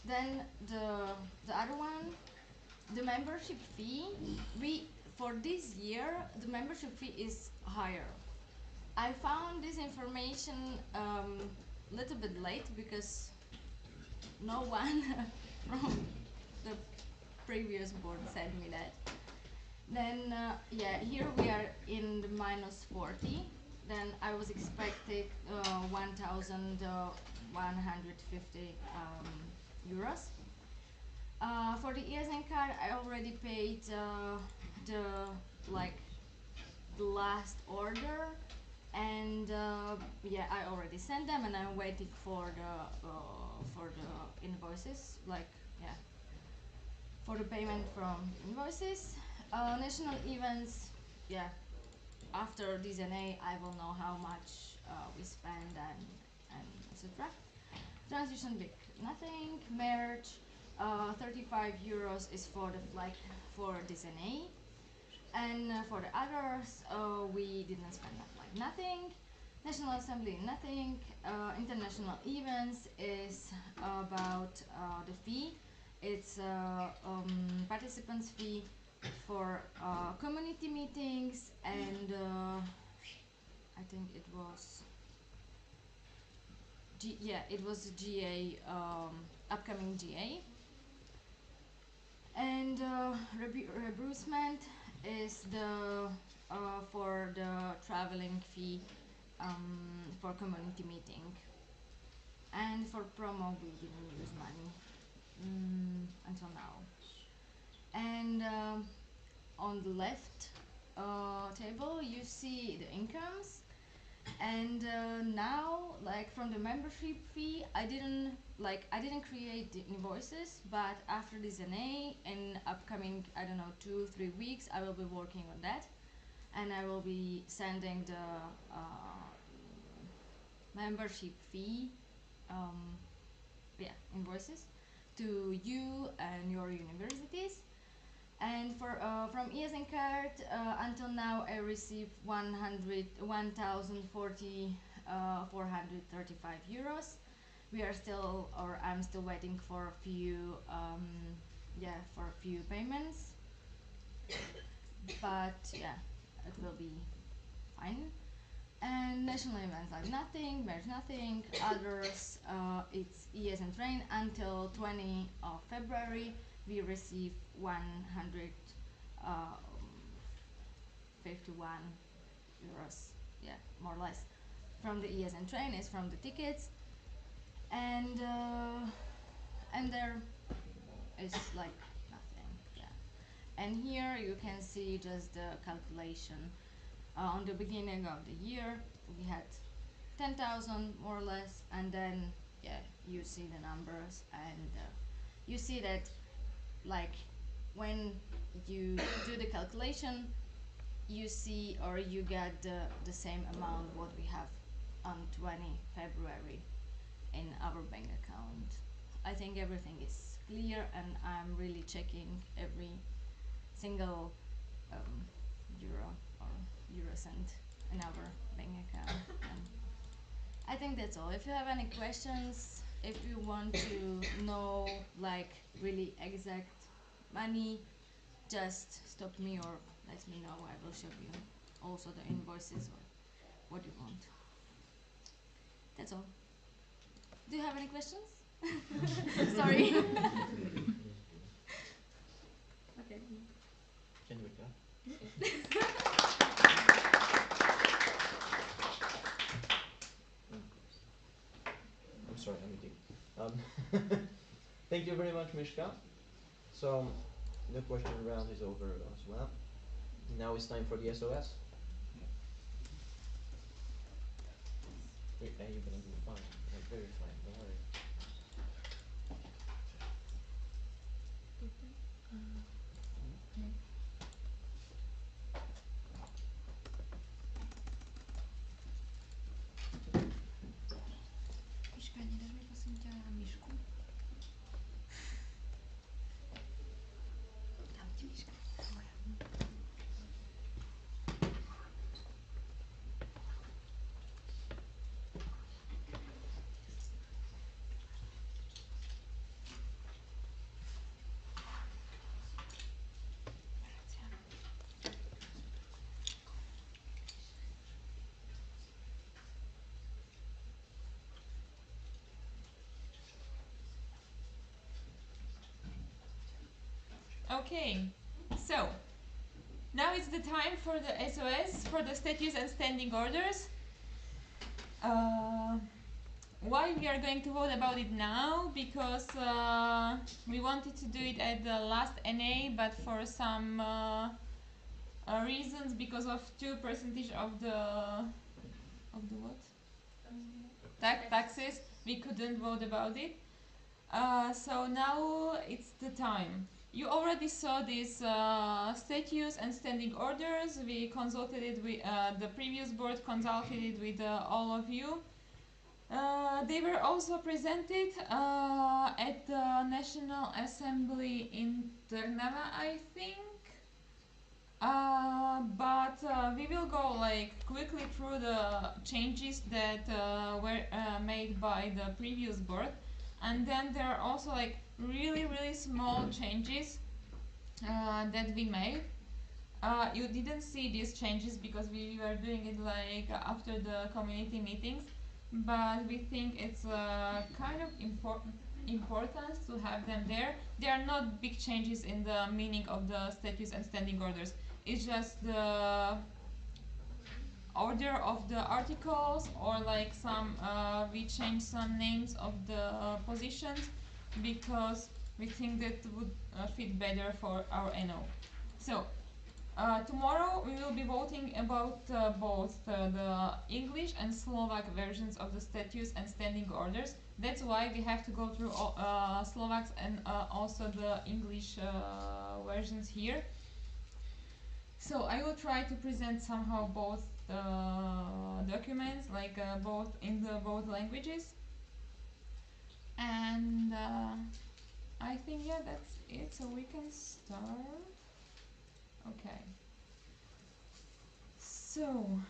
Then the other one, the membership fee. We for this year the membership fee is higher. I found this information little bit late because no one from the previous board said me that. Then yeah, here we are in the minus 40. Then I was expecting 1,150 euros. For the ESN card, I already paid the like the last order, and yeah, I already sent them, and I'm waiting for the invoices. Like yeah, for the payment from invoices. National events, yeah. After this NA, I will know how much we spend and etc. Transition big, nothing. Merge, 35 euros is for the flag for this NA, and for the others, we didn't spend like nothing. National Assembly, nothing. International events is about the fee. It's participants fee for community meetings, and I think it was it was GA, upcoming GA, and reimbursement is the for the traveling fee for community meeting, and for promo we didn't use money until now. And on the left table you see the incomes, and now like from the membership fee I didn't create the invoices, but after this NA in upcoming, I don't know, 2-3 weeks I will be working on that, and I will be sending the membership fee invoices to you and your universities. And for from ESN card, until now I received 435 euros. We are still, or I'm still waiting for a few, for a few payments. But yeah, it will be fine. And national events like nothing, there's nothing. Others, it's ESN train until 20 of February. We receive 151 euros, yeah, more or less. from the ESN train is from the tickets, and there is like nothing. Yeah, and here you can see just the calculation. On the beginning of the year, we had 10,000 more or less, and then yeah, you see the numbers, and you see that like when you do the calculation, you see or you get the same amount what we have on 20 February in our bank account. I think everything is clear, and I'm really checking every single euro or euro cent in our bank account. And I think that's all. If you have any questions, if you want to know like really exact money, just stop me or let me know. I will show you also the invoices or what you want. That's all. Do you have any questions? Sorry. Okay. Can we clap? I'm sorry, I'm eating. Thank you very much, Mishka. So the question round is over as well. Now it's time for the SOS. You're gonna do fine. Like, very fine. Don't worry. Miška, nedáš mi prosím ťa myšku? Dám ti myška. Moja. Okay, so now it's the time for the SOS, for the statutes and standing orders. Why we are going to vote about it now? Because we wanted to do it at the last NA, but for some reasons, because of 2% of the what? Taxes, we couldn't vote about it. So now it's the time. You already saw these statutes and standing orders. We consulted it with the previous board, consulted it with all of you. They were also presented at the National Assembly in Trnava, I think. But we will go like quickly through the changes that were made by the previous board, and then there are also like really small changes that we made. You didn't see these changes because we were doing it like after the community meetings, but we think it's kind of important to have them there. They are not big changes in the meaning of the statutes and standing orders. It's just the order of the articles, or like some we changed some names of the positions because we think that would fit better for our NO. So tomorrow we will be voting about both the English and Slovak versions of the statutes and standing orders. That's why we have to go through Slovaks and also the English versions here. So I will try to present somehow both documents, like both in the both languages. And I think yeah, that's it. So we can start. Okay. So.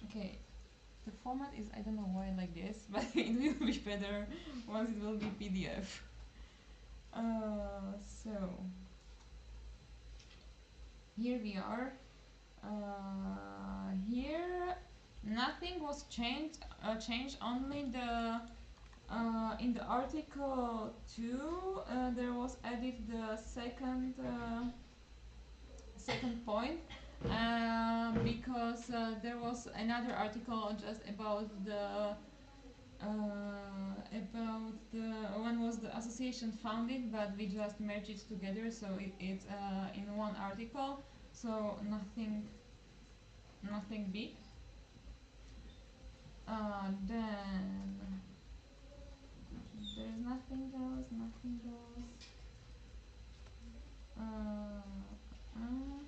Okay. The format is, I don't know why like this, but it will be better once it will be PDF. So here we are. Here nothing was changed. Changed only the in the article 2 there was added the second point. because there was another article just about the when was the association founded, but we just merged it together, so it's in one article, so nothing big. Then there's nothing else.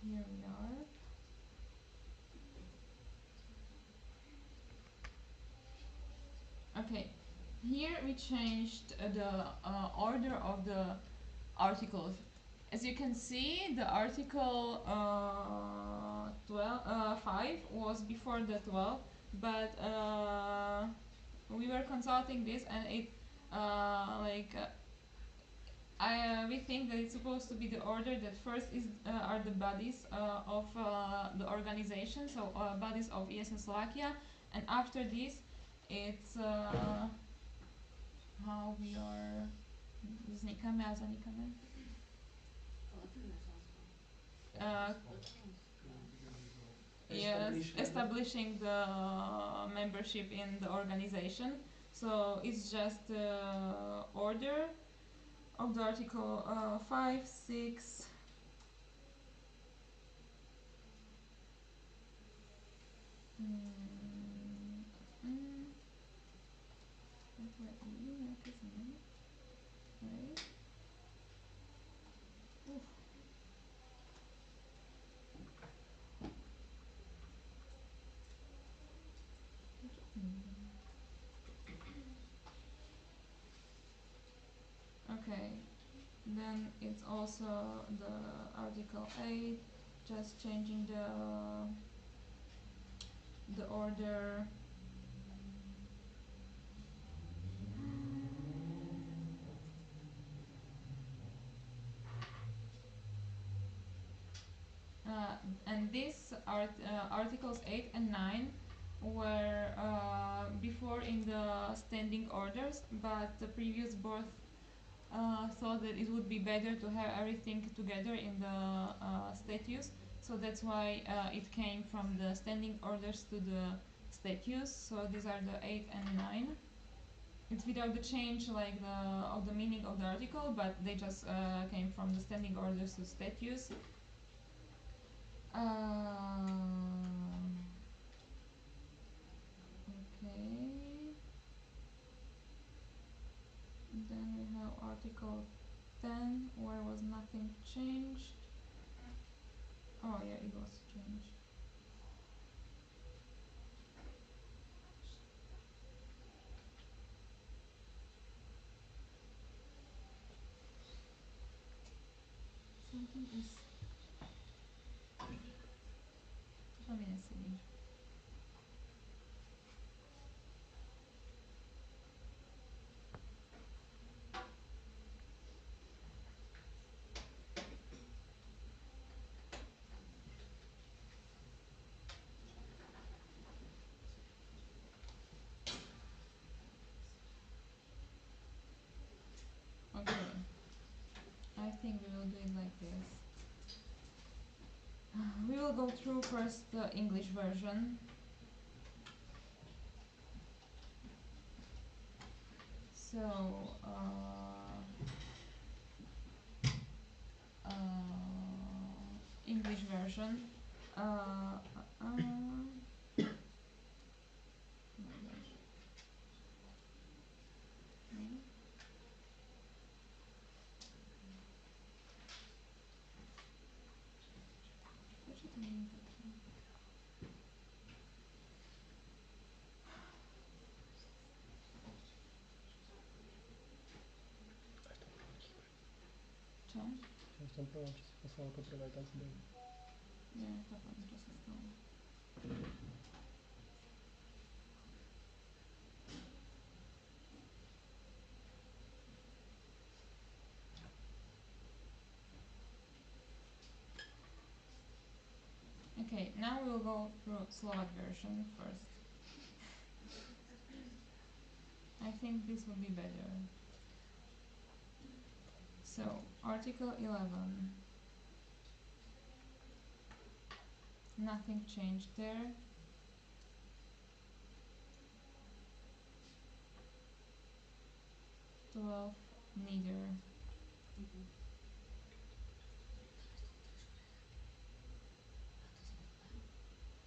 Here we are. Okay, here we changed the order of the articles. As you can see, the article 5 was before the 12, but we were consulting this, and it we think that it's supposed to be the order that first is are the bodies of the organization, so bodies of ESN Slovakia, and after this it's how we are vznikáme a zanikáme. Yes, establishing the membership in the organization. So it's just order of the article 5, 6, okay, then it's also the article 8, just changing the order. And these articles 8 and 9 were before in the standing orders, but the previous board thought that it would be better to have everything together in the statutes, so that's why it came from the standing orders to the statutes. So these are the 8 and 9. It's without the change of the meaning of the article, but they just came from the standing orders to statutes. Okay. Then we have article 10, where was nothing changed. Oh yeah, it was changed. Something is... Let me see. Okay, I think we will do it like this. We will go through first the English version. So, English version. Co? Čo v tom prvom, čo si poslal ako prvé, tam si dal. Nie, chápem, čo sa stalo. Okay, now we'll go through Slovak version first. I think this will be better. So, Article 11. Nothing changed there. Neither.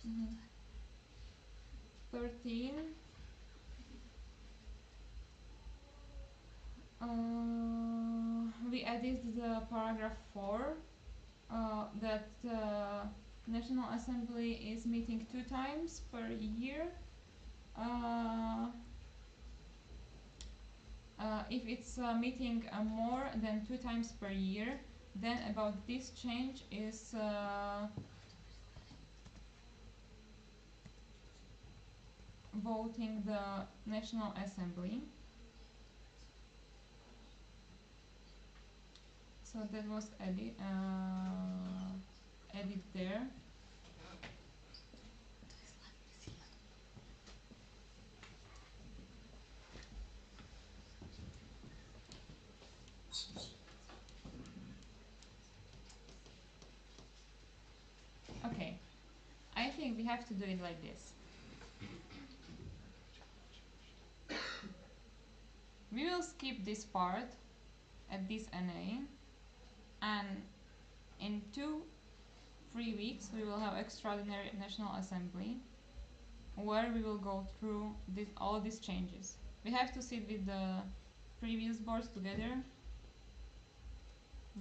Mhm. 13. We added the paragraph 4 that National Assembly is meeting 2 times per year. If it's meeting more than 2 times per year, then about this change is voting the National Assembly. So that was added there. Okay, I think we have to do it like this. We will skip this part at this NA, and in 2-3 weeks we will have extraordinary National Assembly where we will go through all these changes. We have to sit with the previous boards together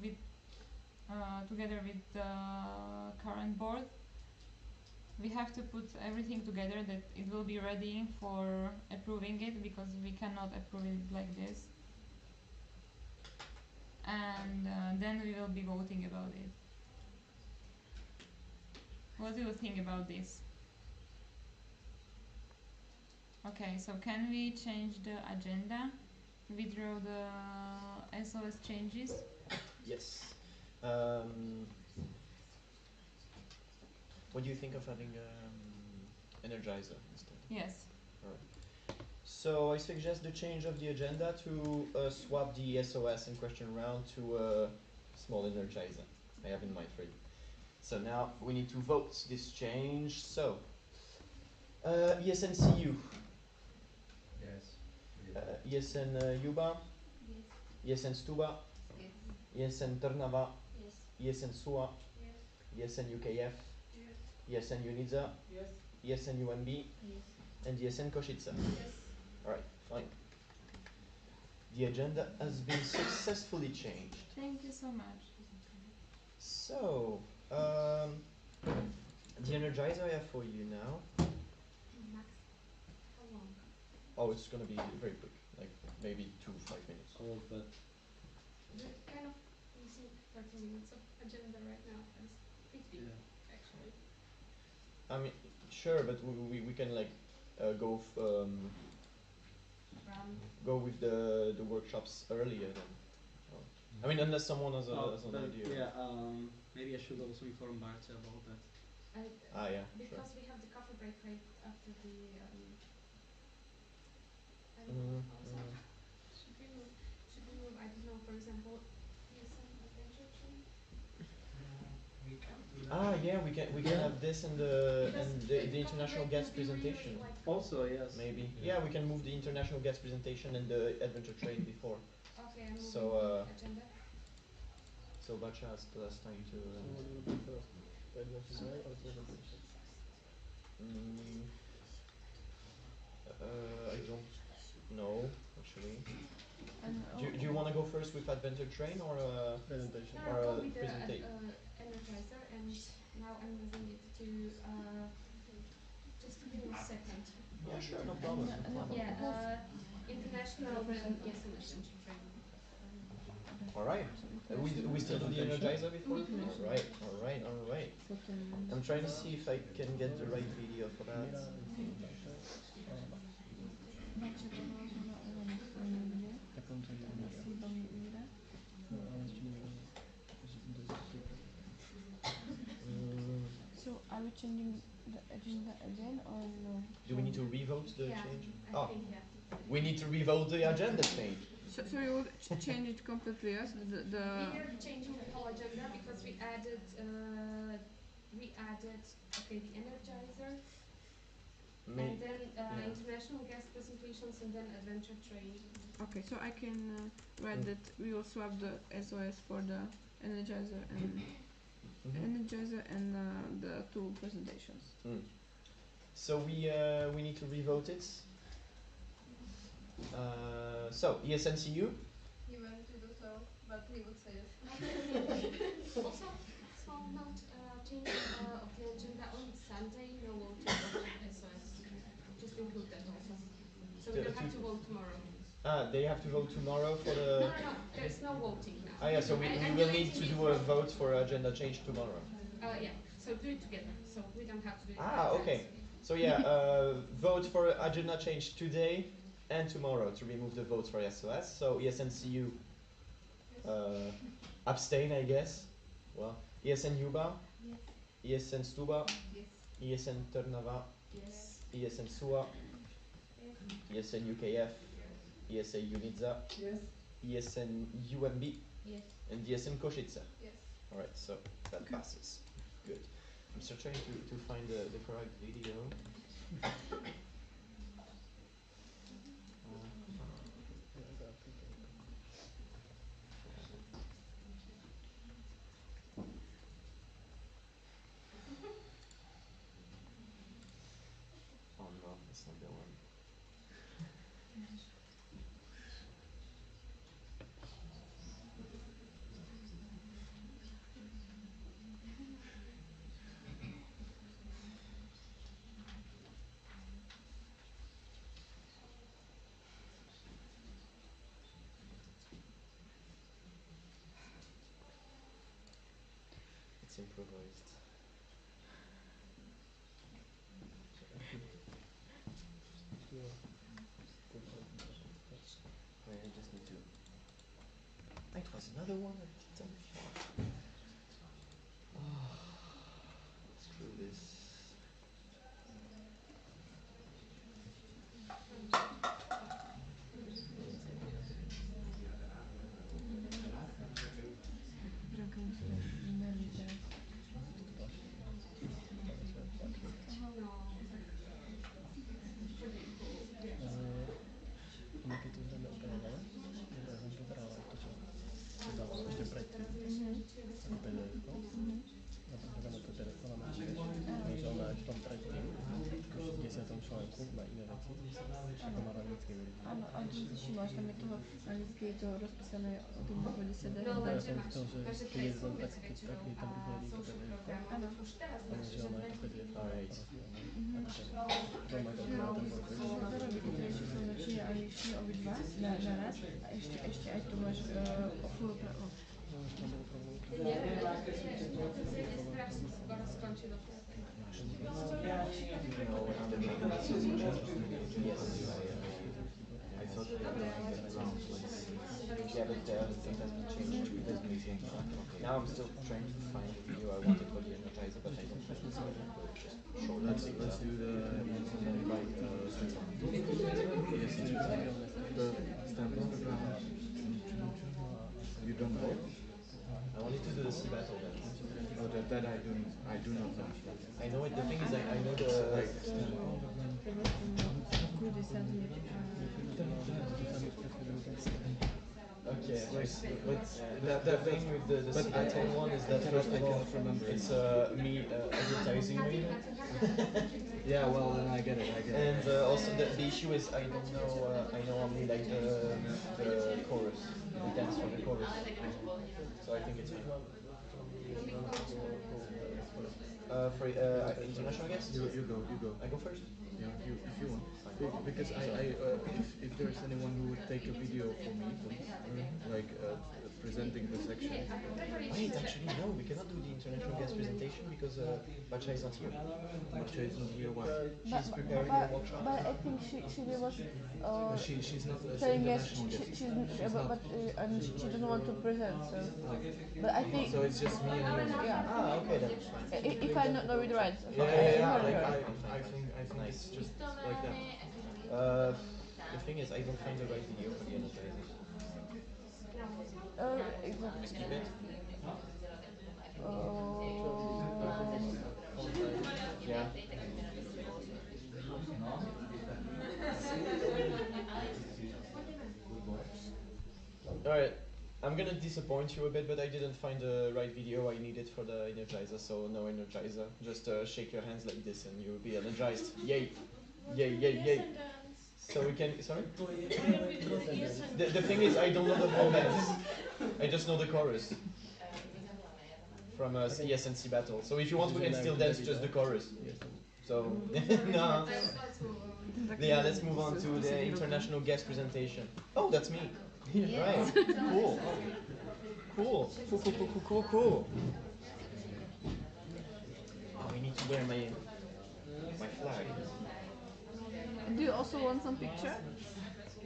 with the current board. We have to put everything together that it will be ready for approving it, because we cannot approve it like this. And then we will be voting about it. What do you think about this? Okay, so can we change the agenda? Withdraw the SOS changes? Yes. What do you think of having Energizer instead? Yes. Alright. So I suggest the change of the agenda to swap the SOS in question round to a small Energizer. I have in mind for you. So now we need to vote this change. So ESN CU. Yes. ESN Yuba. Yes. ESN Stuba. Yes. ESN Trnava. Yes. ESN SUA. Yes. ESN UKF. Yes. ESN Uniza. Yes. ESN UMB. Yes. And ESN Košice. Yes. Alright, fine. The agenda has been successfully changed. Thank you so much. So, the Energizer I have for you now. Max, how long? Oh, it's gonna be very quick, like maybe 2 to 5 minutes. Oh, but We're kind of missing 30 minutes of agenda right now. It's pretty big, actually. I mean, sure, but we can like go go with the workshops earlier then. Oh. I mean, unless someone has an idea. Yeah, maybe I should also inform Bartje about that. Yeah, because we have the coffee break right after the I don't Mm-hmm. know, also should we move, I don't know, for example, ESN adventure chain? We can do that. Yeah, we can have this and the international guest presentation. Really, like, also, yes. Maybe. Yeah, we can move the international guest presentation and the adventure train before. Okay, I'm moving So the agenda. so Bacha has the last time to. So what will be first? The adventure train or presentation? I don't know actually. Do you want to go first with adventure train or presentation? No, go with the Energizer, and now I'm moving it to just give me 1 second. Yeah, sure, no problem. Yeah, international then ESN adventure train. Alright. We still do the Energizer before? Alright. I'm trying to see if I can get the right video for that. So are we changing the agenda again or no? Do we need to revote the change? I think, yeah. We need to revote the agenda change. So you would change it completely, yes? We are changing the whole agenda because we added okay, the Energizer, and then international guest presentations, and then adventure train. Okay, so I can write that we will swap the SOS for the Energizer and the two presentations. So we need to revote it. So ESNCU. He wanted to do so, but he would say it. Also, small note, change of the agenda on Sunday, no voting of SOS. Just include that also. So we don't have to vote tomorrow. They have to vote tomorrow for the... No, there's no voting now. Yeah, so we will need to do a vote for agenda change tomorrow. Yeah, so do it together, so we don't have to do it. Okay. So yeah, vote for agenda change today and tomorrow to remove the votes for SOS. So ESNCU abstain, I guess. Well, ESN Yuba, Yes. ESN Stuba, Yes. ESN Ternava, Yes. ESN SUA, Yes. ESN UKF, ESA Unitza, Yes. ESN UMB, Yes. and ESN Košice. Yes. Alright, so that passes. Good. I'm still trying to find the correct video. Oh no, that's not the one. It's improvised. Wait, I just need to... It was another one I didn't find. Screw this. Keď to zrejme operovala, som pozeral aj to, čo dal ešte predtým, ako PDF-ko. A potom dáme to PDF na tiež, že ona aj v tom predtým, v 10. článku má iné veci, ako má v anglickej verzii. Áno, ale to si všimla, že tam je toho v anglicky je to rozpísané o tom vývode CD. Ja som chcel, že keď je to tak, keď je tam vyhľadí to PDF-ko, áno. ale že ona aj to PDF-ko rozpísané. Začína angličtinu obidva naraz a ešte aj tu máš full právo. Now I'm still trying to find the video I wanted for the Energizer, but I don't find it. So let's do the You don't know? I wanted to do the sea battle then. Oh, that I do not know. I know it. The thing is, I know the. Okay, but the thing with the sea battle one is that first of all, it's me advertising me. Yeah, well, then I get it. And also the issue is I don't know. I know only like the chorus, the dance for the chorus. So I think it's fine. For international guests? You go. I go first? Yeah, if you want. Because if there's anyone who would take a video for me, like presenting the section. Wait, actually no, we cannot do the international guest presentation because Bacha is not here. Bacha is not here, why? She's preparing a workshop. But I think she was she's not saying yes, international guest. and she doesn't want to present, so. But I think. So it's just me and you. Yeah. Okay, that's fine. If I not know it right. Yeah. I think it's just like that. The thing is, I don't find the right video for the Energizer. Skip it. Yeah. Alright, I'm gonna disappoint you a bit, but I didn't find the right video I needed for the energizer, so no energizer. Just shake your hands like this and you'll be energized. Yay! Yay, yay, yay! So we can, sorry? The thing is, I don't know the whole dance. I just know the chorus. From ESN battle. So if you want, we can still dance just the chorus. So, no. Yeah, let's move on to the international guest presentation. Oh, that's me. Right. Cool. Cool. Cool, cool, cool, cool, cool, cool. Oh, I need to wear my flag. Do you also want some picture?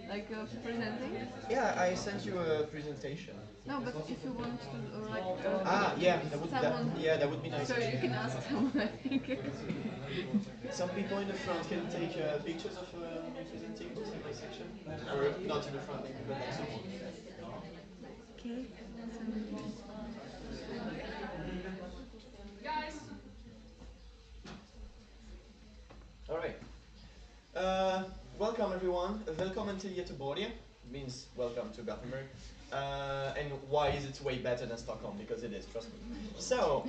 Like presenting? Yeah, I sent you a presentation. No, but if you want to, like... yeah, that would be nice. So you can ask someone, I think. Some people in the front can take pictures of me presenting in my section. Or not in the front, maybe, but next to me. Okay. Guys! Alright. Welcome everyone. Welcome to Göteborg. Means welcome to Gothenburg. And why is it way better than Stockholm? Because it is, trust me. So,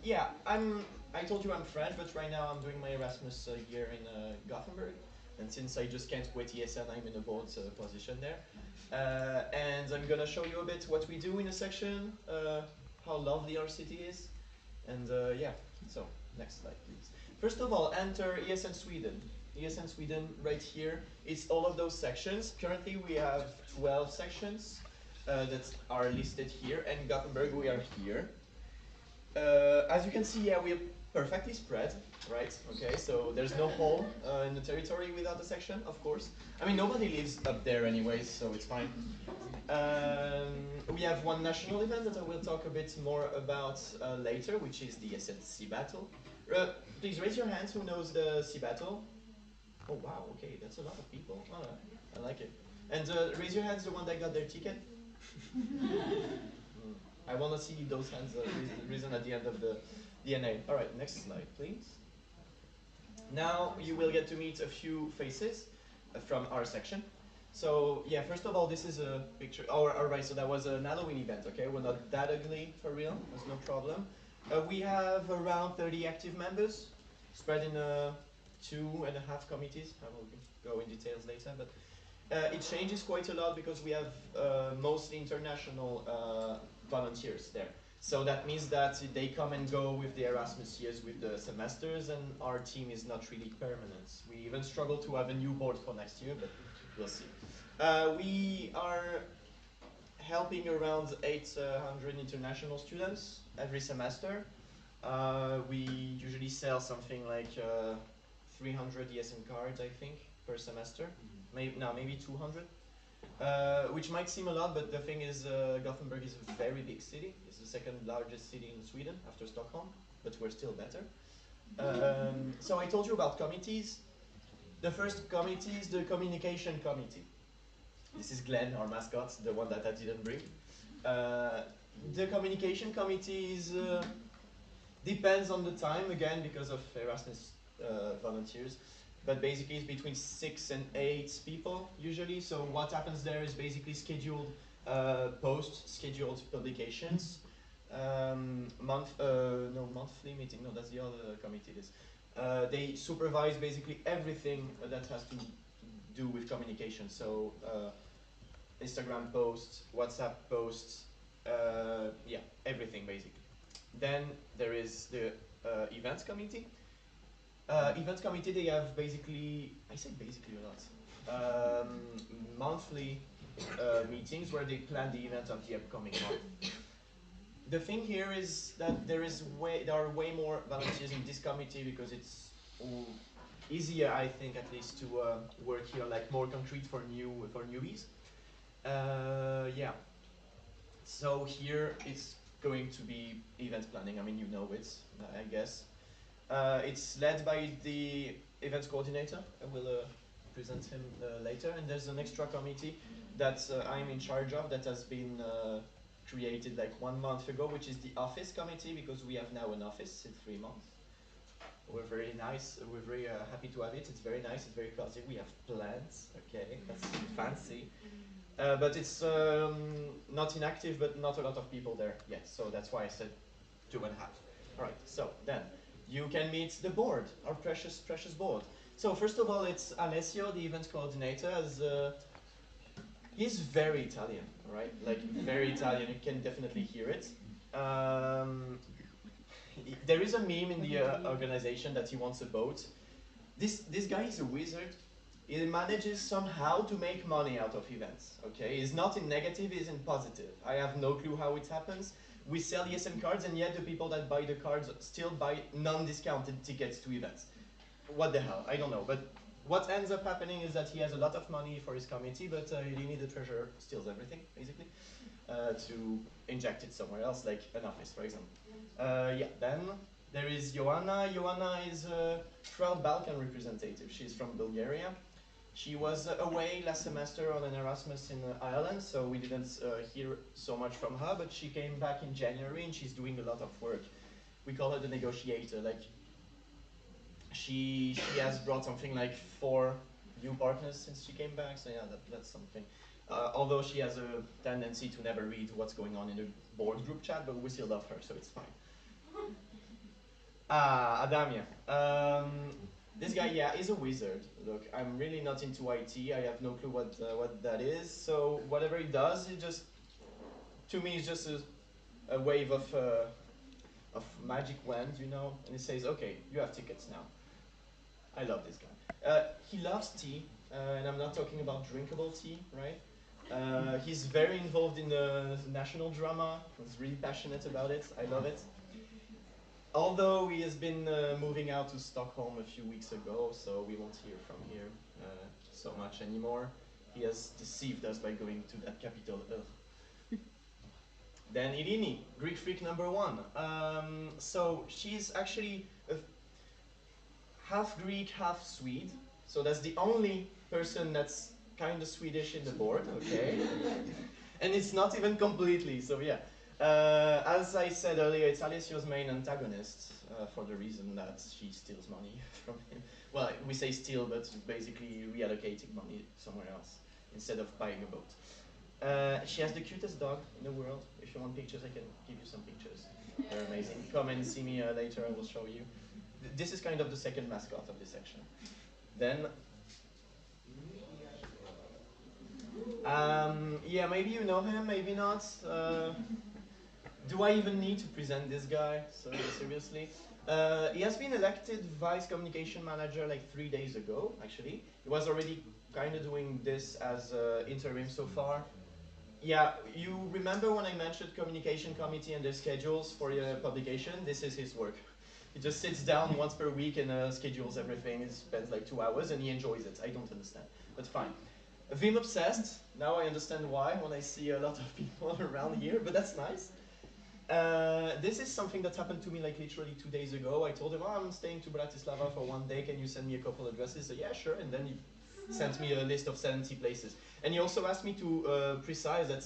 yeah, I told you I'm French, but right now I'm doing my Erasmus year in Gothenburg. And since I just can't quit ESN, I'm in a board position there. And I'm gonna show you a bit what we do in a section, how lovely our city is. And yeah, so next slide please. First of all, enter ESN Sweden. ESN Sweden right here is all of those sections. Currently we have 12 sections that are listed here, and in Gothenburg we are here. As you can see, yeah, we're perfectly spread, right? Okay, so there's no hole in the territory without a section, of course. I mean, nobody lives up there anyways, so it's fine. We have one national event that I will talk a bit more about later, which is the ESN Sea Battle. Please raise your hands who knows the Sea Battle. Oh wow, okay, that's a lot of people. Oh, I like it. And raise your hands the one that got their ticket. I want to see those hands risen at the end of the DNA. Alright, next slide, please. Now you will get to meet a few faces from our section. So yeah, first of all, this is a picture. Oh, alright, so that was an Halloween event, okay? We're not that ugly, for real, there's no problem. We have around 30 active members, spread in 2.5 committees. I will go in details later, but it changes quite a lot because we have mostly international volunteers there. So that means that they come and go with the Erasmus years, with the semesters, and our team is not really permanent. We even struggle to have a new board for next year, but we'll see. We are helping around 800 international students every semester. We usually sell something like 300 ESN cards, I think, per semester. Maybe 200. Which might seem a lot, but the thing is, Gothenburg is a very big city. It's the second largest city in Sweden after Stockholm, but we're still better. So I told you about committees. The first committee is the communication committee. This is Glenn, our mascot, the one that I didn't bring. The communication committee is, depends on the time, again, because of Erasmus volunteers. But basically it's between 6 and 8 people usually. So what happens there is basically scheduled posts, scheduled publications, monthly meeting. No, that's the other committee. They supervise basically everything that has to do with communication. So Instagram posts, WhatsApp posts, yeah, everything basically. Then there is the events committee. Events committee, they have basically, I say basically a lot, monthly meetings where they plan the events of the upcoming month. The thing here is that there are way more volunteers in this committee because it's easier, I think, at least, to work here, like more concrete for newbies. Yeah. So here it's going to be event planning. I mean, you know it, I guess. It's led by the events coordinator. I will present him later. And there's an extra committee that I'm in charge of that has been created like 1 month ago, which is the office committee, because we have now an office in 3 months. We're very nice. We're very happy to have it. It's very nice. It's very cozy. We have plants. Okay, that's fancy. But it's not inactive, but not a lot of people there yet. So that's why I said 2.5. All right. So then you can meet the board, our precious board. So first of all, it's Alessio, the event coordinator. He's very Italian, right? Like very Italian. You can definitely hear it. There is a meme in the organization that he wants a boat. This guy is a wizard. He manages somehow to make money out of events. Okay, he's not in negative, he's in positive. I have no clue how it happens. We sell ESN cards, and yet the people that buy the cards still buy non-discounted tickets to events. What the hell? I don't know. But what ends up happening is that he has a lot of money for his committee, but Irini, the treasurer, steals everything, basically, to inject it somewhere else, like an office, for example. Yeah, then there is Joanna. Joanna is a proud Balkan representative. She's from Bulgaria. She was away last semester on an Erasmus in Ireland, so we didn't hear so much from her, but she came back in January and she's doing a lot of work. We call her the negotiator. Like, she has brought something like 4 new partners since she came back, so yeah, that's something. Although she has a tendency to never read what's going on in the board group chat, but we still love her, so it's fine. Adamia. This guy, yeah, is a wizard. Look, I'm really not into IT. I have no clue what that is. So whatever he does, it just, to me, is just a wave of magic wand, you know. And he says, "Okay, you have tickets now." I love this guy. He loves tea, and I'm not talking about drinkable tea, right? He's very involved in the national drama. He's really passionate about it. I love it. Although he has been moving out to Stockholm a few weeks ago, so we won't hear from here so much anymore. He has deceived us by going to that capital. Then Irini, Greek freak number 1. So she's actually half Greek, half Swede. So that's the only person that's kind of Swedish in the board, okay? And it's not even completely, so yeah. As I said earlier, it's Alessio's main antagonist for the reason that she steals money from him. Well, we say steal, but basically reallocating money somewhere else instead of buying a boat. She has the cutest dog in the world. If you want pictures, I can give you some pictures. They're amazing. Come and see me later, I will show you. This is kind of the second mascot of this section. Then, yeah, maybe you know him, maybe not. Do I even need to present this guy? So seriously. He has been elected vice communication manager like 3 days ago, actually. He was already kind of doing this as interim so far. Yeah, you remember when I mentioned communication committee and their schedules for your publication? This is his work. He just sits down once per week and schedules everything. He spends like 2 hours and he enjoys it. I don't understand, but fine. Vim obsessed. Now I understand why when I see a lot of people around here, but that's nice. This is something that happened to me like literally 2 days ago. I told him, "Oh, I'm staying to Bratislava for 1 day. Can you send me a couple addresses?" So yeah, sure. And then he sent me a list of 70 places. And he also asked me to precise that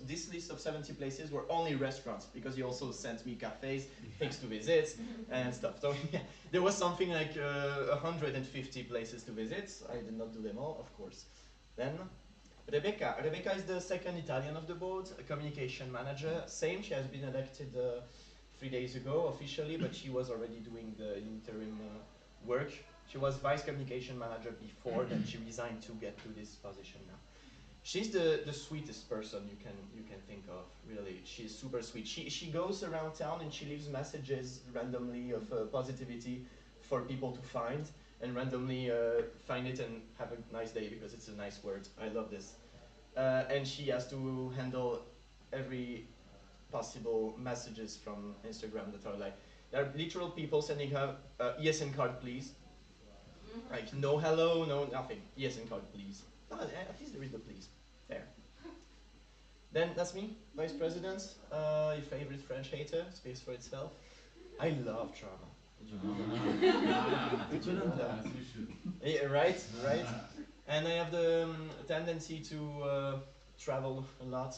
this list of 70 places were only restaurants, because he also sent me cafes, things to visit, and stuff. So yeah, there was something like 150 places to visit. I did not do them all, of course. Then Rebecca. Rebecca is the second Italian of the board, a communication manager. Same, she has been elected 3 days ago officially, but she was already doing the interim work. She was vice communication manager before, then she resigned to get to this position now. She's the sweetest person you can think of, really. She's super sweet. She goes around town and she leaves messages randomly of positivity for people to find, and randomly find it and have a nice day, because it's a nice word. I love this. And she has to handle every possible messages from Instagram that are like, there are literal people sending her ESN card, please. Like, no hello, no nothing. ESN card, please. No, at least there is the please. Fair. Then that's me, vice president. Your favorite French hater, speaks for itself. I love drama. Did you know that? Did you know that? You should. Yeah, right, right. And I have the tendency to travel a lot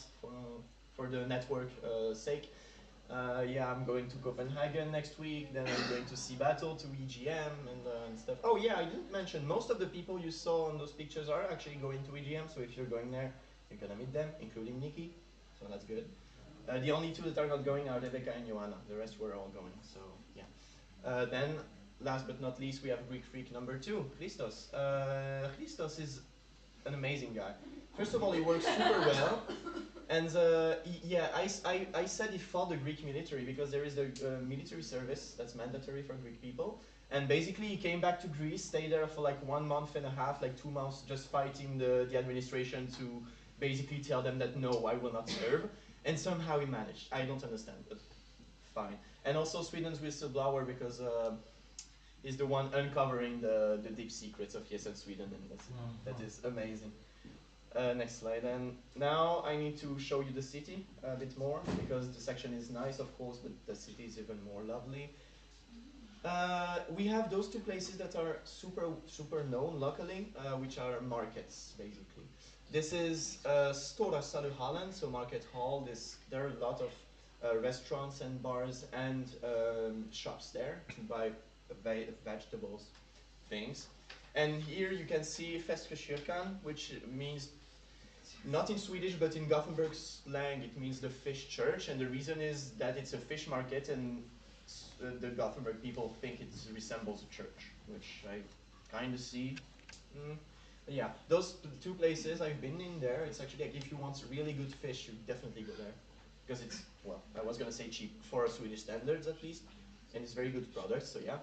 for the network sake. Yeah, I'm going to Copenhagen next week, then I'm going to Seattle to EGM and stuff. Oh yeah, I didn't mention, most of the people you saw on those pictures are actually going to EGM, so if you're going there, you're gonna meet them, including Nikki, so that's good. The only two that are not going are Rebecca and Joanna, the rest were all going, so yeah. Then, last but not least, we have Greek freak number 2, Christos. Christos is an amazing guy. First of all, he works super well. And yeah, I said he fought the Greek military because there is a military service that's mandatory for Greek people. And basically he came back to Greece, stayed there for like 1 month and a half, like 2 months, just fighting the administration to basically tell them that no, I will not serve. And somehow he managed. I don't understand, but fine. And also Sweden's whistleblower because he's the one uncovering the deep secrets of ESN Sweden, and that is amazing. Next slide. And now I need to show you the city a bit more because the section is nice, of course, but the city is even more lovely. We have those two places that are super known locally, which are markets, basically. This is Stora Saluhallen, so market hall. There are a lot of restaurants and bars and shops there to buy vegetables, things. And here you can see Festkyrkan, which means, not in Swedish, but in Gothenburg slang, it means the fish church. And the reason is that it's a fish market and the Gothenburg people think it resembles a church, which I kind of see. Yeah, those two places, I've been in there. It's actually like if you want really good fish, you definitely go there. Because it's, well, I was going to say cheap, for Swedish standards at least. And it's very good product, so yeah.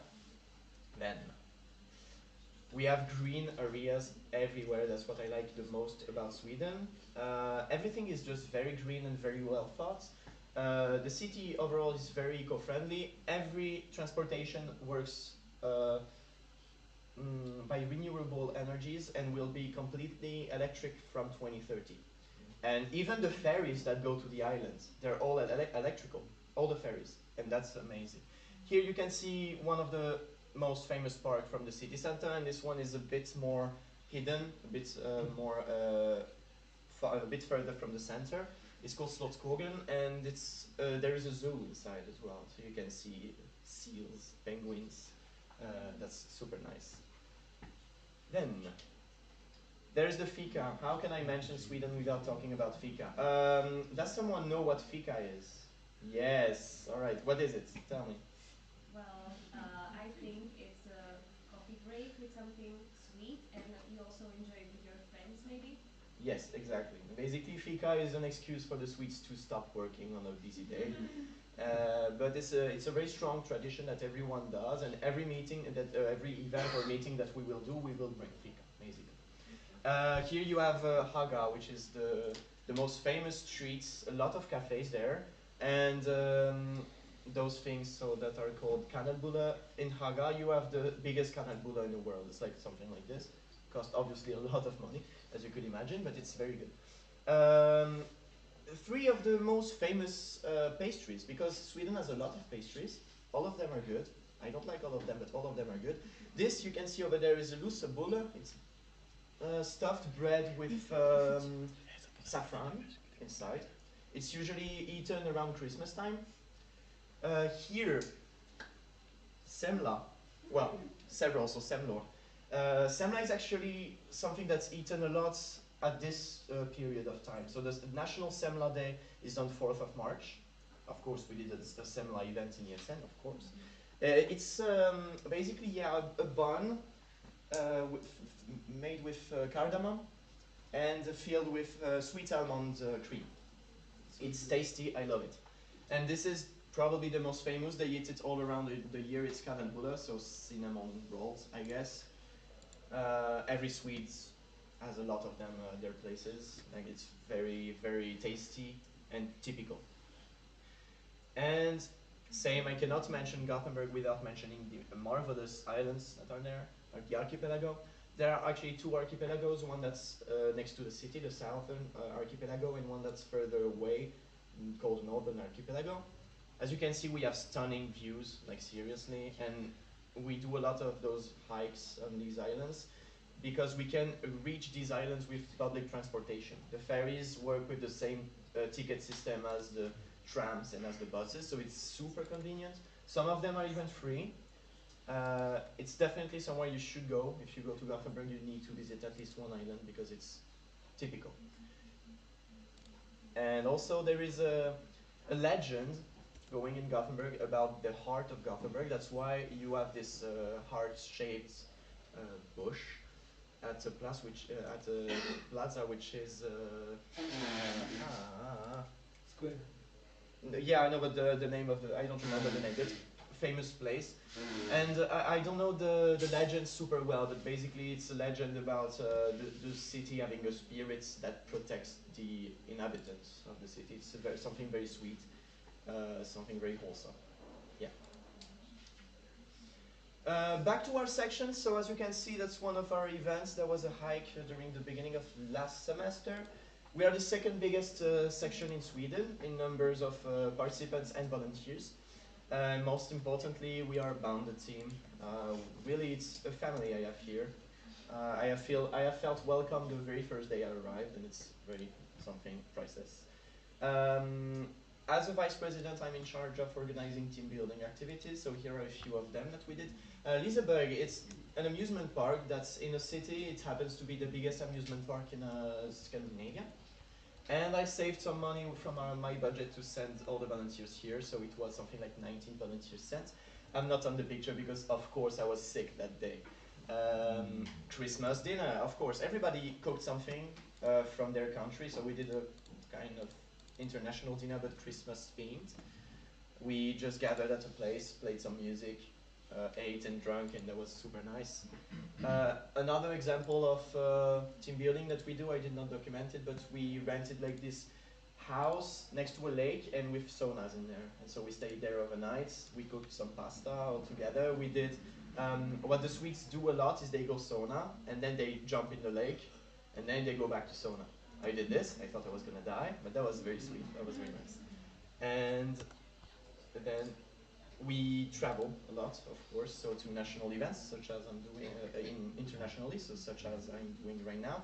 Then we have green areas everywhere. That's what I like the most about Sweden. Everything is just very green and very well thought. The city overall is very eco-friendly. Every transportation works by renewable energies and will be completely electric from 2030. And even the ferries that go to the islands, they're all electrical, all the ferries, and that's amazing. Here you can see one of the most famous park from the city center, and this one is a bit more hidden, a bit a bit further from the center. It's called Slotskogen, and it's there is a zoo inside as well, so you can see seals, penguins. That's super nice. Then there's the fika. How can I mention Sweden without talking about fika? Does someone know what fika is? Yes. All right. What is it? Tell me. Well, I think it's a coffee break with something sweet, and you also enjoy it with your friends, maybe? Yes, exactly. Basically, fika is an excuse for the Swedes to stop working on a busy day. But it's a very strong tradition that everyone does, and every meeting, every event or meeting that we will do, we will bring fika, basically. Here you have Haga, which is the most famous streets, a lot of cafes there, and those things that are called kanelbulle. In Haga, you have the biggest kanelbulle in the world. It's like something like this. Cost obviously a lot of money, as you could imagine, but it's very good. 3 of the most famous pastries, because Sweden has a lot of pastries. All of them are good. I don't like all of them, but all of them are good. This you can see over there is a lussebolle. It's stuffed bread with saffron inside. It's usually eaten around Christmas time. Here, semla. Well, several, so semlor. Semla is actually something that's eaten a lot at this period of time. So the National Semla Day is on 4th of March. Of course, we did a Semla event in ESN, of course. It's basically, a bun made with cardamom and filled with sweet almond cream. It's tasty, I love it. And this is probably the most famous. They eat it all around the year. It's kanelbulle, so cinnamon rolls, I guess. Every Swede has a lot of them at their places. Like, it's very, very tasty and typical. And same, I cannot mention Gothenburg without mentioning the marvelous islands that are there, like the archipelago. There are actually 2 archipelagos, one that's next to the city, the southern archipelago, and one that's further away, called northern archipelago. As you can see, we have stunning views, like seriously, and we do a lot of those hikes on these islands because we can reach these islands with public transportation. The ferries work with the same ticket system as the trams and as the buses, so it's super convenient. Some of them are even free. It's definitely somewhere you should go. If you go to Gothenburg, you need to visit at least one island because it's typical. And also there is a legend going in Gothenburg about the heart of Gothenburg. That's why you have this heart-shaped bush at a plaza which is Square. yeah, I know, but the name of I don't remember the name. It's a famous place, and I don't know the legend super well, but basically it's a legend about the city having a spirit that protects the inhabitants of the city. It's something very sweet, something very wholesome. Yeah. Back to our section. So as you can see, that's one of our events. There was a hike during the beginning of last semester. We are the second biggest section in Sweden in numbers of participants and volunteers. Most importantly, we are a bonded team. Really, it's a family I have here. I have felt welcome the very first day I arrived, and it's really something priceless. As a vice president, I'm in charge of organizing team building activities, so here are a few of them that we did. Liseberg, it's an amusement park that's in a city. It happens to be the biggest amusement park in Scandinavia. And I saved some money from my budget to send all the volunteers here, so it was something like 19 volunteers sent. I'm not on the picture because, of course, I was sick that day. Christmas dinner, of course. Everybody cooked something from their country, so we did a kind of international dinner, but Christmas themed. We just gathered at a place, played some music, ate and drank, and that was super nice. Another example of team building that we do, I did not document it, but we rented like this house next to a lake and with saunas in there. And so we stayed there overnight. We cooked some pasta all together. We did, what the Swedes do a lot is they go sauna and then they jump in the lake and then they go back to sauna. I did this, I thought I was gonna die, but that was very sweet, that was very nice. And then we travel a lot, of course, so to national events, such as I'm doing internationally, so such as I'm doing right now.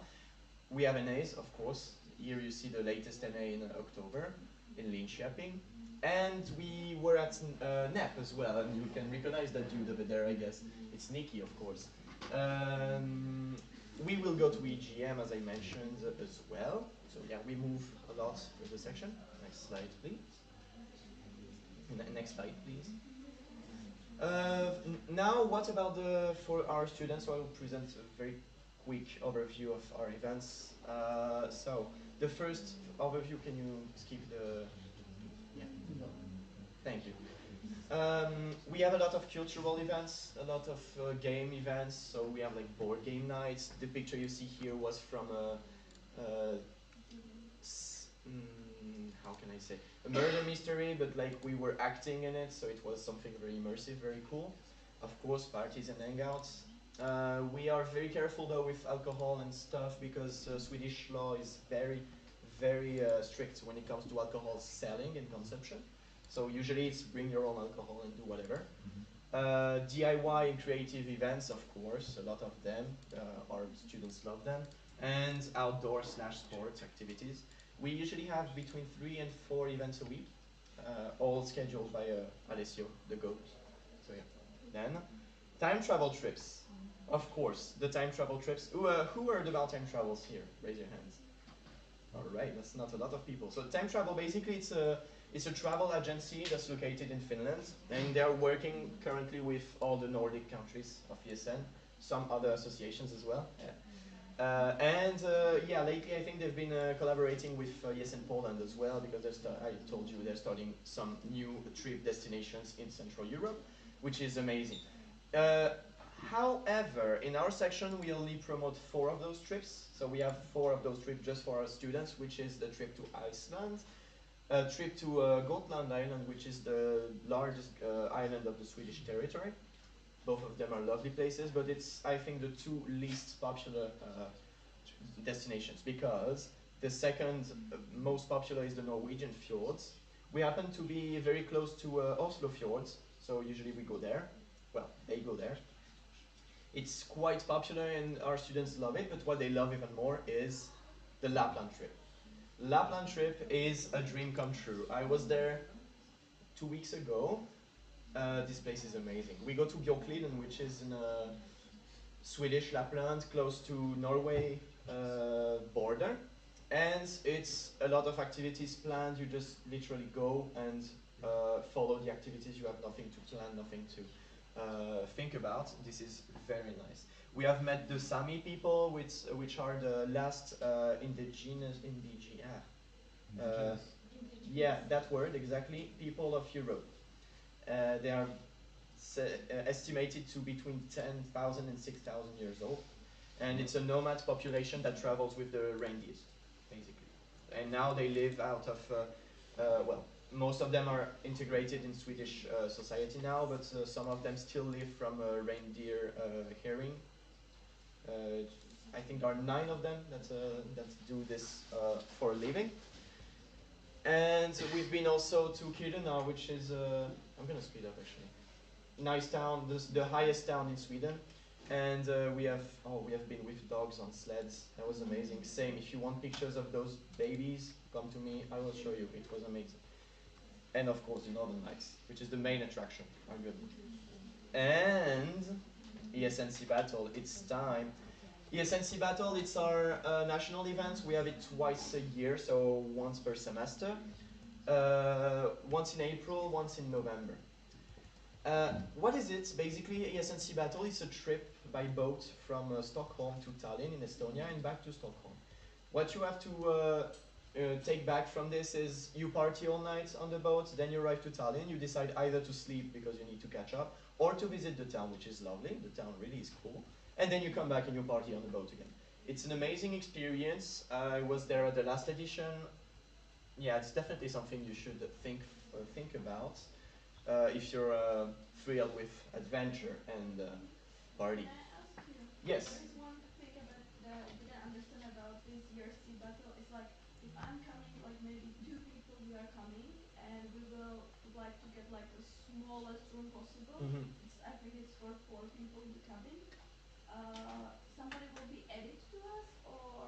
We have NAs, of course. Here you see the latest NA in October in Linköping. And we were at NEP as well, and you can recognize that dude over there, I guess. It's Nikki, of course. We will go to EGM, as I mentioned, as well. So yeah, we move a lot with the section. Next slide, please. Next slide, please. Now, what about for our students? So I will present a very quick overview of our events. So the first overview, can you skip the... Yeah. Thank you. We have a lot of cultural events, a lot of game events. So we have like board game nights. The picture you see here was from how can I say, a murder mystery, but like we were acting in it, so it was something very immersive, very cool. Of course, parties and hangouts. We are very careful though with alcohol and stuff because Swedish law is very, very strict when it comes to alcohol selling and consumption. So usually it's bring your own alcohol and do whatever. DIY and creative events, of course, a lot of them. Our students love them. And outdoor/sports activities. We usually have between 3 and 4 events a week, all scheduled by Alessio, the GOAT. So yeah. Then, time travel trips. Of course, the time travel trips. Who heard about time travels here? Raise your hands. All right, that's not a lot of people. So time travel, basically, it's a travel agency that's located in Finland, and they are working currently with all the Nordic countries of ESN, some other associations as well. Yeah. Yeah, lately I think they've been collaborating with ESN Poland as well, because I told you they're starting some new trip destinations in Central Europe, which is amazing. However, in our section we only promote 4 of those trips. So we have 4 of those trips just for our students, which is the trip to Iceland, a trip to Gotland Island, which is the largest island of the Swedish territory. Both of them are lovely places, but it's, I think, the 2 least popular destinations, because the second most popular is the Norwegian fjords. We happen to be very close to Oslo fjords, so usually we go there. well, they go there. It's quite popular and our students love it, but what they love even more is the Lapland trip. Lapland trip is a dream come true. I was there 2 weeks ago. This place is amazing. We go to Björkliden, which is in Swedish Lapland, close to Norway border. And it's a lot of activities planned. You just literally go and follow the activities. You have nothing to plan, nothing to think about. This is very nice. We have met the Sami people, which are the last yeah, that word exactly, people of Europe. They are estimated to between 10,000 and 6,000 years old. And it's a nomad population that travels with the reindeers, basically. And now they live out of, well, most of them are integrated in Swedish society now, but some of them still live from reindeer herring. I think there are 9 of them that do this for a living. And we've been also to Kiruna, which is, I'm gonna speed up actually. Nice town, the highest town in Sweden. And we have been with dogs on sleds. That was amazing. Same, if you want pictures of those babies, come to me, I will show you. It was amazing. And of course, the Northern Lights, which is the main attraction, arguably. And ESN Battle, it's time. ESN Battle, it's our national event. We have it twice a year, so once per semester. Once in April, once in November. What is it? Basically, ESN Battle is a trip by boat from Stockholm to Tallinn in Estonia and back to Stockholm. What you have to take back from this is you party all night on the boat, then you arrive to Tallinn, you decide either to sleep because you need to catch up, or to visit the town, which is lovely. The town really is cool. And then you come back and you party on the boat again. It's an amazing experience. I was there at the last edition. Yeah, it's definitely something you should think about if you're thrilled with adventure and party. Can I ask you? Yes. There is one thing about that I didn't understand about this year's sea battle. It's like if I'm coming, like maybe 2 people we are coming, and we will like to get like the smallest room possible. I think it's for 4 people in the cabin. Somebody will be added to us, or?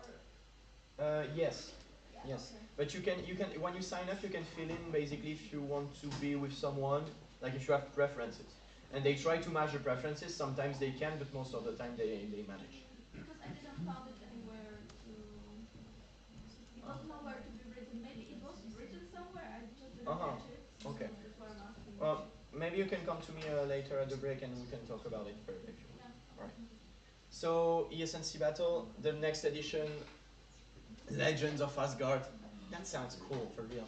Yes. Yeah, Yes. okay. But you can when you sign up, you can fill in basically if you want to be with someone, like if you have preferences. And they try to match your preferences. Sometimes they can, but most of the time they manage. Because I didn't found it anywhere to. It was nowhere to be written. Maybe it was written somewhere. I just didn't catch it. So Okay. that's why I'm asking. Well, maybe you can come to me later at the break and we can talk about it further if you want. Yeah. All right. So ESN Battle, the next edition, Legends of Asgard. That sounds cool, for real.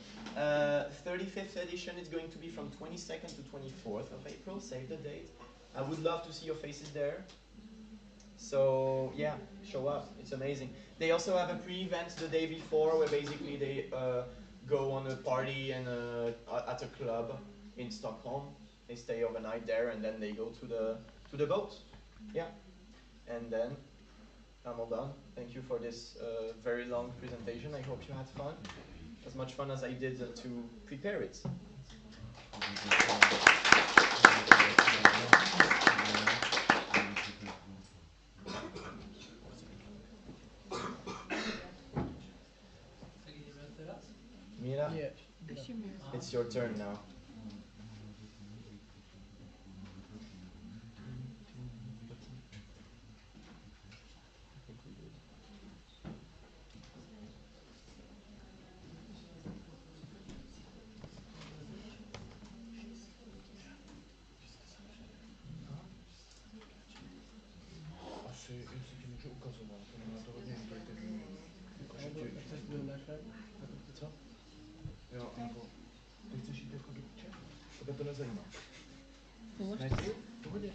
35th edition is going to be from 22nd to 24th of April. Save the date. I would love to see your faces there. So yeah, show up. It's amazing. They also have a pre-event the day before where basically they go on a party and at a club in Stockholm. They stay overnight there and then they go to the boat. Yeah, and then I'm all done. Thank you for this very long presentation. I hope you had fun, as much fun as I did to prepare it. Mira, it's your turn now. Co? Jo, nebo ty chceš jít jako do piče? Tebe to nezajímá. Ne, ty? V pohodě.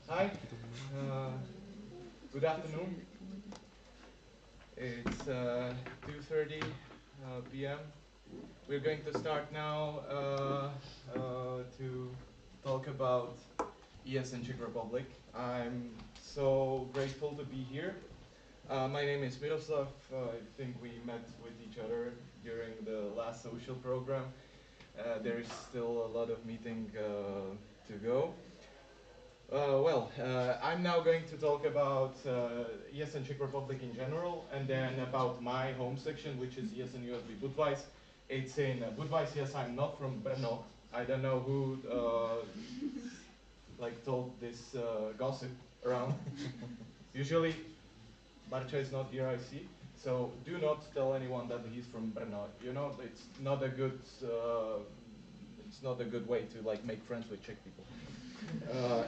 Hi, good afternoon. It's 2:30 p.m. We're going to start now to talk about ESN Czech Republic. I'm so grateful to be here. My name is Miroslav. I think we met with each other during the last social program. There is still a lot of meeting to go. I'm now going to talk about ESN Czech Republic in general, and then about my home section, which is ESN USB Budweis. It's in Budweis. Yes, I'm not from Brno. I don't know who like told this gossip around. Usually, Barča is not here, I see. So do not tell anyone that he's from Brno. You know, it's not a good way to like make friends with Czech people.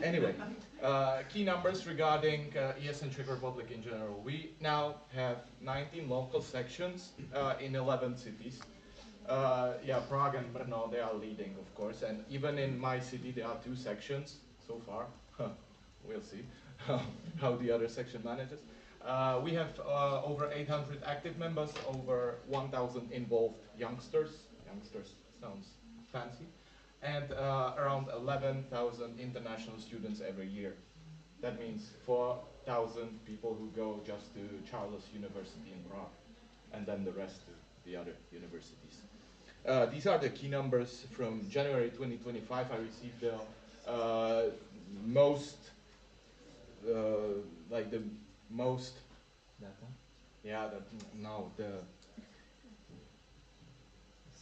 Anyway, key numbers regarding ESN Czech Republic in general. We now have 19 local sections in 11 cities. Prague and Brno, they are leading, of course, and even in my city there are 2 sections so far. We'll see how the other section manages. We have over 800 active members, over 1,000 involved youngsters. Youngsters sounds fancy. And around 11,000 international students every year. That means 4,000 people who go just to Charles University in Prague, and then the rest to the other universities. These are the key numbers from January 2025. I received the most data. Yeah,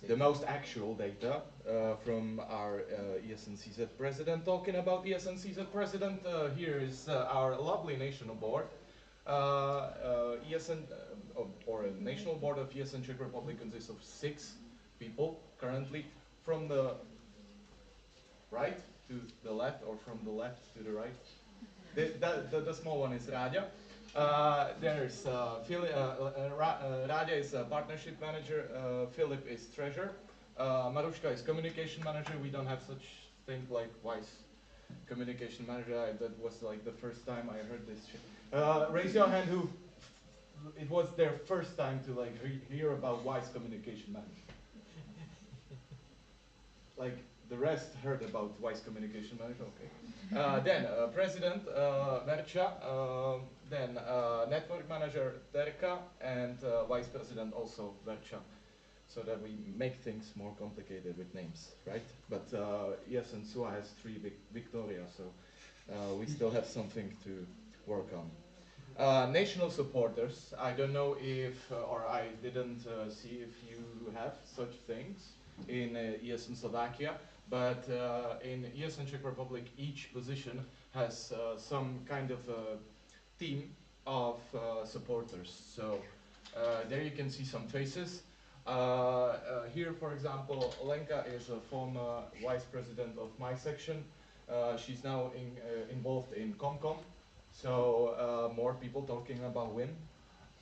the most actual data from our ESN CZ president. Talking about ESN CZ president, here is our lovely national board. ESN, or a national board of ESN Czech Republic consists of 6 people currently, from the right to the left, or from the left to the right. The small one is Radia. There's Radia is a partnership manager, Philip is treasurer, Maruška is communication manager. We don't have such thing like vice communication manager. That was like the first time I heard this shit. Raise your hand who it was their first time to like hear about vice communication manager. Like the rest heard about vice communication manager. Okay. Then president Verča, then network manager Terka, and vice president also Verča, so that we make things more complicated with names, right? But ESN SUA has 3 Victoria, so we still have something to work on. National supporters, I don't know if, or I didn't see if you have such things in ESN Slovakia, but in ESN Czech Republic, each position has some kind of a team of supporters. So there you can see some faces. Here, for example, Lenka is a former vice president of my section. She's now involved in Comcom, so more people talking about WIM.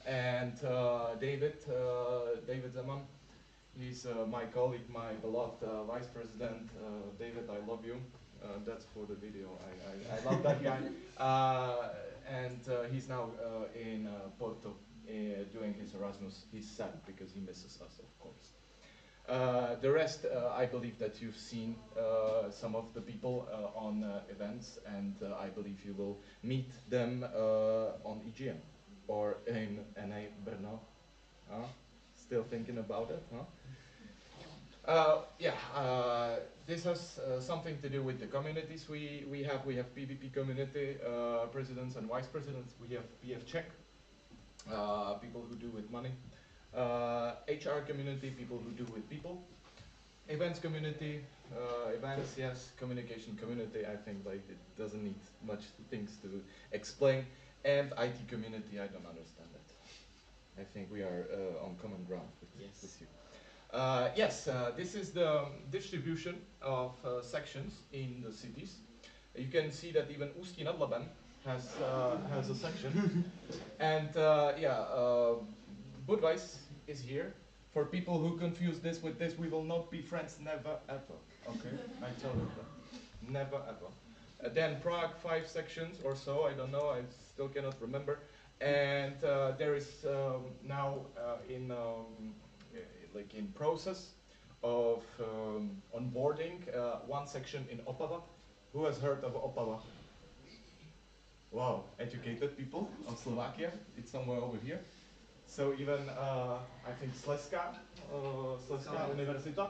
And David Zeman, he's my colleague, my beloved vice president. David, I love you. That's for the video. I love that guy. And he's now in Porto doing his Erasmus. He's sad because he misses us, of course. The rest, I believe that you've seen some of the people on events, and I believe you will meet them on EGM or in NA Brno. Still thinking about it, huh? This has something to do with the communities we have. We have PVP community, presidents and vice presidents. We have PF Czech, people who do with money. HR community, people who do with people. Events community, events, yes. Communication community, I think like it doesn't need much things to explain. And IT community, I don't understand that. I think we are on common ground with you. This is the distribution of sections in the cities. You can see that even Ústí nad Labem has a section. And Budweis is here. For people who confuse this with this, we will not be friends, never ever. Okay, I tell you that. Never ever. Then Prague, 5 sections or so, I don't know, I still cannot remember. And there is now in process of onboarding 1 section in Opava. Who has heard of Opava? Wow, educated people of Slovakia. It's somewhere over here. So even, I think Slezská Univerzita?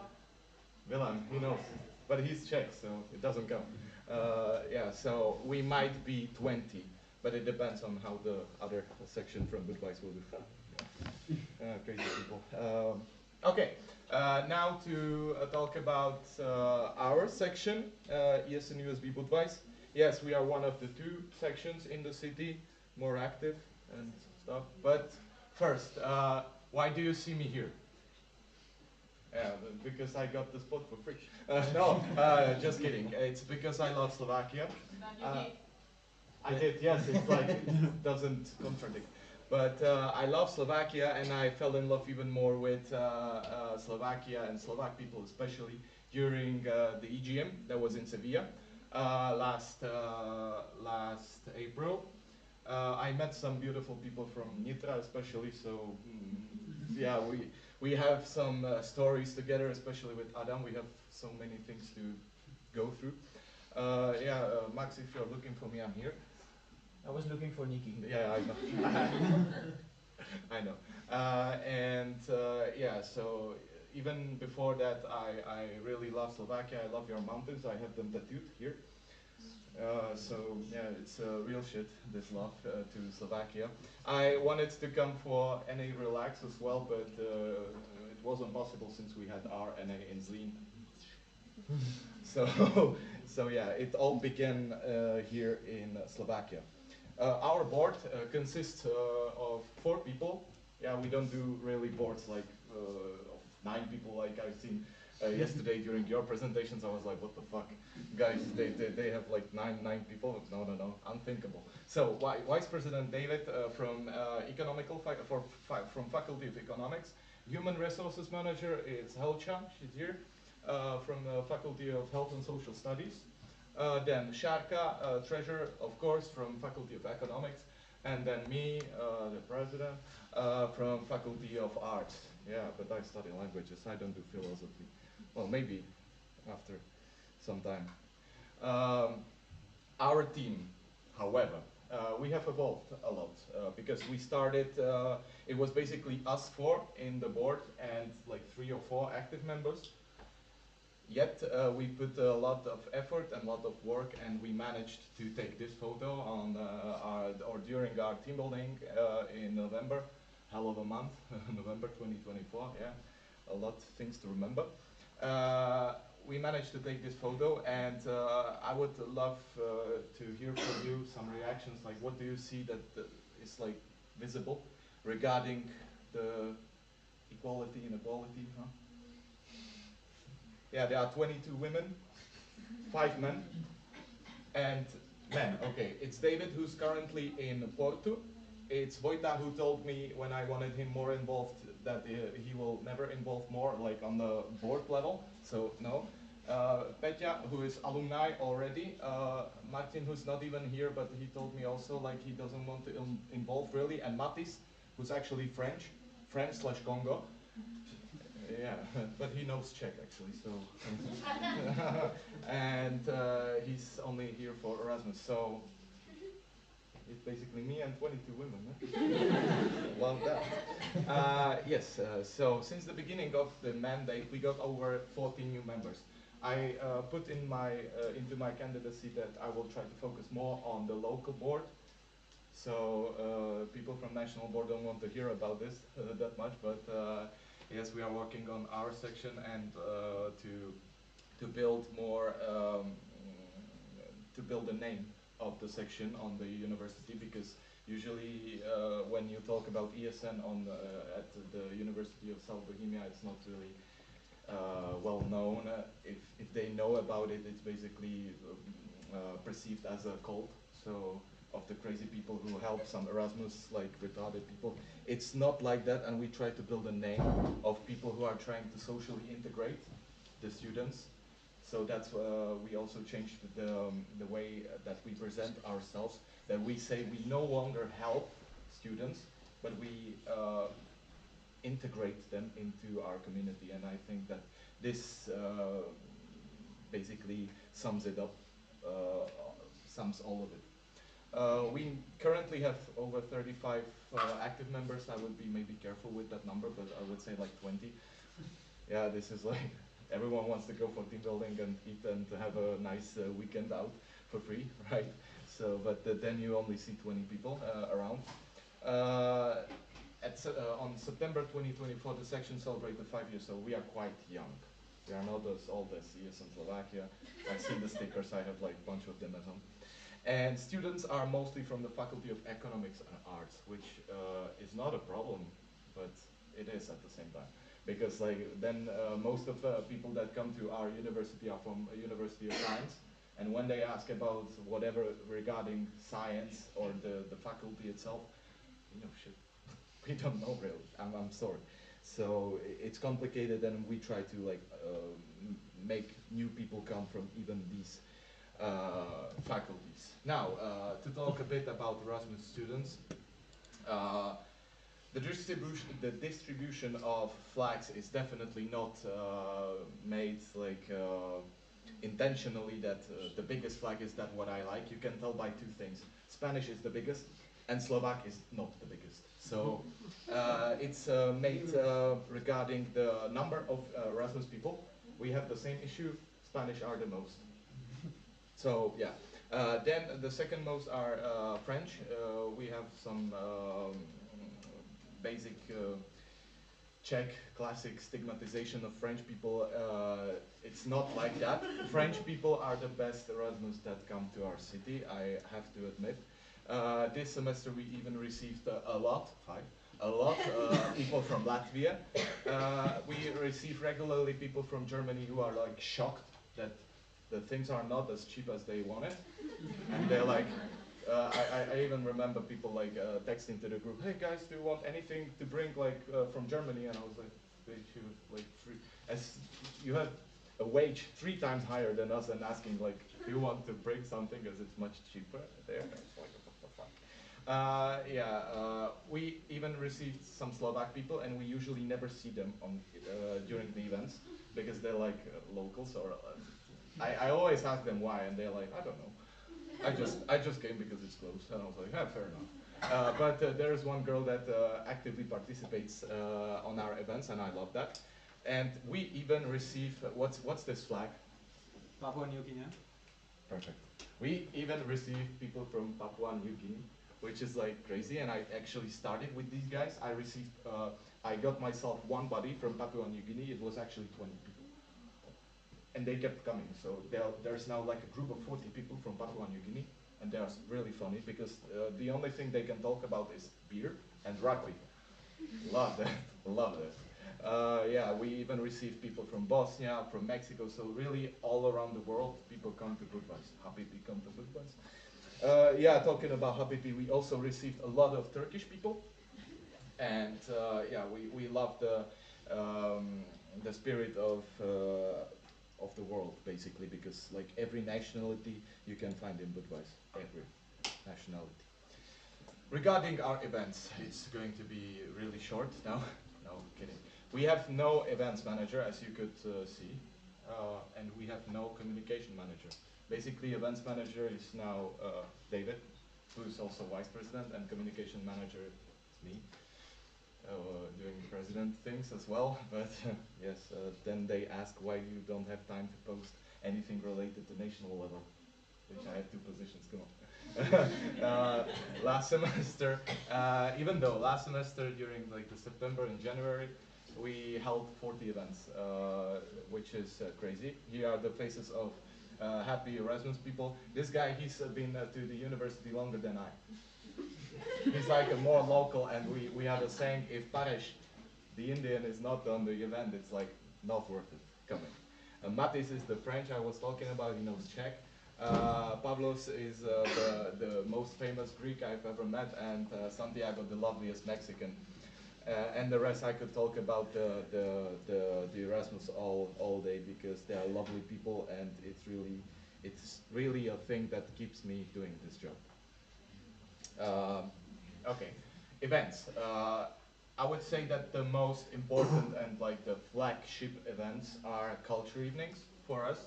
Willem, he knows. But he's Czech, so it doesn't count. Yeah, so we might be 20, but it depends on how the other section from Budweis will do. Crazy people. Okay, now to talk about our section, ESN USB Budweis. Yes, we are one of the 2 sections in the city, more active and stuff. But first, why do you see me here? Because I got the spot for free. No, just kidding. It's because I love Slovakia. I did, yes. It's like, it doesn't contradict. But I love Slovakia, and I fell in love even more with Slovakia and Slovak people, especially during the EGM that was in Sevilla last April. I met some beautiful people from NITRA, especially. So yeah, we have some stories together, especially with Adam. We have so many things to go through. Max, if you're looking for me, I'm here. I was looking for Nikki. Yeah, I know. I know. Yeah, so even before that, I really love Slovakia. I love your mountains. I have them tattooed here. So yeah, it's real shit, this love to Slovakia. I wanted to come for NA Relax as well, but it wasn't possible since we had our NA in Zlín. So yeah, it all began here in Slovakia. Our board consists of 4 people. Yeah, we don't do really boards like of 9 people like I've seen yesterday during your presentations. I was like, what the fuck? Guys, they have like nine people. No, unthinkable. So Vice President David from from Faculty of Economics. Human Resources Manager is Helcha, she's here, from the Faculty of Health and Social Studies. Then Sharka, Treasurer, of course, from Faculty of Economics. And then me, the President, from Faculty of Arts. Yeah, but I study languages, I don't do philosophy. Well, maybe after some time. Our team, however, we have evolved a lot because we started, it was basically us 4 in the board and like 3 or 4 active members. Yet we put a lot of effort and a lot of work, and we managed to take this photo on during our team building in November. Hell of a month, November 2024. Yeah, a lot of things to remember. We managed to take this photo, and I would love to hear from you some reactions. Like, what do you see that is like visible regarding the equality, inequality? Huh? Yeah, there are 22 women, 5 men, and men. Okay, it's David who's currently in Porto. It's Vojta who told me when I wanted him more involved that he will never involve more, like on the board level. So no. Petya, who is alumni already. Martin, who's not even here, but he told me also like he doesn't want to involve really. And Matis, who's actually French/Congo. Yeah, but he knows Czech actually, so. And he's only here for Erasmus, so it's basically me and 22 women. Huh? Love that. Yes, so since the beginning of the mandate, we got over 14 new members. I put in into my candidacy that I will try to focus more on the local board. So people from national board don't want to hear about this that much, but yes, we are working on our section and to build more, to build a name of the section on the university, because usually when you talk about ESN at the University of South Bohemia, it's not really well known. If they know about it, it's basically perceived as a cult. So of the crazy people who help some Erasmus, like retarded people. It's not like that, and we try to build a name of people who are trying to socially integrate the students. So that's we also changed the way that we present ourselves, that we say we no longer help students, but we integrate them into our community. And I think that this basically sums it up. sums all of it. We currently have over 35 active members. I would be maybe careful with that number, but I would say like 20. Yeah, this is like everyone wants to go for team building and eat and have a nice weekend out for free, right? So, but then you only see 20 people around. On September 2024, the section celebrated 5 years, so we are quite young. We are not as old as ESN Slovakia. I've seen the stickers, I have like a bunch of them at home. And students are mostly from the Faculty of Economics and Arts, which is not a problem, but it is at the same time. Because like then most of the people that come to our university are from a University of Science, and when they ask about whatever regarding science or the faculty itself, you know, shit, we don't know really. I'm sorry. So it's complicated, and we try to like make new people come from even these faculties. Now, to talk a bit about Erasmus students, the distribution of flags is definitely not made like intentionally that the biggest flag is that what I like. You can tell by two things. Spanish is the biggest, and Slovak is not the biggest. So it's made regarding the number of Erasmus people. We have the same issue. Spanish are the most. So yeah. Then the second most are French. We have some basic Czech classic stigmatization of French people. It's not like that. French people are the best Erasmus that come to our city, I have to admit. This semester we even received a lot people from Latvia. We receive regularly people from Germany who are like shocked that the things are not as cheap as they wanted. And they're like, I even remember people like texting to the group, hey guys, do you want anything to bring like from Germany? And I was like, like as you have a wage 3 times higher than us and asking like, do you want to bring something as it's much cheaper there? It's like, what the fuck? We even received some Slovak people, and we usually never see them on during the events because they're like locals or. I always ask them why, and they're like, I don't know. I just came because it's close, and I was like, fair enough. But there is one girl that actively participates on our events, and I love that. And we even receive what's this flag? Papua New Guinea. Perfect. We even receive people from Papua New Guinea, which is like crazy. And I actually started with these guys. I got myself one buddy from Papua New Guinea. It was actually 20 people. And they kept coming, so there's now like a group of 40 people from Papua New Guinea, and they're really funny because the only thing they can talk about is beer and rugby. Love that, love that. Yeah, we even receive people from Bosnia, from Mexico, so really all around the world, people come to Budweis. Habibi come to Budweis. Yeah, talking about Habibi, we also received a lot of Turkish people, and yeah, we love the spirit of the world, basically, because like every nationality you can find in Budweis, every nationality. Regarding our events, it's going to be really short now. No, kidding. We have no events manager, as you could see, and we have no communication manager. Basically, events manager is now David, who is also vice president, and communication manager is me. Doing president things as well, but yes, then they ask why you don't have time to post anything related to national level, which I have 2 positions, come on. Last semester, even though last semester during like the September and January, we held 40 events, which is crazy. Here are the faces of happy Erasmus people. This guy, he's been to the university longer than I. He's like a more local, and we have a saying, if Paresh, the Indian, is not on the event, it's like not worth it coming. Matis is the French I was talking about, he knows Czech. Pavlos is the most famous Greek I've ever met, and Santiago, the loveliest Mexican. And the rest I could talk about the Erasmus all day, because they are lovely people, and it's really a thing that keeps me doing this job. Okay, events. I would say that the most important and like the flagship events are culture evenings for us.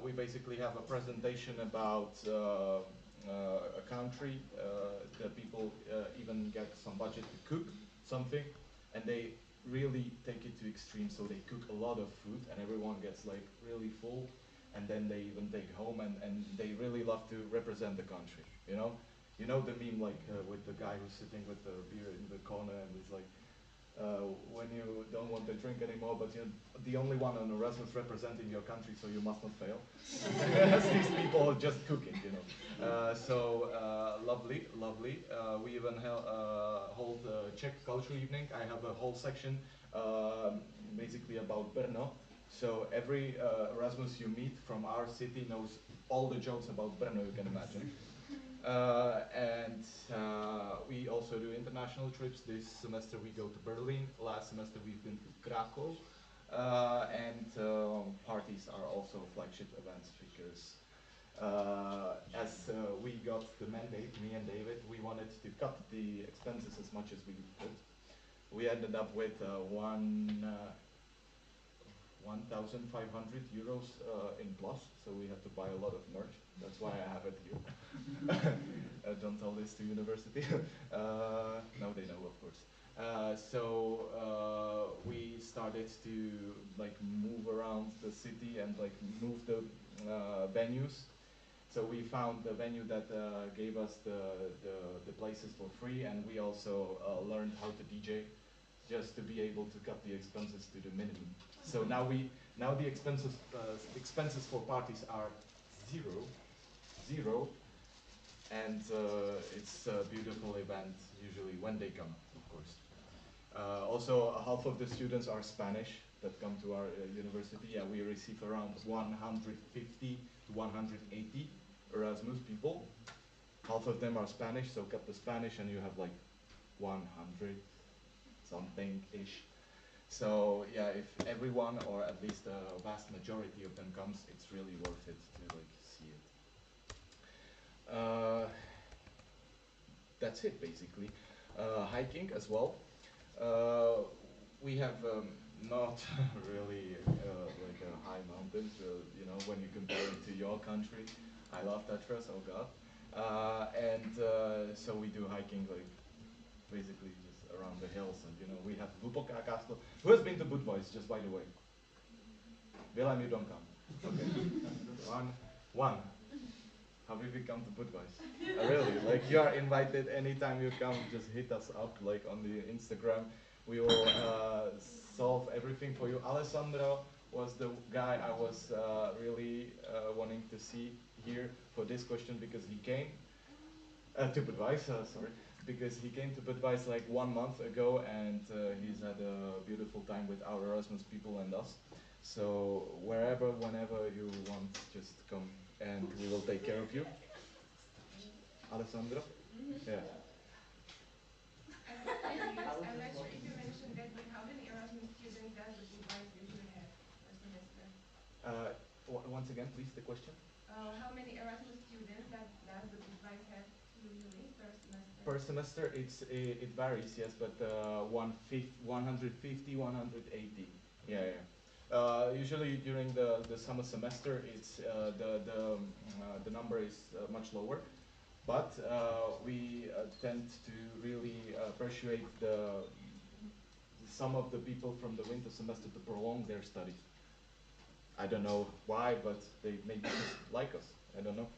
we basically have a presentation about a country. The people even get some budget to cook something, and they really take it to extreme. So they cook a lot of food, and everyone gets like really full, and then they even take home, and they really love to represent the country. You know the meme like with the guy who's sitting with the beer in the corner, and it's like. When you don't want to drink anymore, but you're the only one on Erasmus representing your country, so you must not fail. These people just cook it, lovely, lovely. We even hold a Czech culture evening. I have a whole section basically about Brno. So every Erasmus you meet from our city knows all the jokes about Brno you can imagine. We also do international trips. This semester we go to Berlin. Last semester we've been to Krakow. Parties are also flagship events because as we got the mandate, me and David, we wanted to cut the expenses as much as we could. We ended up with 1,500 euros in plus, so we had to buy a lot of merch. That's why I have it here. Don't tell this to university. Now they know, of course. We started to like move around the city and like move the venues. So we found the venue that gave us the places for free, and we also learned how to DJ, just to be able to cut the expenses to the minimum. So now the expenses for parties are zero, and it's a beautiful event usually when they come, of course. Also, half of the students are Spanish that come to our university. Yeah, we receive around 150 to 180 Erasmus people. Half of them are Spanish, so cut the Spanish and you have like 100 something-ish. So yeah, if everyone, or at least a vast majority of them comes, it's really worth it to like see it. That's it basically. Hiking as well. We have not really like high mountains, when you compare it to your country. I love Tatras, oh god. So we do hiking like basically just around the hills, and we have Vupoka Castle. Who has been to Budweis, just by the way? Willem, you don't come. Okay. One. Have you come to Budweis? Really? Like, you are invited anytime you come, just hit us up, like on the Instagram. We will solve everything for you. Alessandro was the guy I was really wanting to see here for this question, because he came to Budweis, sorry. Because he came to Budweis like 1 month ago, and he's had a beautiful time with our Erasmus people and us. So wherever, whenever you want, just come and we will take care of you. Alessandro? Yeah. I'm not sure if you mentioned that, but how many Erasmus students does the Budweis usually have per semester? Once again, please, the question? How many Erasmus students does the Budweis have usually per semester? Per semester, it varies, yes, but 150, 180. Yeah. Usually during the summer semester, it's the number is much lower, but we tend to really persuade some of the people from the winter semester to prolong their studies. I don't know why, but they maybe just like us. I don't know.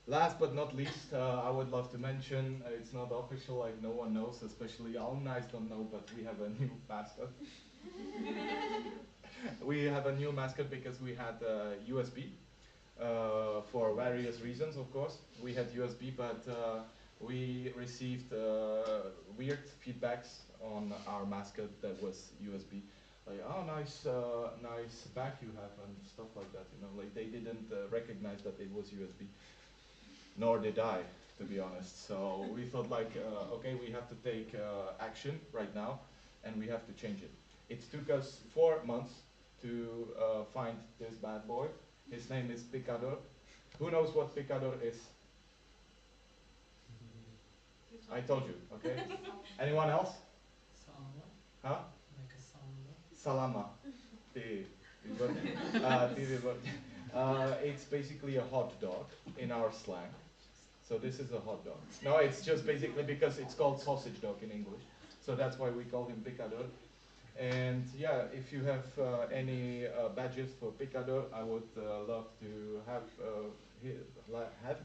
Last but not least, I would love to mention, it's not official, like no one knows, especially alumni don't know, but we have a new mascot. We have a new mascot because we had USB, for various reasons, of course. We had USB, but we received weird feedbacks on our mascot that was USB. Like, oh, nice back you have and stuff like that, like they didn't recognize that it was USB. Nor did I, to be honest. So we thought like, okay, we have to take action right now, and we have to change it. It took us 4 months to find this bad boy. His name is Picador. Who knows what Picador is? I told you, okay? Anyone else? Salama. Huh? Like a salama. Salama. The It's basically a hot dog in our slang. So this is a hot dog. No, it's just basically because it's called sausage dog in English. So that's why we call him picador. And yeah, if you have any badges for picador, I would love to have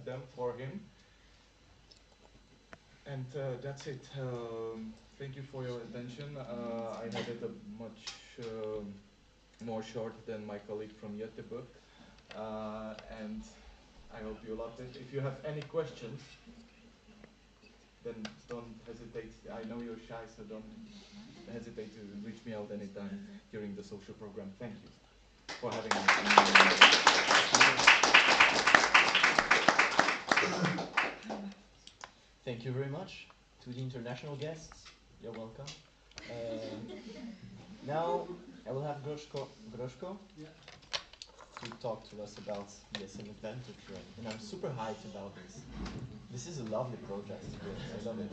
them for him. And that's it. Thank you for your attention. I had it a much more short than my colleague from Göteborg. And I hope you loved it. If you have any questions, then don't hesitate. I know you're shy, so don't hesitate to reach me out anytime during the social program. Thank you for having me. Thank you very much to the international guests. You're welcome. Now I will have Groszko to talk to us about ESN Adventure Train. And I'm super hyped about this. This is a lovely project. I love it.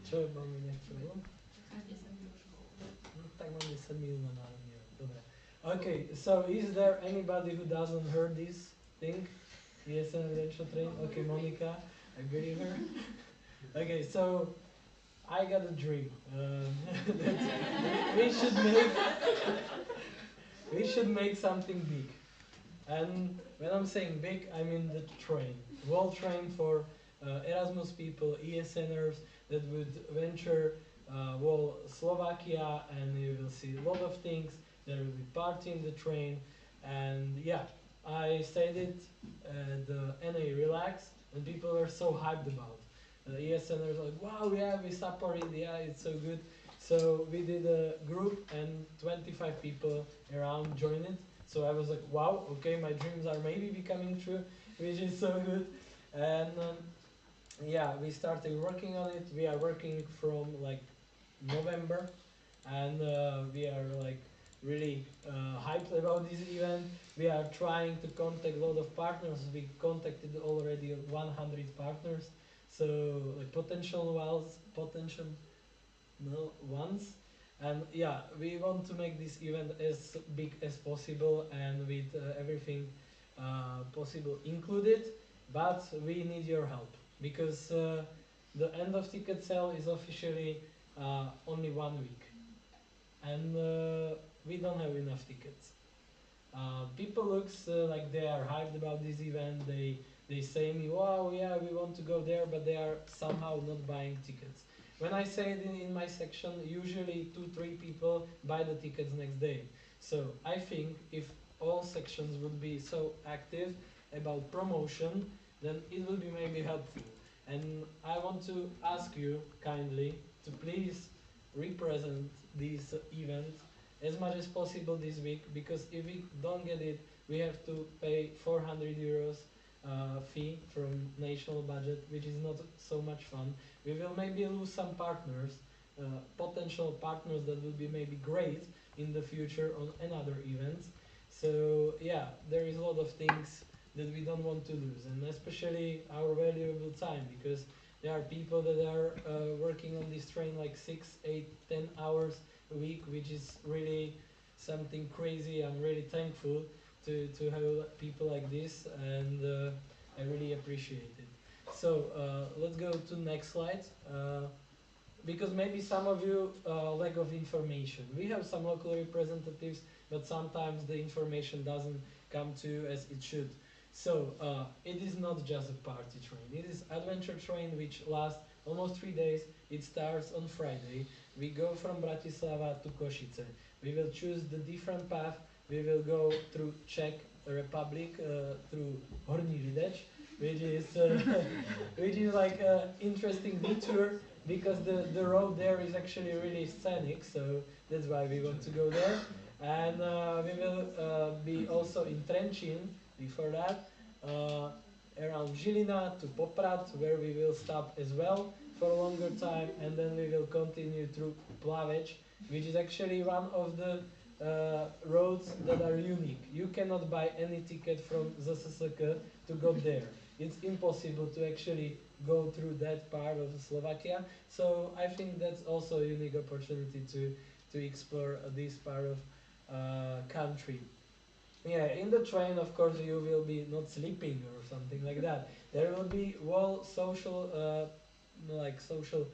Čo máme niečo? Tak mám 10 minút na národný. Dobre. Okay, so is there anybody who doesn't heard this thing? ESN Adventure Train? Okay, Monica, I believe her. Okay, so I got a dream. We should make something big. And when I'm saying big, I mean the train. World train for Erasmus people, ESNers that would venture whole Slovakia, and you will see a lot of things. There will be party in the train, and yeah, I said it at the NA Relax, and people were so hyped about. ESNers are like, wow, yeah, we support it, yeah, it's so good. So we did a group, and 25 people around joined it. So I was like, wow, okay, my dreams are maybe becoming true, which is so good. And yeah, we started working on it. We are working from like November, and we are like really hyped about this event. We are trying to contact a lot of partners. We contacted already 100 partners, so like potential ones. And yeah, we want to make this event as big as possible and with everything possible included, but we need your help because the end of ticket sale is officially only 1 week, and we don't have enough tickets. People looks like they are hyped about this event. They say me, wow, yeah, we want to go there, but they are somehow not buying tickets. When I say it in my section, usually 2-3 people buy the tickets next day. So I think if all sections would be so active about promotion, then it will be maybe helpful. And I want to ask you kindly to please represent this event as much as possible this week, because if we don't get it, we have to pay 400 euros fee from national budget, which is not so much fun. We will maybe lose some partners, potential partners that will be maybe great in the future on another events. So yeah, there is a lot of things that we don't want to lose, and especially our valuable time, because there are people that are working on this train like 6, 8, 10 hours a week, which is really something crazy. I'm really thankful to have people like this, and I really appreciate it. So let's go to next slide, because maybe some of you lack of information. We have some local representatives, but sometimes the information doesn't come to you as it should. So it is not just a party train. It is adventure train which lasts almost 3 days. It starts on Friday. We go from Bratislava to Košice. We will choose the different path. We will go through Czech Republic, through Horní Lideč, which is like an interesting detour, because the road there is actually really scenic, so that's why we want to go there. And we will be also in Trenčín before that, around Žilina to Poprad, where we will stop as well for a longer time, and then we will continue through Plaveč, which is actually one of the roads that are unique. You cannot buy any ticket from ZSSK to go there. It's impossible to actually go through that part of Slovakia. So I think that's also a unique opportunity to explore this part of country. Yeah, in the train, of course, you will be not sleeping or something like that. There will be whole social, like social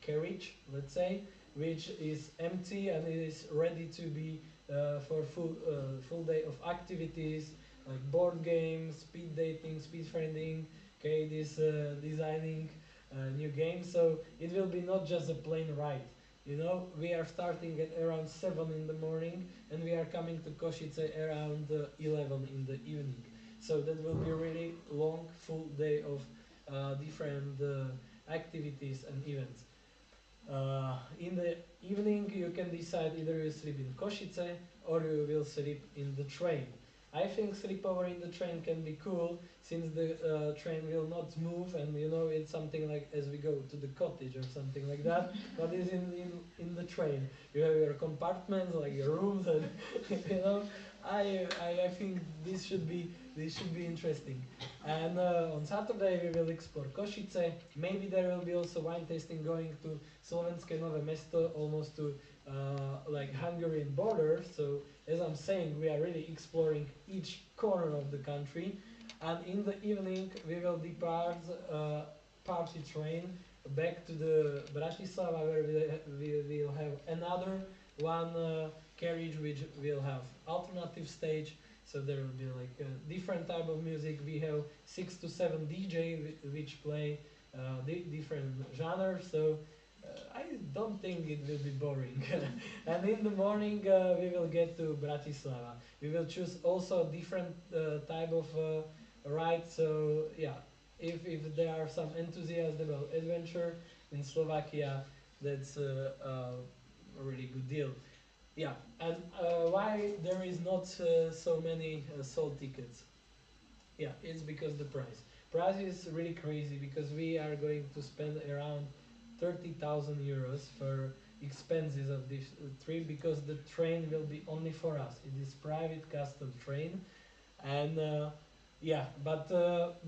carriage, let's say, which is empty and it is ready to be for full day of activities like board games, speed dating, speed friending, okay, this designing new games. So it will be not just a plain ride. You know, we are starting at around 7 in the morning and we are coming to Košice around 11 in the evening. So that will be really long, full day of different activities and events. In the evening you can decide either you sleep in Košice or you will sleep in the train. I think sleepover in the train can be cool since the train will not move and you know it's something like as we go to the cottage or something like that, but it's in the train. You have your compartments like your rooms and you know I think this should be interesting. And on Saturday we will explore Košice. Maybe there will be also wine tasting going to Slovenské Nové Mesto, almost to like Hungarian border. So as I'm saying, we are really exploring each corner of the country. And in the evening we will depart party train back to the Bratislava where we will have another one carriage which will have alternative stage. So there will be like a different type of music. We have 6 to 7 DJ which play different genres. So I don't think it will be boring. And in the morning we will get to Bratislava. We will choose also different type of ride. So yeah, if there are some enthusiasts about adventure in Slovakia, that's a really good deal. Yeah, and why there is not so many sold tickets? Yeah, it's because the price. Price is really crazy because we are going to spend around 30,000 euros for expenses of this trip because the train will be only for us. It is private custom train, and yeah, but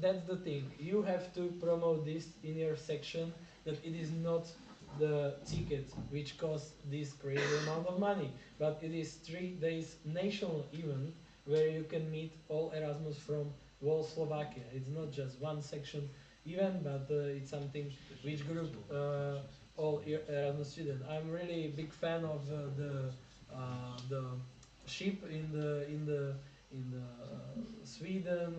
that's the thing. You have to promote this in your section that it is not the ticket which costs this crazy amount of money, but it is 3 days national event where you can meet all Erasmus from whole Slovakia. It's not just one section event, but it's something which group all Erasmus students. I'm really big fan of the ship in the Sweden,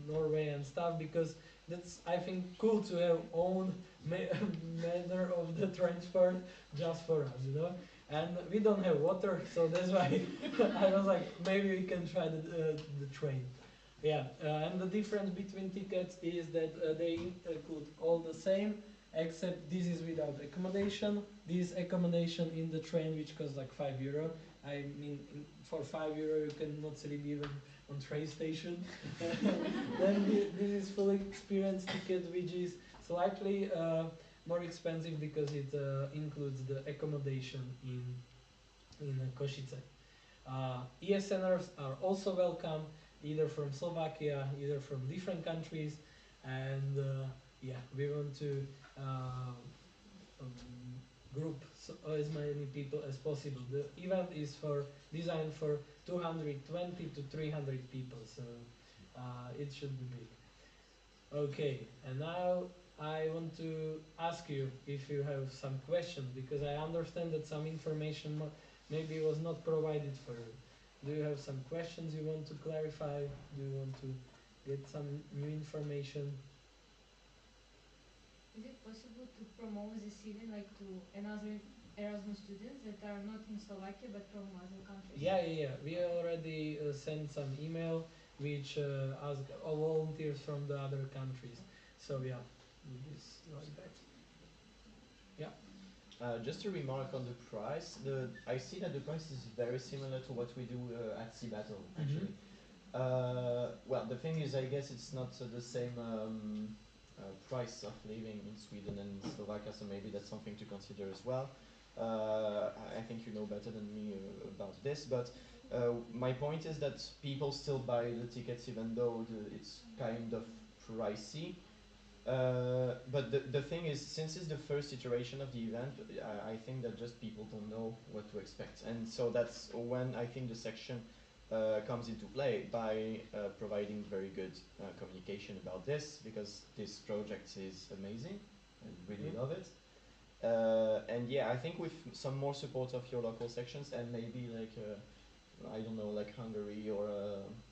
Norway and stuff because that's I think cool to have own manner of the transport just for us, you know. And we don't have water, so that's why I was like, maybe we can try the train. Yeah, and the difference between tickets is that they include all the same, except this is without accommodation. This accommodation in the train, which costs like €5. I mean, for €5 you cannot sleep even on train station. Then this is full experience ticket, which is slightly more expensive because it includes the accommodation in Košice. ESNers are also welcome, either from Slovakia, either from different countries, and yeah, we want to group as many people as possible. The event is designed for 220 to 300 people, so it should be big. Okay, and now I want to ask you if you have some questions, because I understand that some information maybe was not provided for you. Do you have some questions you want to clarify? Do you want to get some new information? Is it possible to promote this event like to another Erasmus students that are not in Slovakia but from other countries? Yeah. We already sent some email which ask volunteers from the other countries. So yeah, it is like that. Yeah. Just a remark on the price. I see that the price is very similar to what we do at Sea Battle, actually. Well, the thing is, I guess it's not the same price of living in Sweden and Slovakia, so maybe that's something to consider as well. I think you know better than me about this, but my point is that people still buy the tickets even though it's kind of pricey. But the thing is, since it's the first iteration of the event, I think that just people don't know what to expect. And so that's when I think the section comes into play by providing very good communication about this, because this project is amazing. I really love it. And yeah, I think with some more support of your local sections and maybe like, I don't know, like Hungary or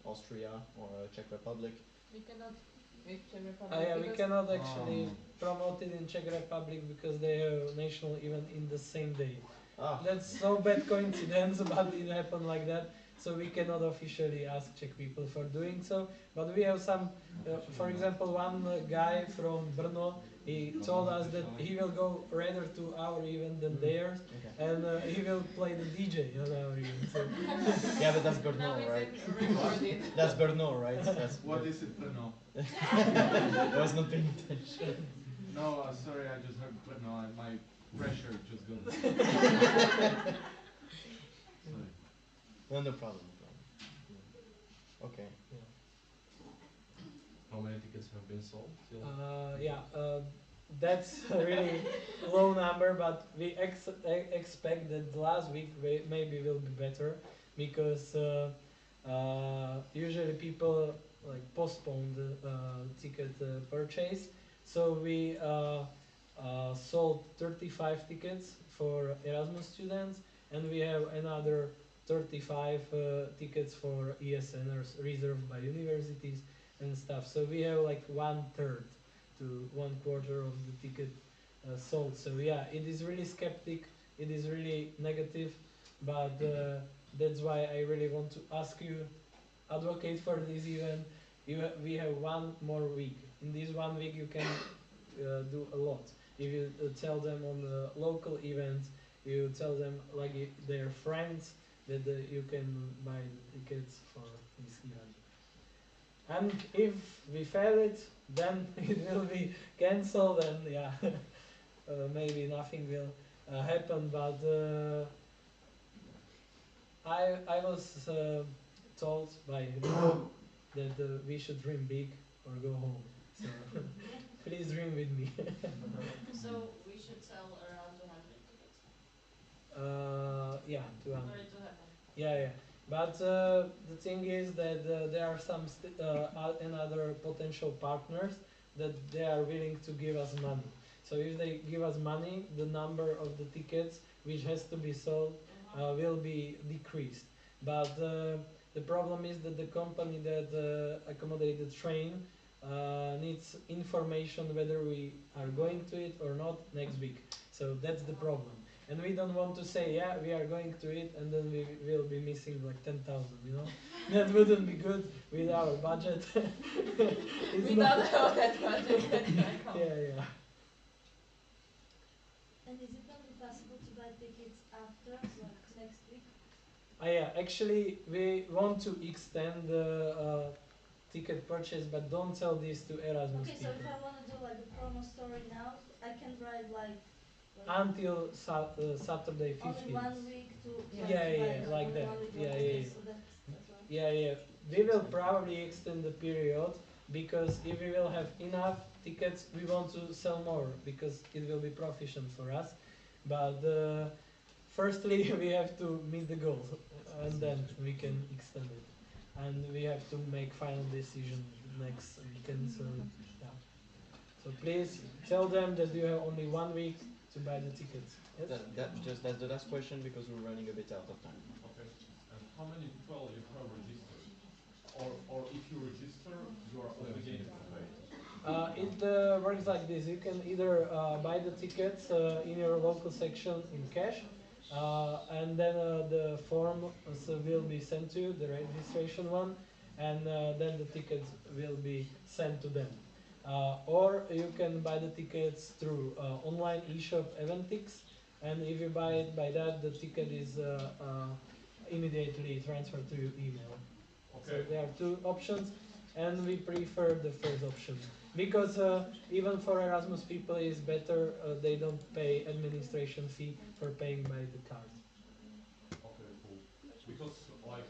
Austria or Czech Republic. We cannot with Czech Republic. Yeah, we cannot actually promote it in Czech Republic because they have a national event in the same day. That's so bad coincidence, but it happened like that. So we cannot officially ask Czech people for doing so. But we have some, for example, one guy from Brno, he told us that he will go rather to our event than theirs, and he will play the DJ on our event. So Yeah, but that's Brno, right? That's Brno, right? That's What is it, Brno? I was not paying attention. No, sorry, I just heard Brno and my pressure just got. Sorry. No problem. Okay. How many tickets have been sold till? That's a really low number, but we expect that the last week maybe will be better, because usually people like postpone the ticket purchase. So we sold 35 tickets for Erasmus students, and we have another 35 tickets for ESNers reserved by universities and stuff. So we have like 1/3 to 1/4 of the ticket sold. So yeah, it is really skeptic, it is really negative, but that's why I really want to ask you, advocate for this event. We have 1 more week. In this 1 week you can do a lot. If you tell them on the local events, you tell them like their friends that you can buy tickets for this event. And if we fail it, then it will be cancelled, and yeah, maybe nothing will happen. But I was told by that we should dream big or go home. So please dream with me. So we should sell around 200 tickets. Yeah, 200. For it to happen. Yeah. But the thing is that there are some another potential partners that they are willing to give us money. So if they give us money, the number of the tickets which has to be sold will be decreased. But the problem is that the company that accommodate the train needs information whether we are going to it or not next week. So that's the problem. And we don't want to say, yeah, we are going to it, and then we will be missing like 10,000, you know? That wouldn't be good with our budget. We don't have that budget. Yeah. And is it not possible to buy tickets after, like next week? Yeah, actually, we want to extend the ticket purchase, but don't tell this to Erasmus Okay, so people. if I want to do like a promo story now, I can write like Until Saturday 15th. only 1 week to Yeah, like that. Yeah. So that's why. Yeah. We will probably extend the period, because if we will have enough tickets, we want to sell more, because it will be proficient for us. But firstly, we have to meet the goals, and then we can extend it. And we have to make final decision next weekend. So yeah. So please tell them that you have only 1 week to buy the tickets. Yes? That's the last question, because we're running a bit out of time. Okay. And how many people you have registered? Or if you register, you are obligated to pay? It works like this. You can either buy the tickets in your local section in cash, and then the form will be sent to you, the registration one, and then the tickets will be sent to them. Or you can buy the tickets through online eShop Eventix, and if you buy it by that, the ticket is immediately transferred to your email. Okay. So there are 2 options, and we prefer the first option, because even for Erasmus people it's better, they don't pay administration fee for paying by the card. Okay, cool. Because like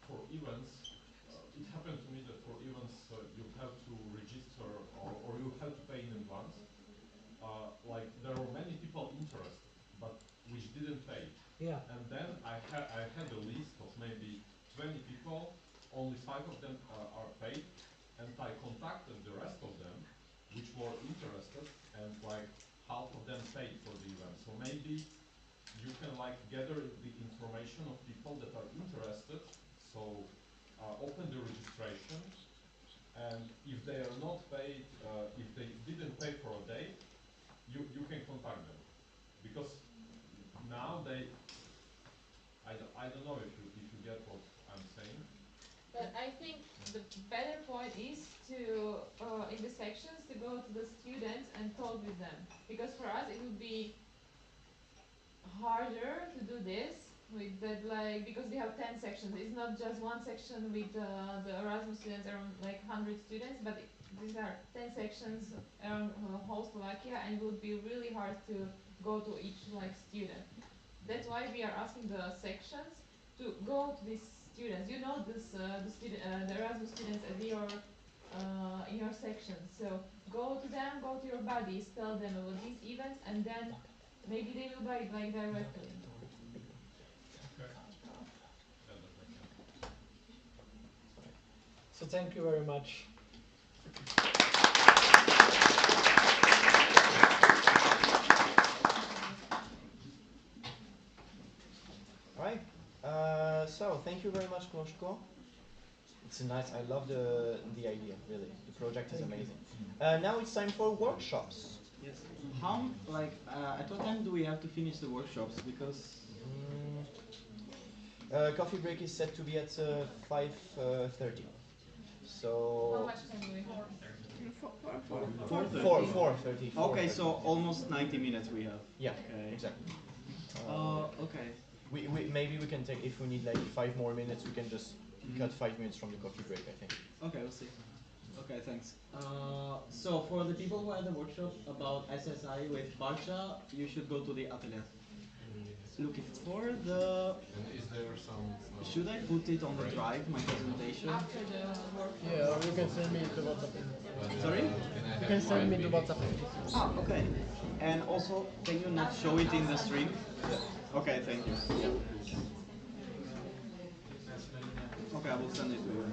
for events, it happened to me that for events you have to register, or you 5 of them are paid, and I contacted the rest of them, which were interested, and like half of them paid for the event. So maybe you can like gather the information of people that are interested. So open the registration, and if they are not paid, if they didn't pay for a day, you can contact them, because now I don't know if you get what I'm saying. But I think the better point is to, in the sections, to go to the students and talk with them. Because for us it would be harder to do this with that, like, because we have 10 sections. It's not just one section with the Erasmus students, around like 100 students, but these are 10 sections around whole Slovakia, and it would be really hard to go to each like student. That's why we are asking the sections to go to these students. You know this, the Erasmus students at your in your section. So go to them, go to your buddies, tell them about these events, and then maybe they will buy it like directly. So thank you very much. Alright, so thank you very much, Kloshko. It's nice, I love the idea, really. The project is amazing. Now it's time for workshops. Yes. At what time do we have to finish the workshops? Because Coffee break is set to be at 5:30. So How much time do we have? 4:30. Okay, so almost 90 minutes we have. Yeah, okay. exactly. Okay. We maybe we can take, if we need like 5 more minutes, we can just cut 5 minutes from the coffee break, I think. Okay, we'll see. Okay, thanks. So for the people who had the workshop about SSI with Barcha, you should go to the atelier. Looking for the... Is there some... Should I put it on the drive, my presentation? After the workshop. Yeah, you can send me to WhatsApp. Sorry? You can send me to WhatsApp. Ah, okay. And also, can you not show it in the stream? Okay, thank you. Okay, I will send it to you.